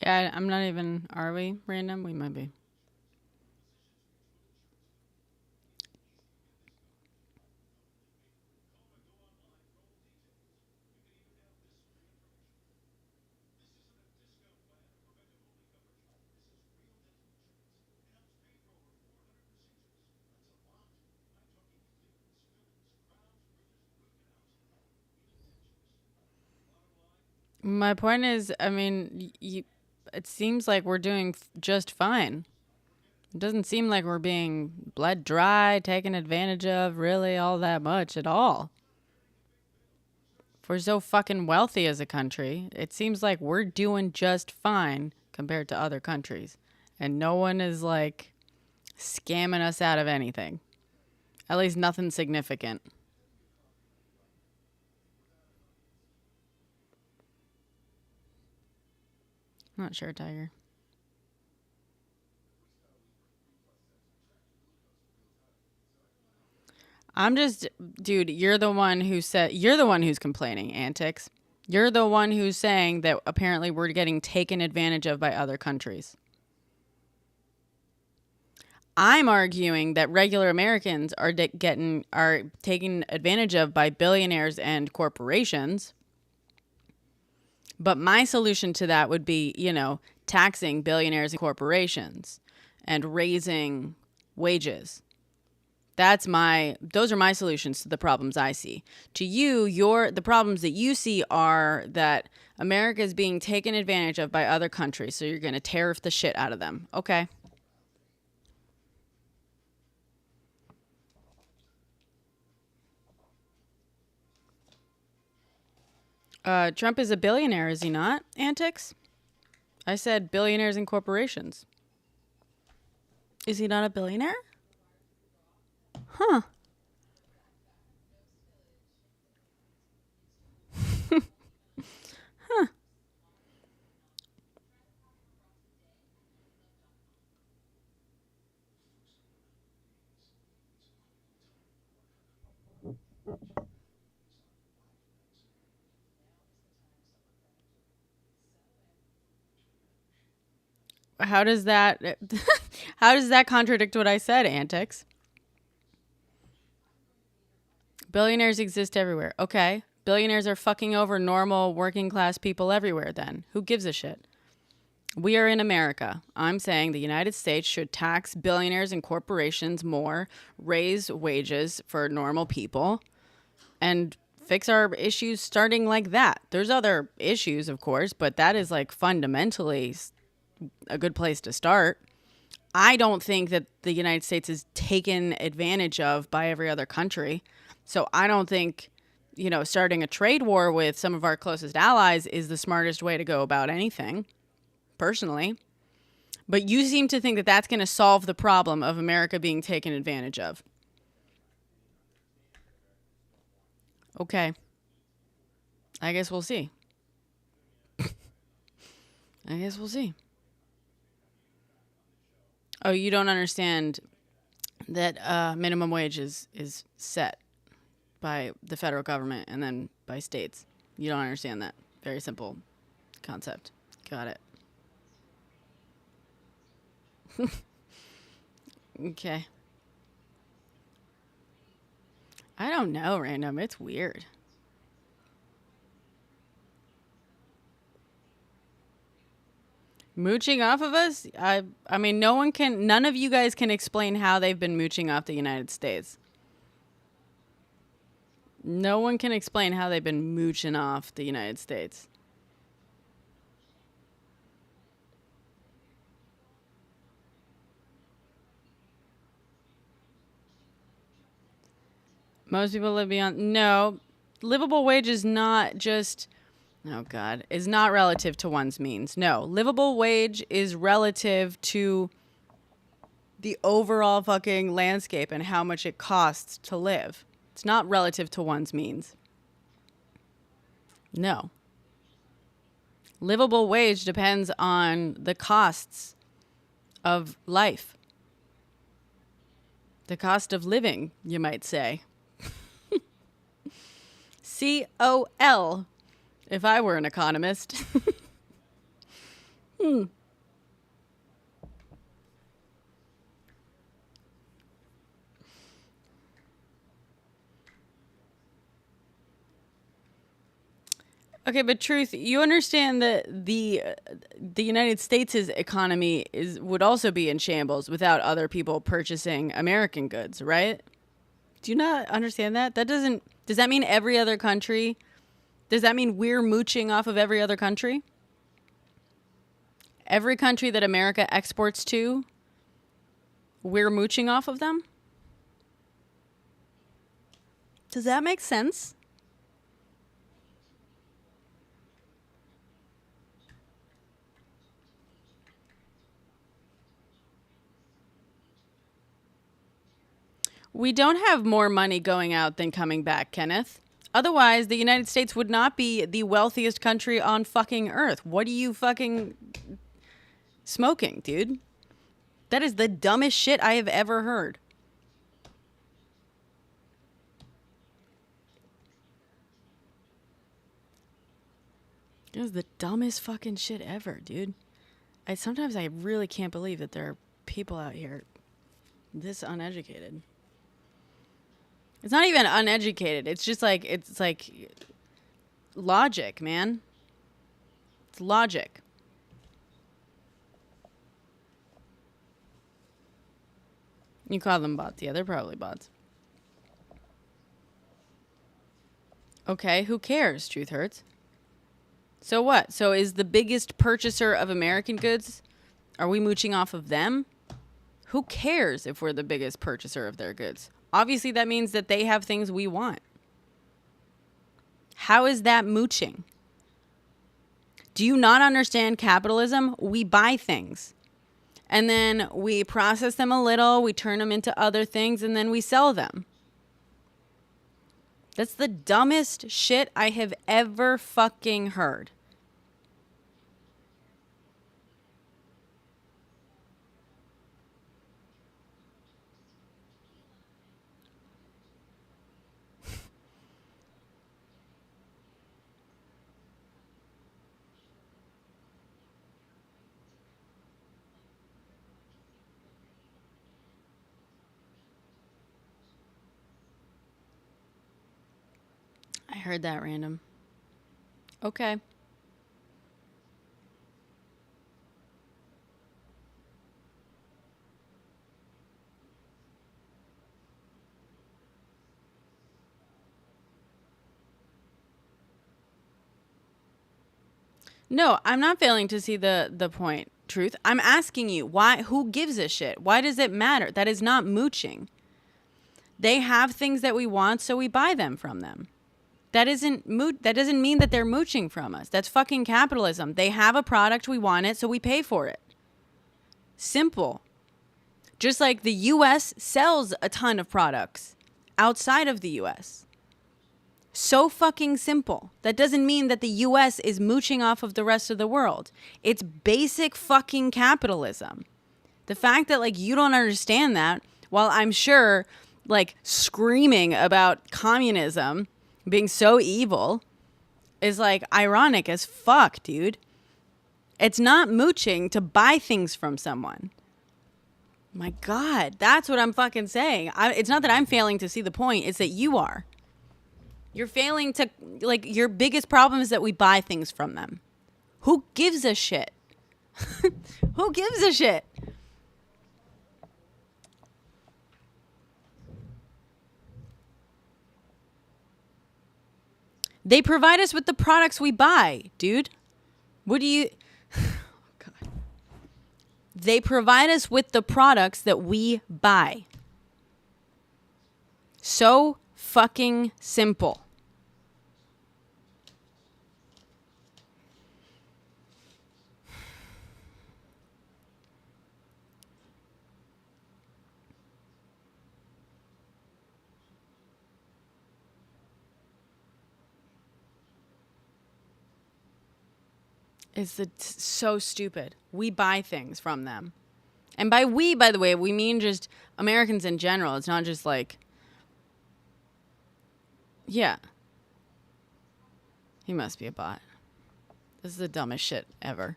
Yeah, I'm not even. Are we random? We might be. My point is, I mean, it seems like we're doing just fine. It doesn't seem like we're being bled dry, taken advantage of, really, all that much at all. If we're so fucking wealthy as a country, it seems like we're doing just fine compared to other countries. And no one is like scamming us out of anything. At least nothing significant. Not sure, Tiger. I'm just, dude, you're the one you're the one who's complaining, Antics. You're the one who's saying that apparently we're getting taken advantage of by other countries. I'm arguing that regular Americans are taken advantage of by billionaires and corporations. But my solution to that would be, taxing billionaires and corporations and raising wages. Those are my solutions to the problems I see. To you, the problems that you see are that America is being taken advantage of by other countries, so you're going to tariff the shit out of them. Okay. Trump is a billionaire, is he not, Antics? I said billionaires and corporations. Is he not a billionaire? Huh. How does that how does that contradict what I said, Antics? Billionaires exist everywhere. Okay. Billionaires are fucking over normal working class people everywhere then. Who gives a shit? We are in America. I'm saying the United States should tax billionaires and corporations more, raise wages for normal people, and fix our issues starting like that. There's other issues, of course, but that is like fundamentally a good place to start. I don't think that the United States is taken advantage of by every other country. So I don't think, starting a trade war with some of our closest allies is the smartest way to go about anything, personally. But you seem to think that that's going to solve the problem of America being taken advantage of. Okay. I guess we'll see. I guess we'll see. Oh, you don't understand that minimum wage is set by the federal government and then by states. You don't understand that. Very simple concept. Got it. Okay. I don't know, random. It's weird. Mooching off of us? I mean, none of you guys can explain how they've been mooching off the United States. No one can explain how they've been mooching off the United States. Most people live beyond. No, livable wage is not just. Oh, God. Is not relative to one's means. No, livable wage is relative to the overall fucking landscape and how much it costs to live. It's not relative to one's means. No. Livable wage depends on the costs of life. The cost of living, you might say. COL, if I were an economist. Okay, but Truth, you understand that the United States' economy would also be in shambles without other people purchasing American goods, right? Do you not understand that? Does that mean every other country? Does that mean we're mooching off of every other country? Every country that America exports to, we're mooching off of them? Does that make sense? We don't have more money going out than coming back, Kenneth. Otherwise, the United States would not be the wealthiest country on fucking earth. What are you fucking smoking, dude? That is the dumbest shit I have ever heard. It is the dumbest fucking shit ever, dude. Sometimes I really can't believe that there are people out here this uneducated. It's not even uneducated. It's just like, it's like logic, man. It's logic. You call them bots. Yeah, they're probably bots. Okay, who cares? Truth hurts. So what? So is the biggest purchaser of American goods, are we mooching off of them? Who cares if we're the biggest purchaser of their goods? Obviously, that means that they have things we want. How is that mooching? Do you not understand capitalism? We buy things. And then we process them a little, we turn them into other things, and then we sell them. That's the dumbest shit I have ever fucking heard. I heard that random. Okay. No, I'm not failing to see the point. Truth. I'm asking you, why? Who gives a shit? Why does it matter? That is not mooching. They have things that we want, so we buy them from them. That doesn't mean that they're mooching from us. That's fucking capitalism. They have a product, we want it, so we pay for it. Simple. Just like the US sells a ton of products outside of the US. So fucking simple. That doesn't mean that the US is mooching off of the rest of the world. It's basic fucking capitalism. The fact that like you don't understand that, while I'm sure like screaming about communism being so evil, is like ironic as fuck, dude. It's not mooching to buy things from someone. My God, that's what I'm fucking saying. It's not that I'm failing to see the point. It's that you are. You're failing to, like, your biggest problem is that we buy things from them. Who gives a shit? Who gives a shit? They provide us with the products we buy, dude. What do you... God. They provide us with the products that we buy. So fucking simple. It's so stupid. We buy things from them. And by we, by the way, we mean just Americans in general. It's not just like... Yeah. He must be a bot. This is the dumbest shit ever.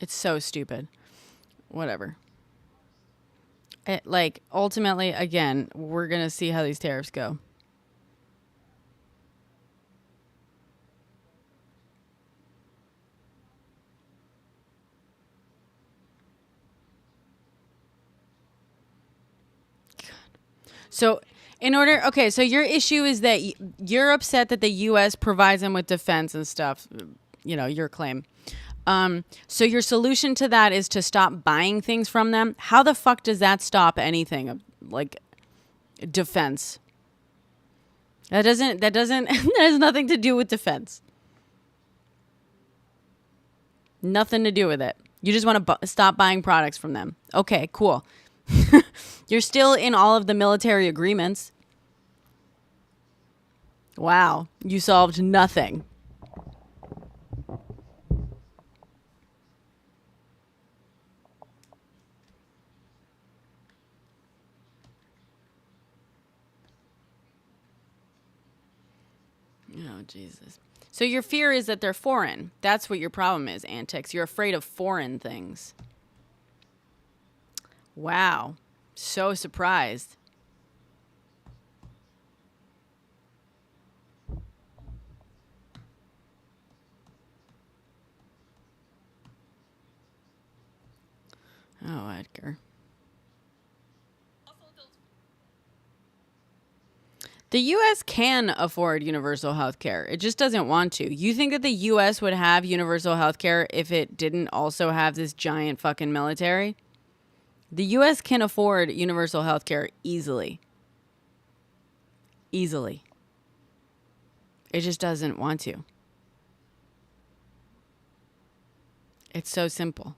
It's so stupid. Whatever. Like, ultimately, again, we're going to see how these tariffs go. So, so your issue is that you're upset that the U.S. provides them with defense and stuff, you know, your claim. So your solution to that is to stop buying things from them. How the fuck does that stop anything like defense? That has nothing to do with defense. Nothing to do with it. You just want to stop buying products from them. Okay, cool. You're still in all of the military agreements. Wow, you solved nothing. Oh, Jesus. So your fear is that they're foreign. That's what your problem is, Antics. You're afraid of foreign things. Wow. So surprised. Oh, Edgar. The U.S. can afford universal health care. It just doesn't want to. You think that the U.S. would have universal health care if it didn't also have this giant fucking military? The U.S. can afford universal health care easily. Easily. It just doesn't want to. It's so simple.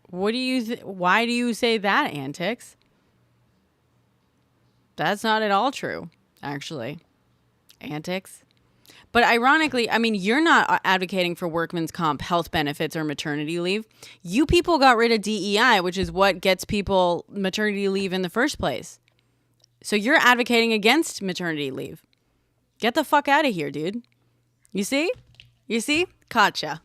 Why do you say that, Antics? That's not at all true, actually. Antics. But ironically, I mean, you're not advocating for workman's comp, health benefits, or maternity leave. You people got rid of DEI, which is what gets people maternity leave in the first place. So you're advocating against maternity leave. Get the fuck out of here, dude. You see? You see? Gotcha.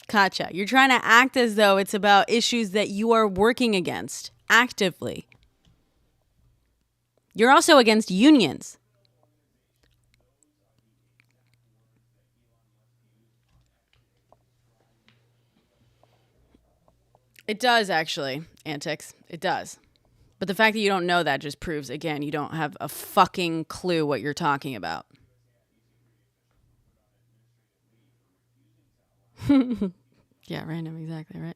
Gotcha. You're trying to act as though it's about issues that you are working against actively. You're also against unions. It does, actually, Antics. It does. But the fact that you don't know that just proves, again, you don't have a fucking clue what you're talking about. Yeah, random, exactly, right?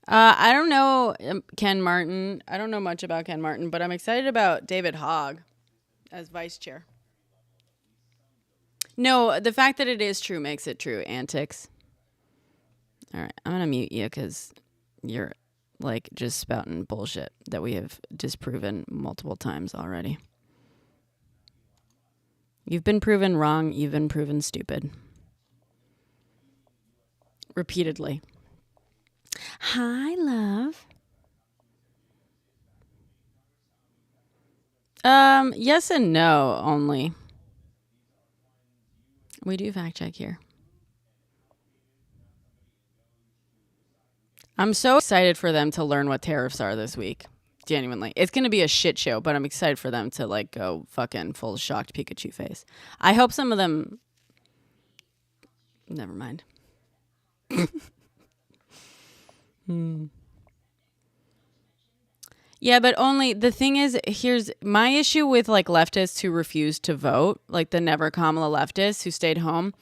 I don't know Ken Martin. I don't know much about Ken Martin, but I'm excited about David Hogg as vice chair. No, the fact that it is true makes it true. Antics. All right, I'm going to mute you because you're like just spouting bullshit that we have disproven multiple times already. You've been proven wrong. You've been proven stupid. Repeatedly. Hi, love. Yes and no only. We do fact check here. I'm so excited for them to learn what tariffs are this week. Genuinely. It's going to be a shit show, but I'm excited for them to like go fucking full shocked Pikachu face. I hope some of them... Never mind. Yeah, but only the thing is, here's my issue with like leftists who refuse to vote, like the never Kamala leftists who stayed home.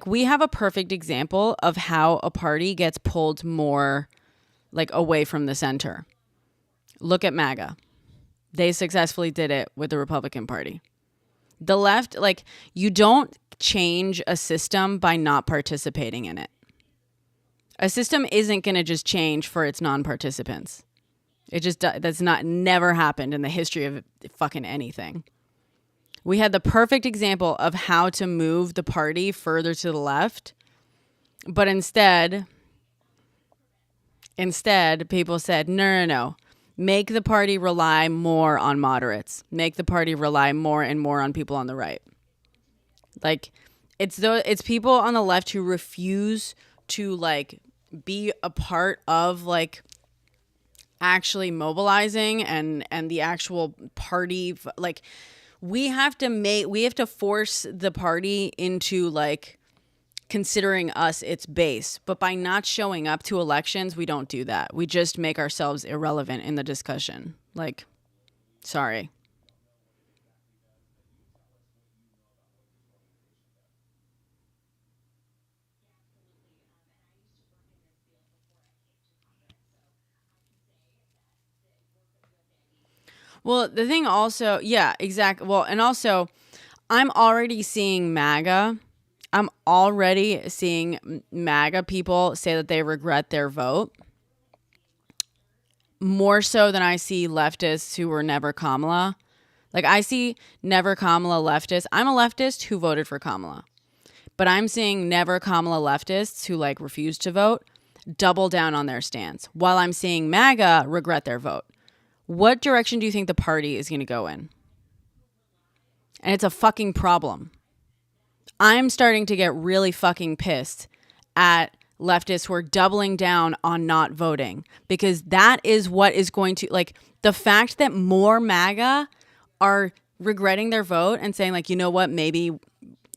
We have a perfect example of how a party gets pulled more like away from the center. Look at MAGA. They successfully did it with the Republican Party. The left, like, you don't change a system by not participating in it. A system isn't going to just change for its non-participants. That's never happened in the history of fucking anything. We had the perfect example of how to move the party further to the left, but instead people said, no. Make the party rely more on moderates. Make the party rely more and more on people on the right. Like, it's people on the left who refuse to like be a part of like actually mobilizing and the actual party. Like, we have to force the party into like considering us its base. But by not showing up to elections, we don't do that. We just make ourselves irrelevant in the discussion. Like, sorry. Well, the thing also, yeah, exactly. Well, and also, I'm already seeing MAGA people say that they regret their vote more so than I see leftists who were never Kamala. Like, I see never Kamala leftists. I'm a leftist who voted for Kamala. But I'm seeing never Kamala leftists who like refused to vote double down on their stance, while I'm seeing MAGA regret their vote. What direction do you think the party is going to go in? And it's a fucking problem. I'm starting to get really fucking pissed at leftists who are doubling down on not voting, because that is what is going to, like, the fact that more MAGA are regretting their vote and saying like, you know what, maybe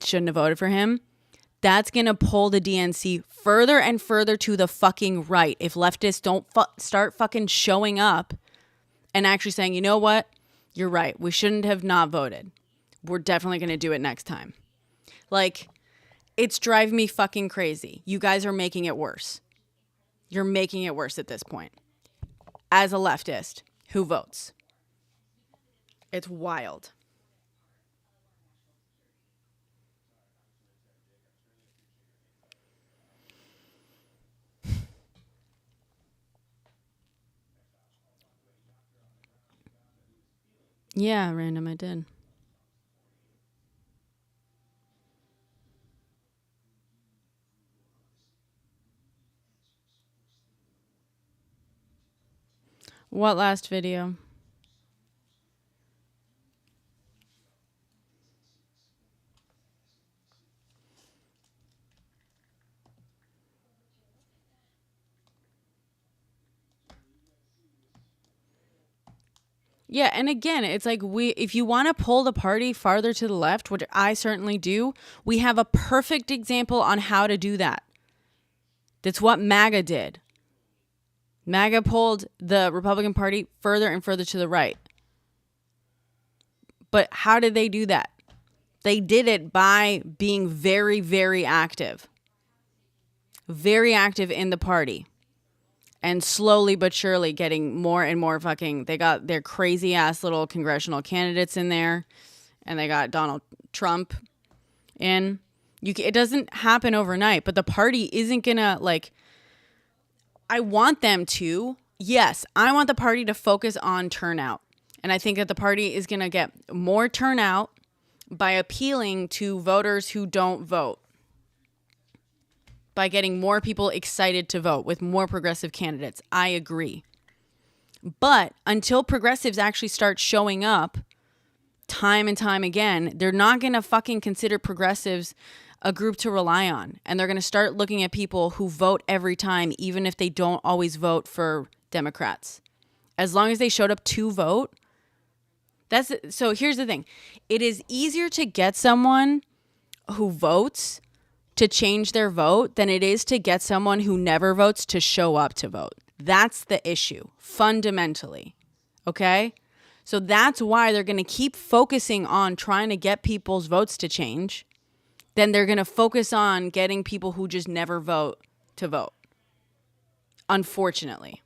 shouldn't have voted for him. That's going to pull the DNC further and further to the fucking right. If leftists don't start fucking showing up and actually saying, you know what, you're right, we shouldn't have not voted. We're definitely going to do it next time. Like, it's driving me fucking crazy. You guys are making it worse. You're making it worse at this point. As a leftist who votes. It's wild. Yeah, random, I did. What last video? Yeah, and again, it's like if you want to pull the party farther to the left, which I certainly do, we have a perfect example on how to do that. That's what MAGA did. MAGA pulled the Republican Party further and further to the right. But how did they do that? They did it by being very, very active. Very active in the party. And slowly but surely getting more and more fucking... They got their crazy ass little congressional candidates in there. And they got Donald Trump in. It doesn't happen overnight. But the party isn't going to like... I want them to. Yes, I want the party to focus on turnout. And I think that the party is going to get more turnout by appealing to voters who don't vote. By getting more people excited to vote with more progressive candidates. I agree. But until progressives actually start showing up time and time again, they're not going to fucking consider progressives a group to rely on. And they're going to start looking at people who vote every time, even if they don't always vote for Democrats. As long as they showed up to vote. So here's the thing. It is easier to get someone who votes to change their vote than it is to get someone who never votes to show up to vote. That's the issue, fundamentally. Okay? So that's why they're going to keep focusing on trying to get people's votes to change. Then they're going to focus on getting people who just never vote to vote. Unfortunately.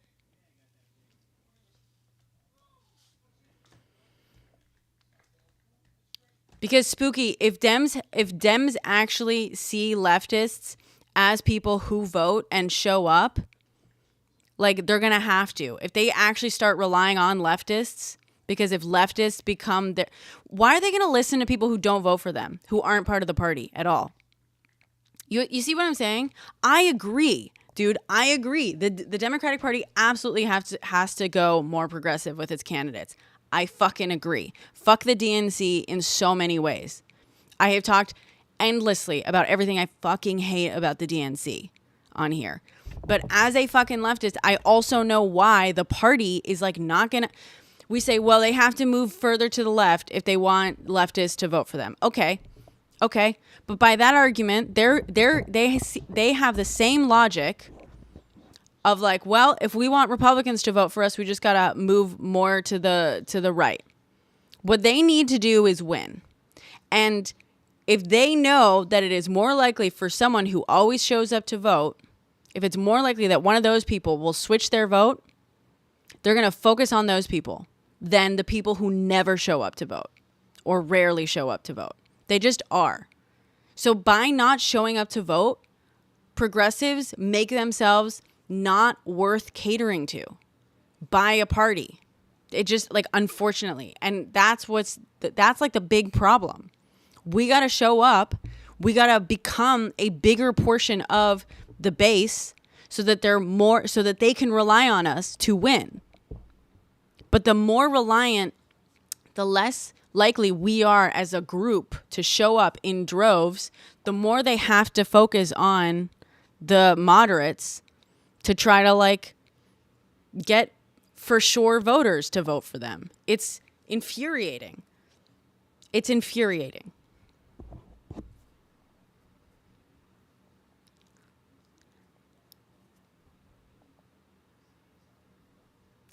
Because Spooky, if Dems actually see leftists as people who vote and show up, like they're going to have to. If they actually start relying on leftists, because if leftists become why are they going to listen to people who don't vote for them, who aren't part of the party at all? You see what I'm saying? I agree, dude. I agree. The Democratic Party absolutely has to go more progressive with its candidates. I fucking agree. Fuck the DNC in so many ways. I have talked endlessly about everything I fucking hate about the DNC on here. But as a fucking leftist, I also know why the party is like not gonna... We say, well, they have to move further to the left if they want leftists to vote for them. Okay. But by that argument, they have the same logic of like, well, if we want Republicans to vote for us, we just gotta move more to the right. What they need to do is win. And if they know that it is more likely for someone who always shows up to vote, if it's more likely that one of those people will switch their vote, they're gonna focus on those people than the people who never show up to vote or rarely show up to vote. They just are. So by not showing up to vote, progressives make themselves not worth catering to by a party. It just like, unfortunately. And that's like the big problem. We got to show up. We got to become a bigger portion of the base so that they can rely on us to win. But the more reliant, the less likely we are as a group to show up in droves, the more they have to focus on the moderates to try to like get for sure voters to vote for them. It's infuriating. It's infuriating.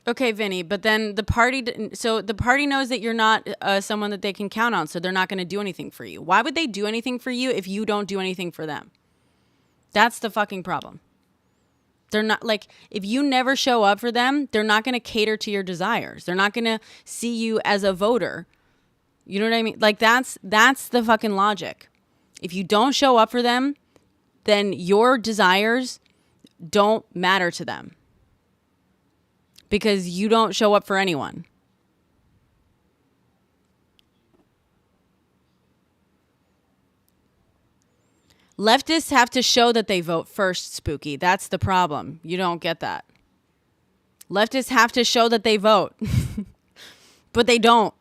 Okay, Vinny, but then the party knows that you're not someone that they can count on, so they're not going to do anything for you. Why would they do anything for you if you don't do anything for them? That's the fucking problem. They're not like, if you never show up for them, they're not going to cater to your desires. They're not going to see you as a voter. You know what I mean? Like that's the fucking logic. If you don't show up for them, then your desires don't matter to them. Because you don't show up for anyone. Leftists have to show that they vote first, Spooky. That's the problem. You don't get that. Leftists have to show that they vote. But they don't.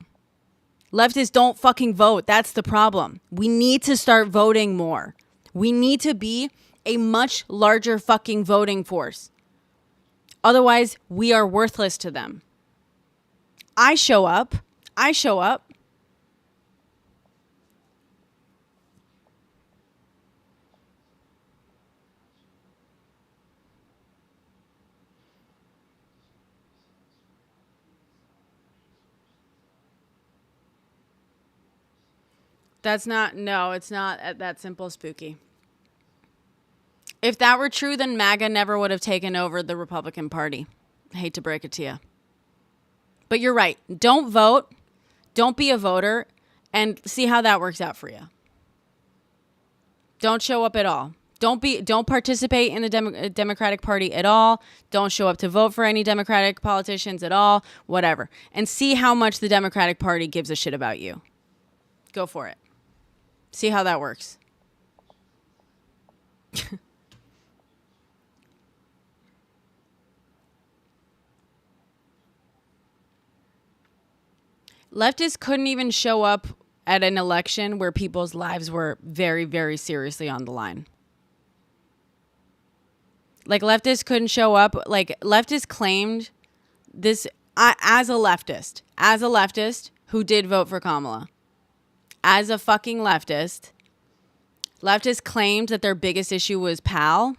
Leftists don't fucking vote. That's the problem. We need to start voting more. We need to be a much larger fucking voting force. Otherwise, we are worthless to them. I show up. That's not, no, it's not that simple, Spooky. If that were true, then MAGA never would have taken over the Republican Party. I hate to break it to you. But you're right. Don't vote. Don't be a voter, and see how that works out for you. Don't show up at all. Don't participate in the Democratic Party at all. Don't show up to vote for any Democratic politicians at all. Whatever. And see how much the Democratic Party gives a shit about you. Go for it. See how that works. Leftists couldn't even show up at an election where people's lives were very, very seriously on the line. Like, leftists couldn't show up. Like, leftists claimed this as a leftist who did vote for Kamala. As a fucking leftist, leftists claimed that their biggest issue was PAL,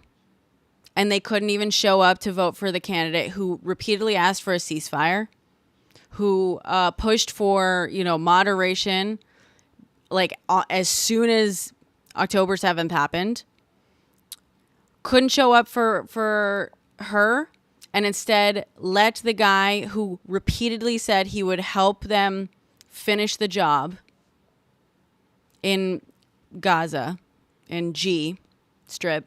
and they couldn't even show up to vote for the candidate who repeatedly asked for a ceasefire, who pushed for, moderation, like as soon as October 7th happened. Couldn't show up for her, and instead let the guy who repeatedly said he would help them finish the job in Gaza, in G Strip,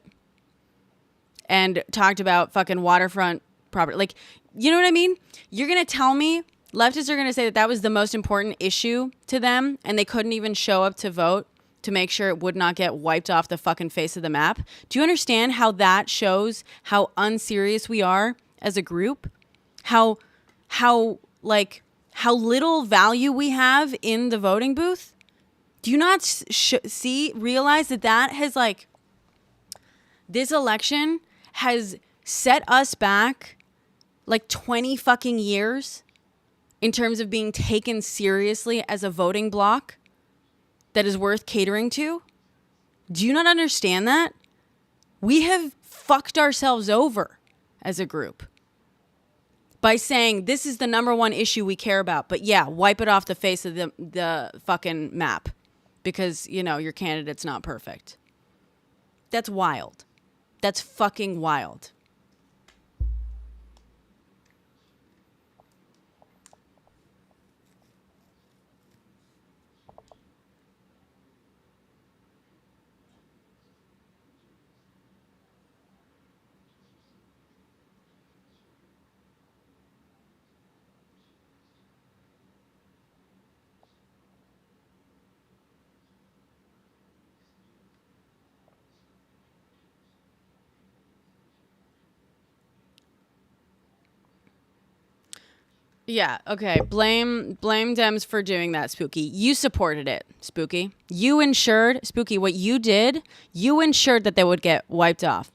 and talked about fucking waterfront property. Like, you know what I mean? You're going to tell me leftists are going to say that was the most important issue to them, and they couldn't even show up to vote to make sure it would not get wiped off the fucking face of the map? Do you understand how that shows how unserious we are as a group? How little value we have in the voting booth? Do you not realize that has, like, this election has set us back like 20 fucking years in terms of being taken seriously as a voting bloc that is worth catering to? Do you not understand that? We have fucked ourselves over as a group by saying this is the number one issue we care about, but yeah, wipe it off the face of the fucking map because, your candidate's not perfect. That's wild. That's fucking wild. Yeah, okay. Blame Dems for doing that, Spooky. You supported it, Spooky. You ensured, Spooky, what you did, you ensured that they would get wiped off.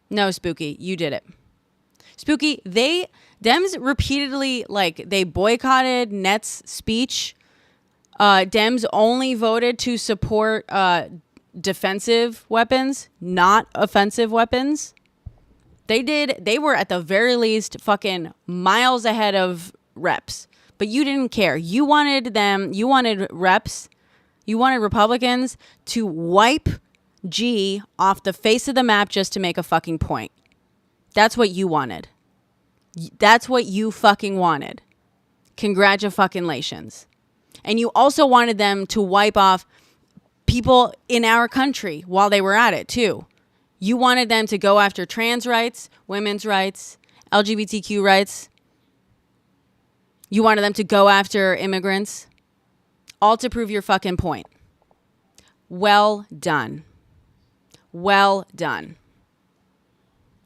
No, Spooky, you did it. Spooky, Dems repeatedly, they boycotted Net's speech. Dems only voted to support defensive weapons, not offensive weapons. They were at the very least fucking miles ahead of reps, but you didn't care. You wanted reps, you wanted Republicans to wipe G off the face of the map just to make a fucking point. That's what you wanted. That's what you fucking wanted. Congratulations. And you also wanted them to wipe off people in our country while they were at it too. You wanted them to go after trans rights, women's rights, LGBTQ rights. You wanted them to go after immigrants, all to prove your fucking point. Well done. Well done.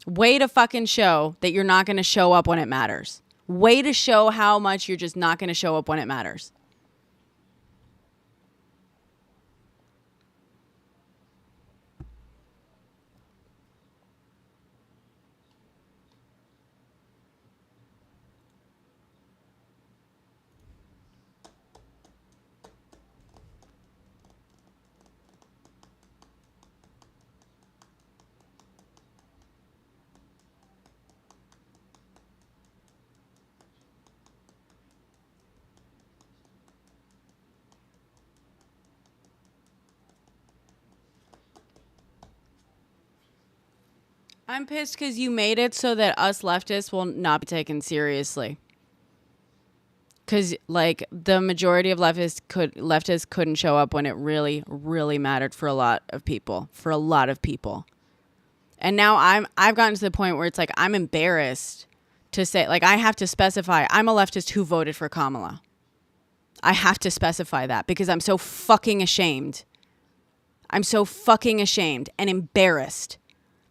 Way to fucking show that you're not going to show up when it matters. Way to show how much you're just not going to show up when it matters. I'm pissed because you made it so that us leftists will not be taken seriously. Because, like, the majority of leftists couldn't show up when it really, really mattered for a lot of people. For a lot of people. And now I've gotten to the point where it's like I'm embarrassed to say, like, I have to specify I'm a leftist who voted for Kamala. I have to specify that because I'm so fucking ashamed. I'm so fucking ashamed and embarrassed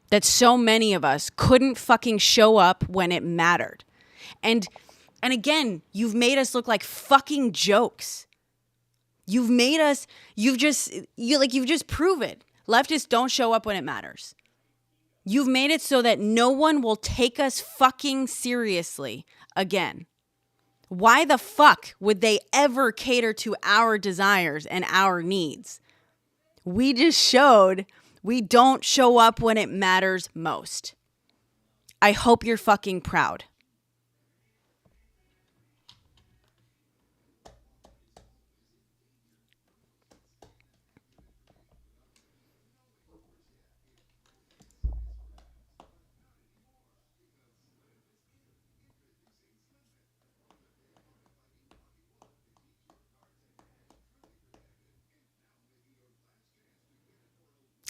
that so many of us couldn't fucking show up when it mattered. And again, you've made us look like fucking jokes. You've just proven leftists don't show up when it matters. You've made it so that no one will take us fucking seriously again. Why the fuck would they ever cater to our desires and our needs? We just showed we don't show up when it matters most. I hope you're fucking proud.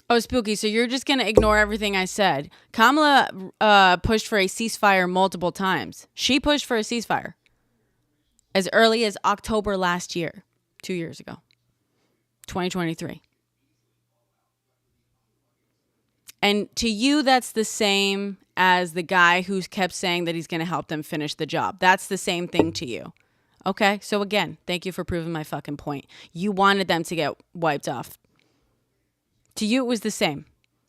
Oh, Spooky, so you're just going to ignore everything I said. Kamala pushed for a ceasefire multiple times. She pushed for a ceasefire as early as October last year, 2 years ago, 2023. And to you, that's the same as the guy who kept saying that he's going to help them finish the job. That's the same thing to you. Okay, so again, thank you for proving my fucking point. You wanted them to get wiped off. To you, it was the same.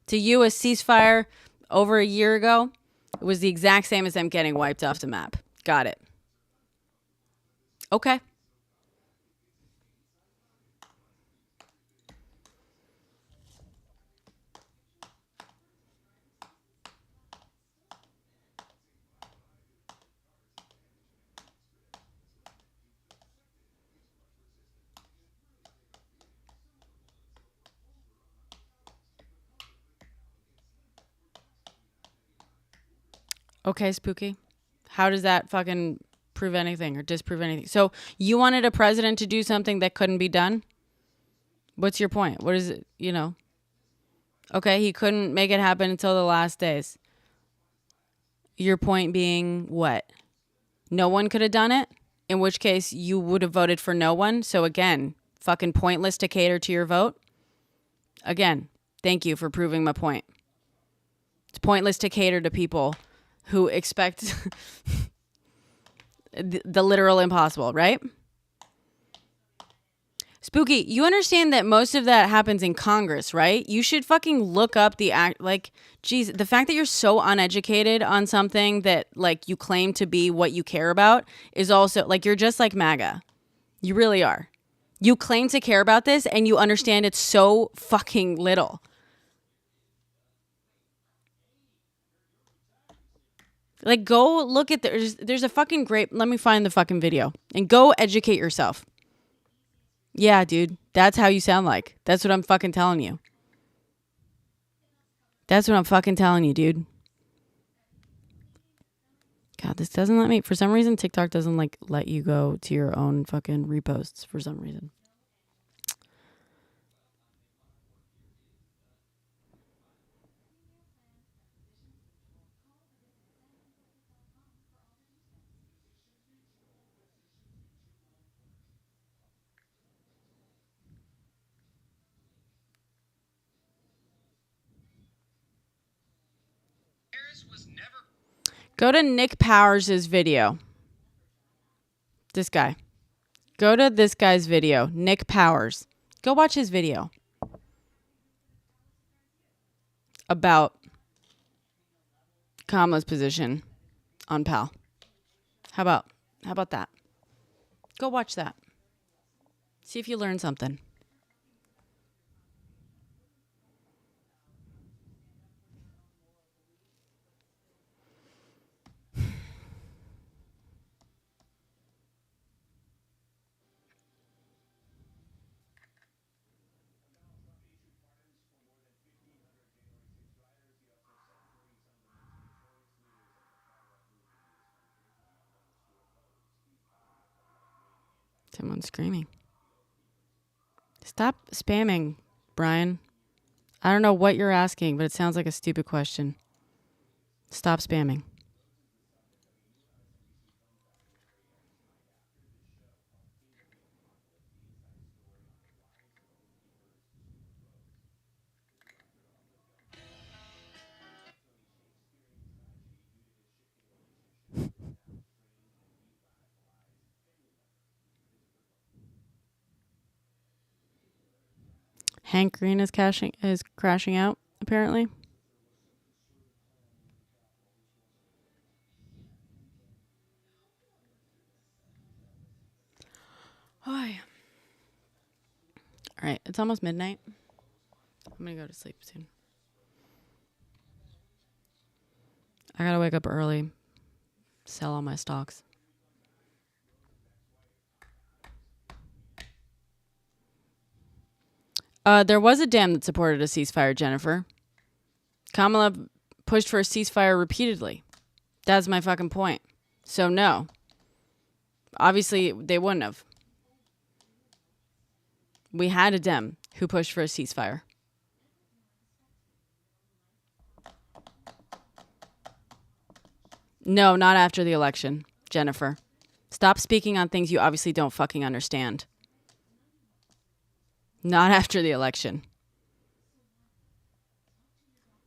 To you, a ceasefire over a year ago, it was the exact same as them getting wiped off the map. Got it. Okay. Okay, Spooky. How does that fucking prove anything or disprove anything? So you wanted a president to do something that couldn't be done? What's your point? What is it, Okay, he couldn't make it happen until the last days. Your point being what? No one could have done it? In which case you would have voted for no one. So again, fucking pointless to cater to your vote. Again, thank you for proving my point. It's pointless to cater to people who expect the literal impossible, right? Spooky, you understand that most of that happens in Congress, right? You should fucking look up the act. Like, geez, the fact that you're so uneducated on something that, like, you claim to be what you care about is also, like, you're just like MAGA. You really are. You claim to care about this and you understand it's so fucking little. Like, go look at there's a fucking great, let me find the fucking video and go educate yourself. Yeah, dude, that's how you sound like. That's what I'm fucking telling you. That's what I'm fucking telling you, dude. God, this doesn't let me, for some reason, TikTok doesn't like let you go to your own fucking reposts for some reason. Go to Nick Powers' video. This guy. Go to this guy's video. Nick Powers. Go watch his video. About Kamala's position on PAL. How about that? Go watch that. See if you learn something. Someone's screaming. Stop spamming, Brian. I don't know what you're asking, but it sounds like a stupid question. Stop spamming. Hank Green is crashing out, apparently. Hi. All right, it's almost midnight. I'm going to go to sleep soon. I got to wake up early, sell all my stocks. There was a dam that supported a ceasefire, Jennifer. Kamala pushed for a ceasefire repeatedly. That's my fucking point. So no. Obviously, they wouldn't have. We had a Dem who pushed for a ceasefire. No, not after the election, Jennifer. Stop speaking on things you obviously don't fucking understand. Not after the election.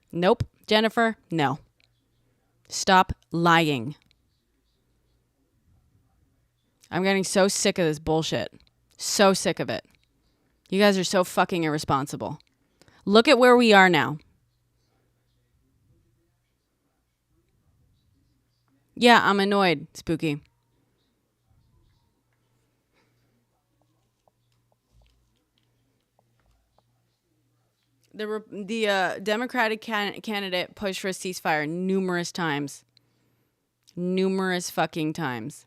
Nope. Jennifer, no. Stop lying. I'm getting so sick of this bullshit. So sick of it. You guys are so fucking irresponsible. Look at where we are now. Yeah, I'm annoyed, Spooky. The Democratic candidate pushed for a ceasefire numerous times. Numerous fucking times.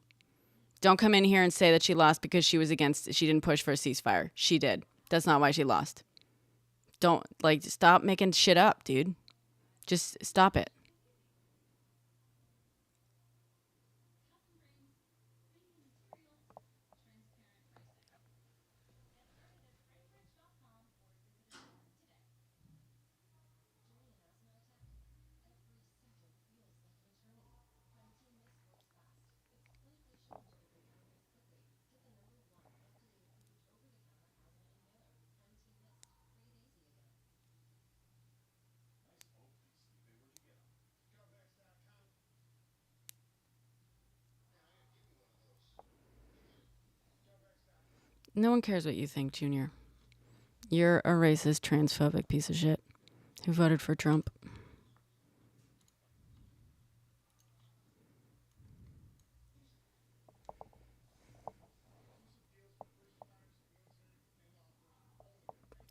Don't come in here and say that she lost because she didn't push for a ceasefire. She did. That's not why she lost. Don't, stop making shit up, dude. Just stop it. No one cares what you think, Junior. You're a racist, transphobic piece of shit who voted for Trump.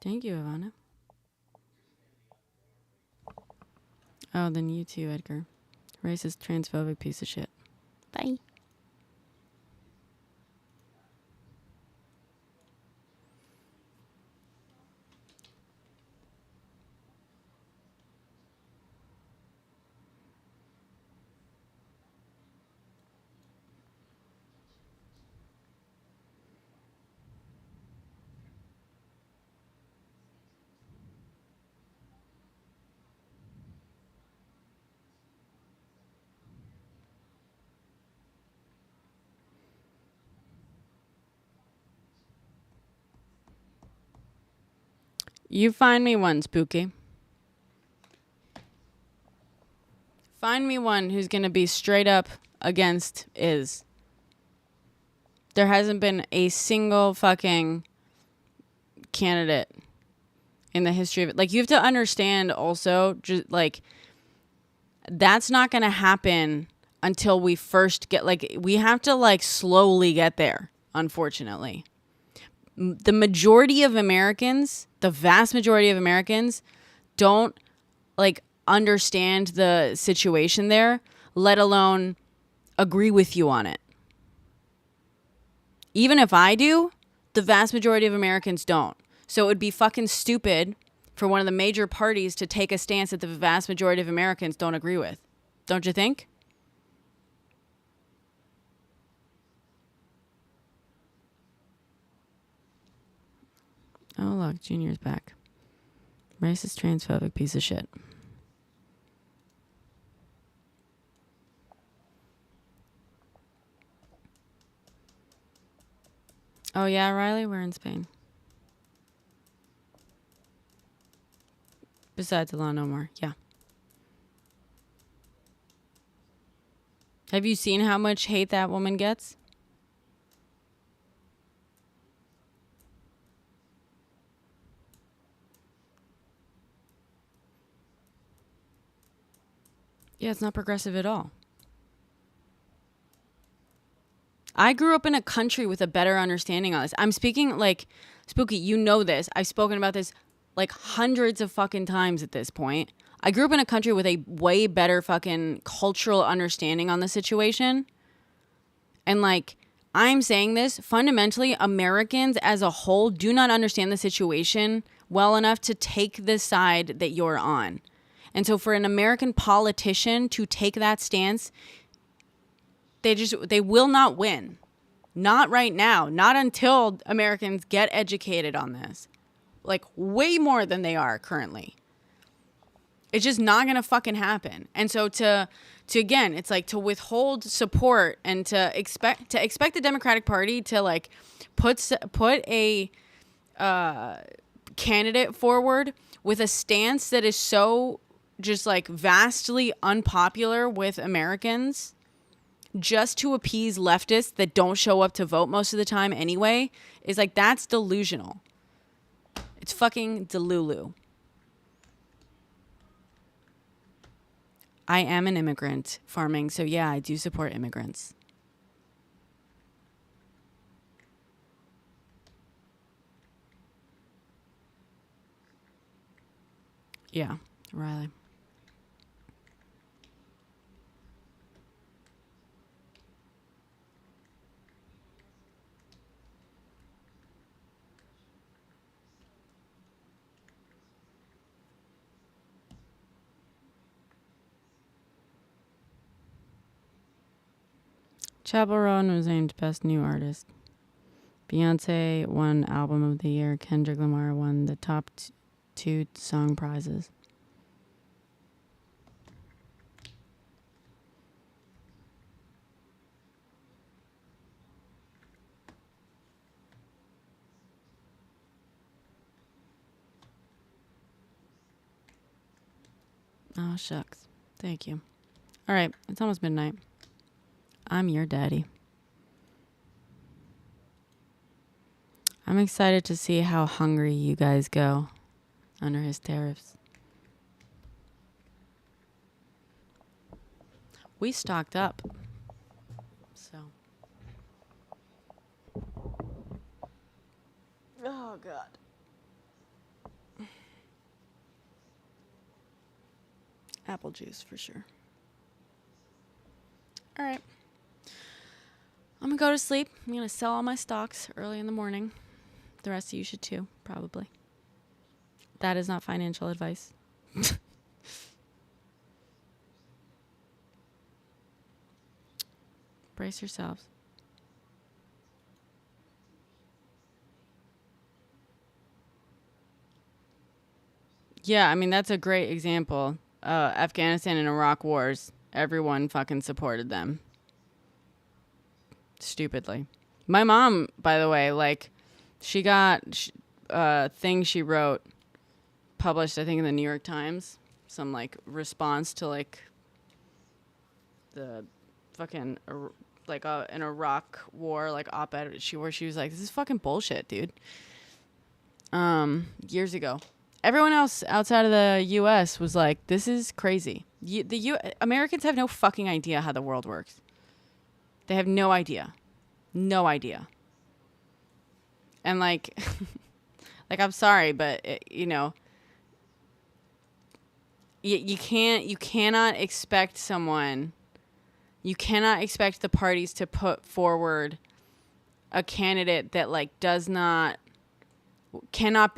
Thank you, Ivana. Oh, then you too, Edgar. Racist, transphobic piece of shit. Bye. You find me one, Spooky. Find me one who's going to be straight up against Is. There hasn't been a single fucking candidate in the history of it. You have to understand also, just that's not going to happen until we first get, we have to, slowly get there, unfortunately. The majority of Americans, the vast majority of Americans, don't, understand the situation there, let alone agree with you on it. Even if I do, the vast majority of Americans don't. So it would be fucking stupid for one of the major parties to take a stance that the vast majority of Americans don't agree with. Don't you think? Oh, look, Junior's back. Racist, transphobic piece of shit. Oh, yeah, Riley, we're in Spain. Besides the law no more. Yeah. Have you seen how much hate that woman gets? Yeah, it's not progressive at all. I grew up in a country with a better understanding on this. I'm speaking like, Spooky, you know this. I've spoken about this like hundreds of fucking times at this point. I grew up in a country with a way better fucking cultural understanding on the situation. And like, I'm saying this, fundamentally, Americans as a whole do not understand the situation well enough to take the side that you're on. And so for an American politician to take that stance, they will not win. Not right now. Not until Americans get educated on this. Like way more than they are currently. It's just not going to fucking happen. And so to again, it's like to withhold support and to expect the Democratic Party to like put a candidate forward with a stance that is so just like vastly unpopular with Americans just to appease leftists that don't show up to vote most of the time anyway, is like, that's delusional. It's fucking delulu. I am an immigrant farming, so yeah, I do support immigrants. Yeah, Riley. Chapel Roan was named Best New Artist. Beyonce won Album of the Year. Kendrick Lamar won the top two song prizes. Oh, shucks. Thank you. All right, it's almost midnight. I'm your daddy. I'm excited to see how hungry you guys go under his tariffs. We stocked up. So. Oh, God. Apple juice for sure. All right. I'm going to go to sleep. I'm going to sell all my stocks early in the morning. The rest of you should too, probably. That is not financial advice. Brace yourselves. Yeah, I mean, that's a great example. Afghanistan and Iraq wars. Everyone fucking supported them. Stupidly. My mom, by the way, like, she got a thing she wrote published, I think, in the New York Times. Some, like, response to, like, the fucking, like, an Iraq war, like, op-ed where she was like, this is fucking bullshit, dude. Years ago. Everyone else outside of the U.S. was like, this is crazy. Americans have no fucking idea how the world works. They have no idea. No idea. And, like, like, I'm sorry, but, you know, you cannot expect the parties to put forward a candidate that, like, cannot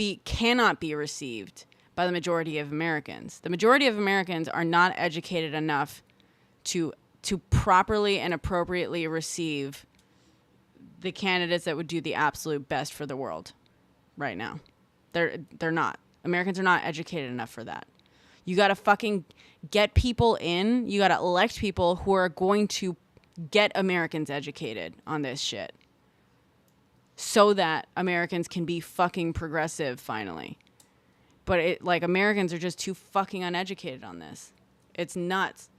be received by the majority of Americans. The majority of Americans are not educated enough to properly and appropriately receive the candidates that would do the absolute best for the world right now. They're not. Americans are not educated enough for that. You got to fucking get people in. You got to elect people who are going to get Americans educated on this shit. So that Americans can be fucking progressive finally. But Americans are just too fucking uneducated on this. It's nuts.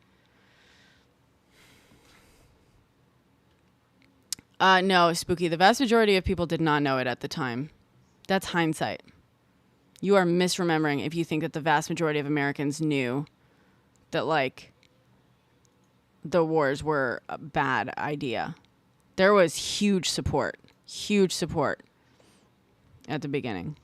No, Spooky. The vast majority of people did not know it at the time. That's hindsight. You are misremembering if you think that the vast majority of Americans knew that, like, the wars were a bad idea. There was huge support at the beginning.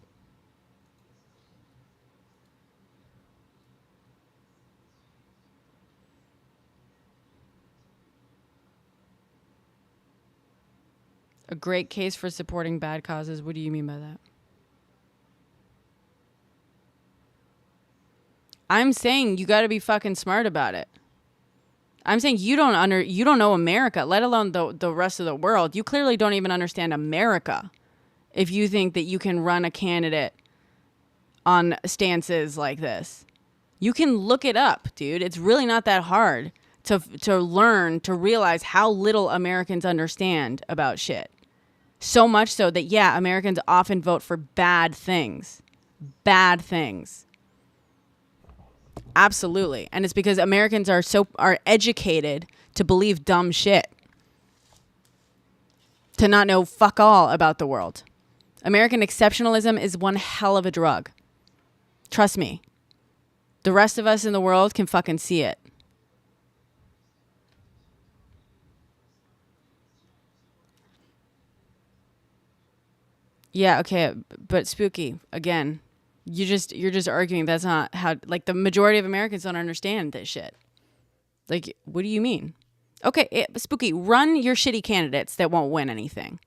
A great case for supporting bad causes. What do you mean by that? I'm saying you got to be fucking smart about it. I'm saying you don't know America, let alone the rest of the world. You clearly don't even understand America if you think that you can run a candidate on stances like this. You can look it up, dude. It's really not that hard to learn, to realize how little Americans understand about shit. So much so that, yeah, Americans often vote for bad things. Bad things. Absolutely. And it's because Americans are educated to believe dumb shit. To not know fuck all about the world. American exceptionalism is one hell of a drug. Trust me. The rest of us in the world can fucking see it. Yeah, okay, but Spooky, again, you're just arguing that's not how, like, the majority of Americans don't understand this shit. Like, what do you mean? Okay, Spooky, run your shitty candidates that won't win anything.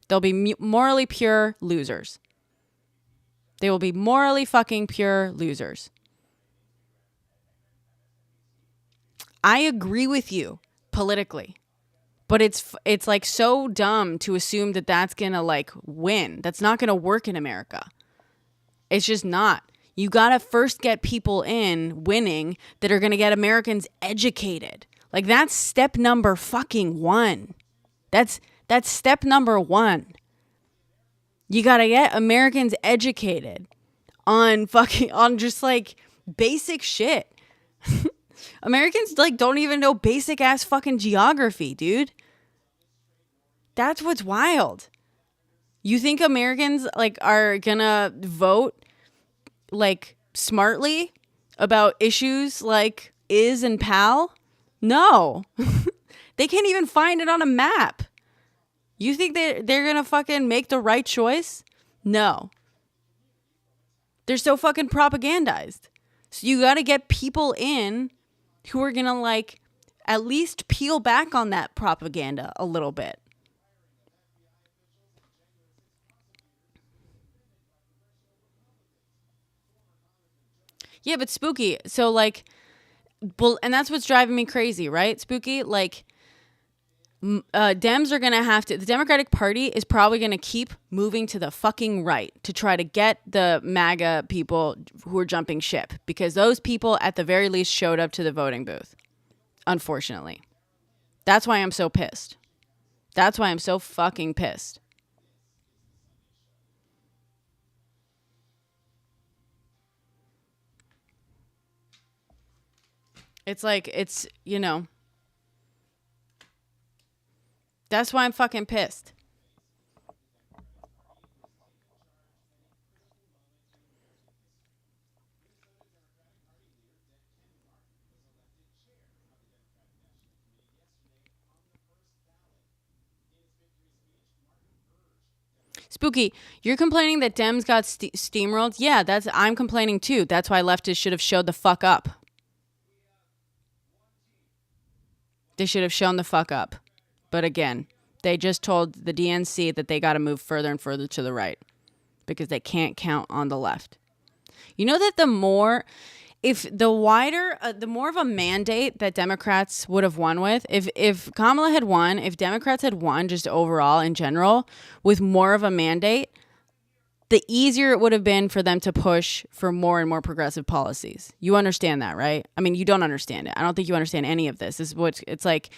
They'll be morally pure losers. They will be morally fucking pure losers. I agree with you politically. But it's like so dumb to assume that that's going to, like, win. That's not going to work in America. It's just not. You got to first get people in winning that are going to get Americans educated. Like, that's step number fucking one. That's step number one. You got to get Americans educated on just, like, basic shit. Americans, like, don't even know basic ass fucking geography, dude. That's what's wild. You think Americans, like, are gonna vote, like, smartly about issues like is and pal? No. They can't even find it on a map. You think they're gonna fucking make the right choice? No. They're so fucking propagandized. So you gotta get people in who are going to, like, at least peel back on that propaganda a little bit. Yeah, but Spooky, so, like, and that's what's driving me crazy, right, Spooky? Like, Dems are going to have to, the Democratic Party is probably going to keep moving to the fucking right to try to get the MAGA people who are jumping ship, because those people at the very least showed up to the voting booth, unfortunately. That's why I'm so pissed. That's why I'm so fucking pissed. It's like, it's, you know, that's why I'm fucking pissed. Spooky, you're complaining that Dems got steamrolled? Yeah, I'm complaining too. That's why leftists should have showed the fuck up. They should have shown the fuck up. But again, they just told the DNC that they got to move further and further to the right because they can't count on the left. You know that the more of a mandate that Democrats would have won with, if Kamala had won, if Democrats had won just overall in general with more of a mandate, the easier it would have been for them to push for more and more progressive policies. You understand that, right? I mean, you don't understand it. I don't think you understand any of this. This is what it's like.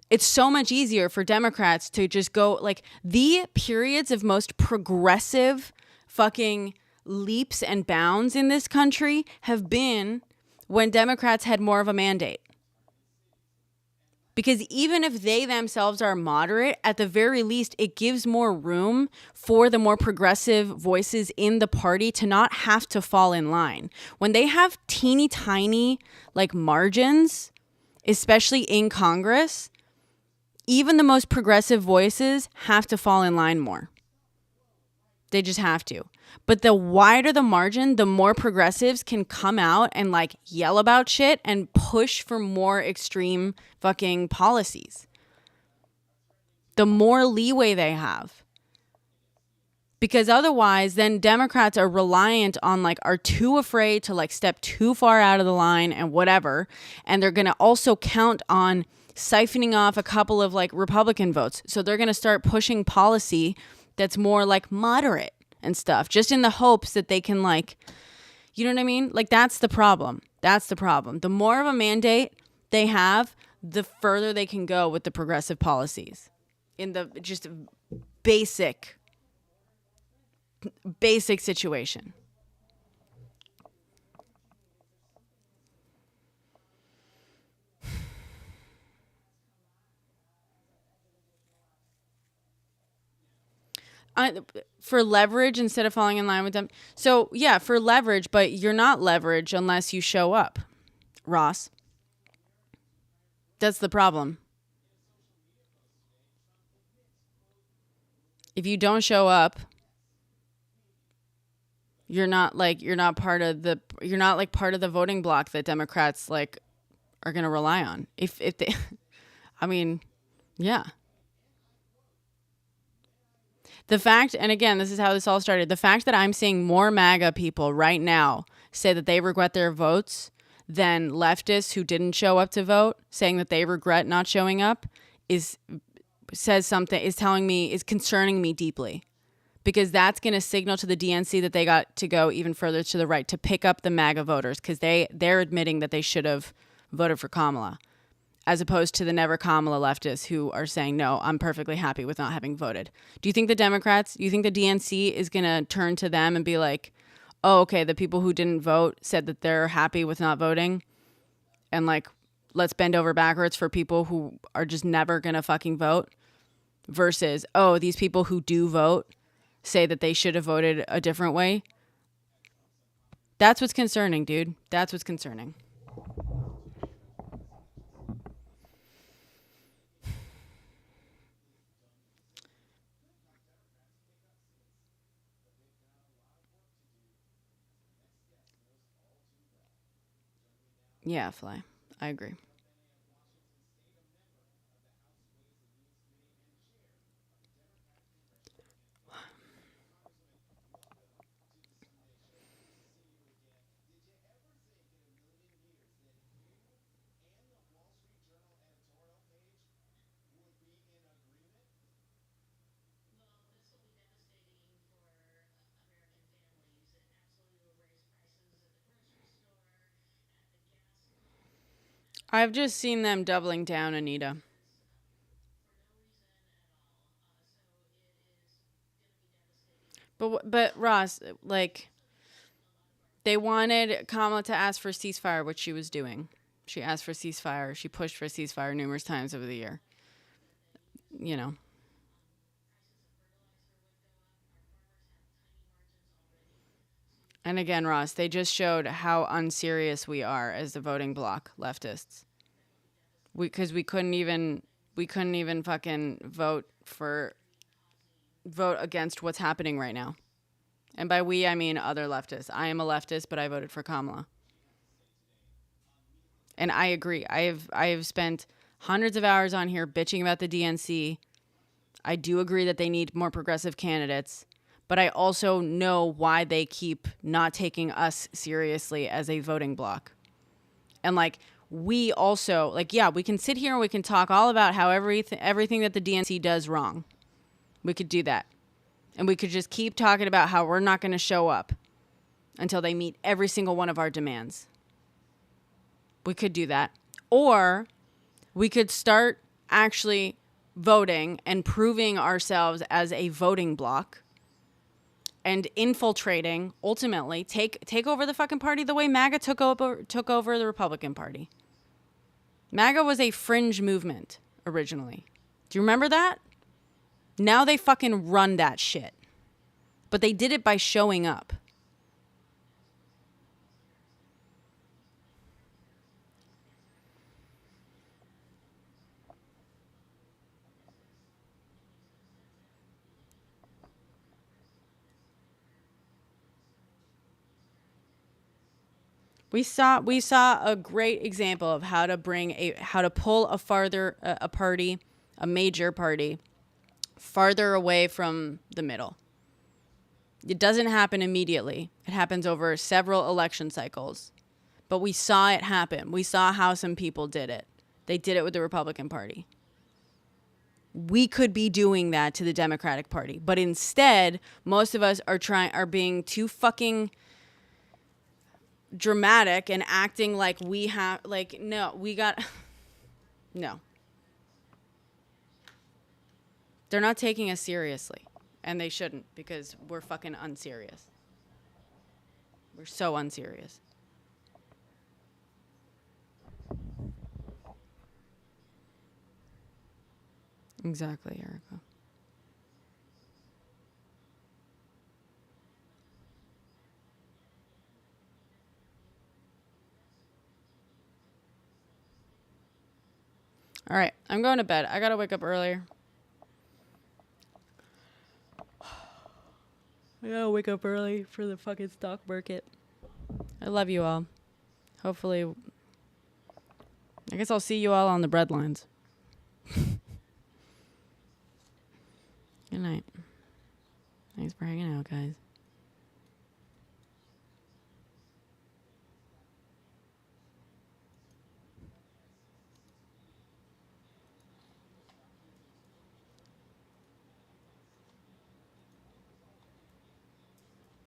It's so much easier for Democrats to just go, like, the periods of most progressive fucking leaps and bounds in this country have been when Democrats had more of a mandate. Because even if they themselves are moderate, at the very least, it gives more room for the more progressive voices in the party to not have to fall in line. When they have teeny tiny, like, margins, especially in Congress, even the most progressive voices have to fall in line more. They just have to. But the wider the margin, the more progressives can come out and, like, yell about shit and push for more extreme fucking policies. The more leeway they have. Because otherwise, then Democrats are reliant on, like, are too afraid to, like, step too far out of the line and whatever. And they're going to also count on siphoning off a couple of, like, Republican votes. So they're going to start pushing policy that's more, like, moderate and stuff, just in the hopes that they can, like, you know what I mean? Like, that's the problem. That's the problem. The more of a mandate they have, the further they can go with the progressive policies in the just basic situation. For leverage instead of falling in line with them. So, yeah, for leverage, but you're not leverage unless you show up, Ross. That's the problem. If you don't show up, you're not part of the voting bloc that Democrats, like, are going to rely on. If they I mean, yeah. The fact, and again, this is how this all started, the fact that I'm seeing more MAGA people right now say that they regret their votes than leftists who didn't show up to vote saying that they regret not showing up is concerning me deeply. Because that's going to signal to the DNC that they got to go even further to the right to pick up the MAGA voters, because they're admitting that they should have voted for Kamala, as opposed to the never Kamala leftists who are saying, no, I'm perfectly happy with not having voted. Do you think the DNC is going to turn to them and be like, oh, okay, the people who didn't vote said that they're happy with not voting, and, like, let's bend over backwards for people who are just never going to fucking vote, versus, oh, these people who do vote say that they should have voted a different way? That's what's concerning, dude. That's what's concerning. Yeah, Fly. I agree. I've just seen them doubling down, Anita. But Ross, like, they wanted Kamala to ask for ceasefire, which she was doing. She asked for ceasefire. She pushed for ceasefire numerous times over the year. You know. And again, Ross, they just showed how unserious we are as the voting bloc, leftists. Because we couldn't even fucking vote against what's happening right now. And by we, I mean other leftists. I am a leftist, but I voted for Kamala. And I agree. I have spent hundreds of hours on here bitching about the DNC. I do agree that they need more progressive candidates, but I also know why they keep not taking us seriously as a voting bloc. And, like, we also, like, yeah, we can sit here and we can talk all about how everything that the DNC does wrong. We could do that. And we could just keep talking about how we're not going to show up until they meet every single one of our demands. We could do that. Or we could start actually voting and proving ourselves as a voting bloc and infiltrating, ultimately, take over the fucking party the way MAGA took over the Republican Party. MAGA was a fringe movement originally. Do you remember that? Now they fucking run that shit. But they did it by showing up. We saw a great example of how to pull a major party farther away from the middle. It doesn't happen immediately. It happens over several election cycles. But we saw it happen. We saw how some people did it. They did it with the Republican Party. We could be doing that to the Democratic Party. But instead, most of us are being too fucking dramatic and acting like we have, like, no. They're not taking us seriously. And they shouldn't, because we're fucking unserious. We're so unserious. Exactly, Erica. All right, I'm going to bed. I gotta wake up earlier. I gotta wake up early for the fucking stock market. I love you all. Hopefully, I guess I'll see you all on the breadlines. Good night. Thanks for hanging out, guys.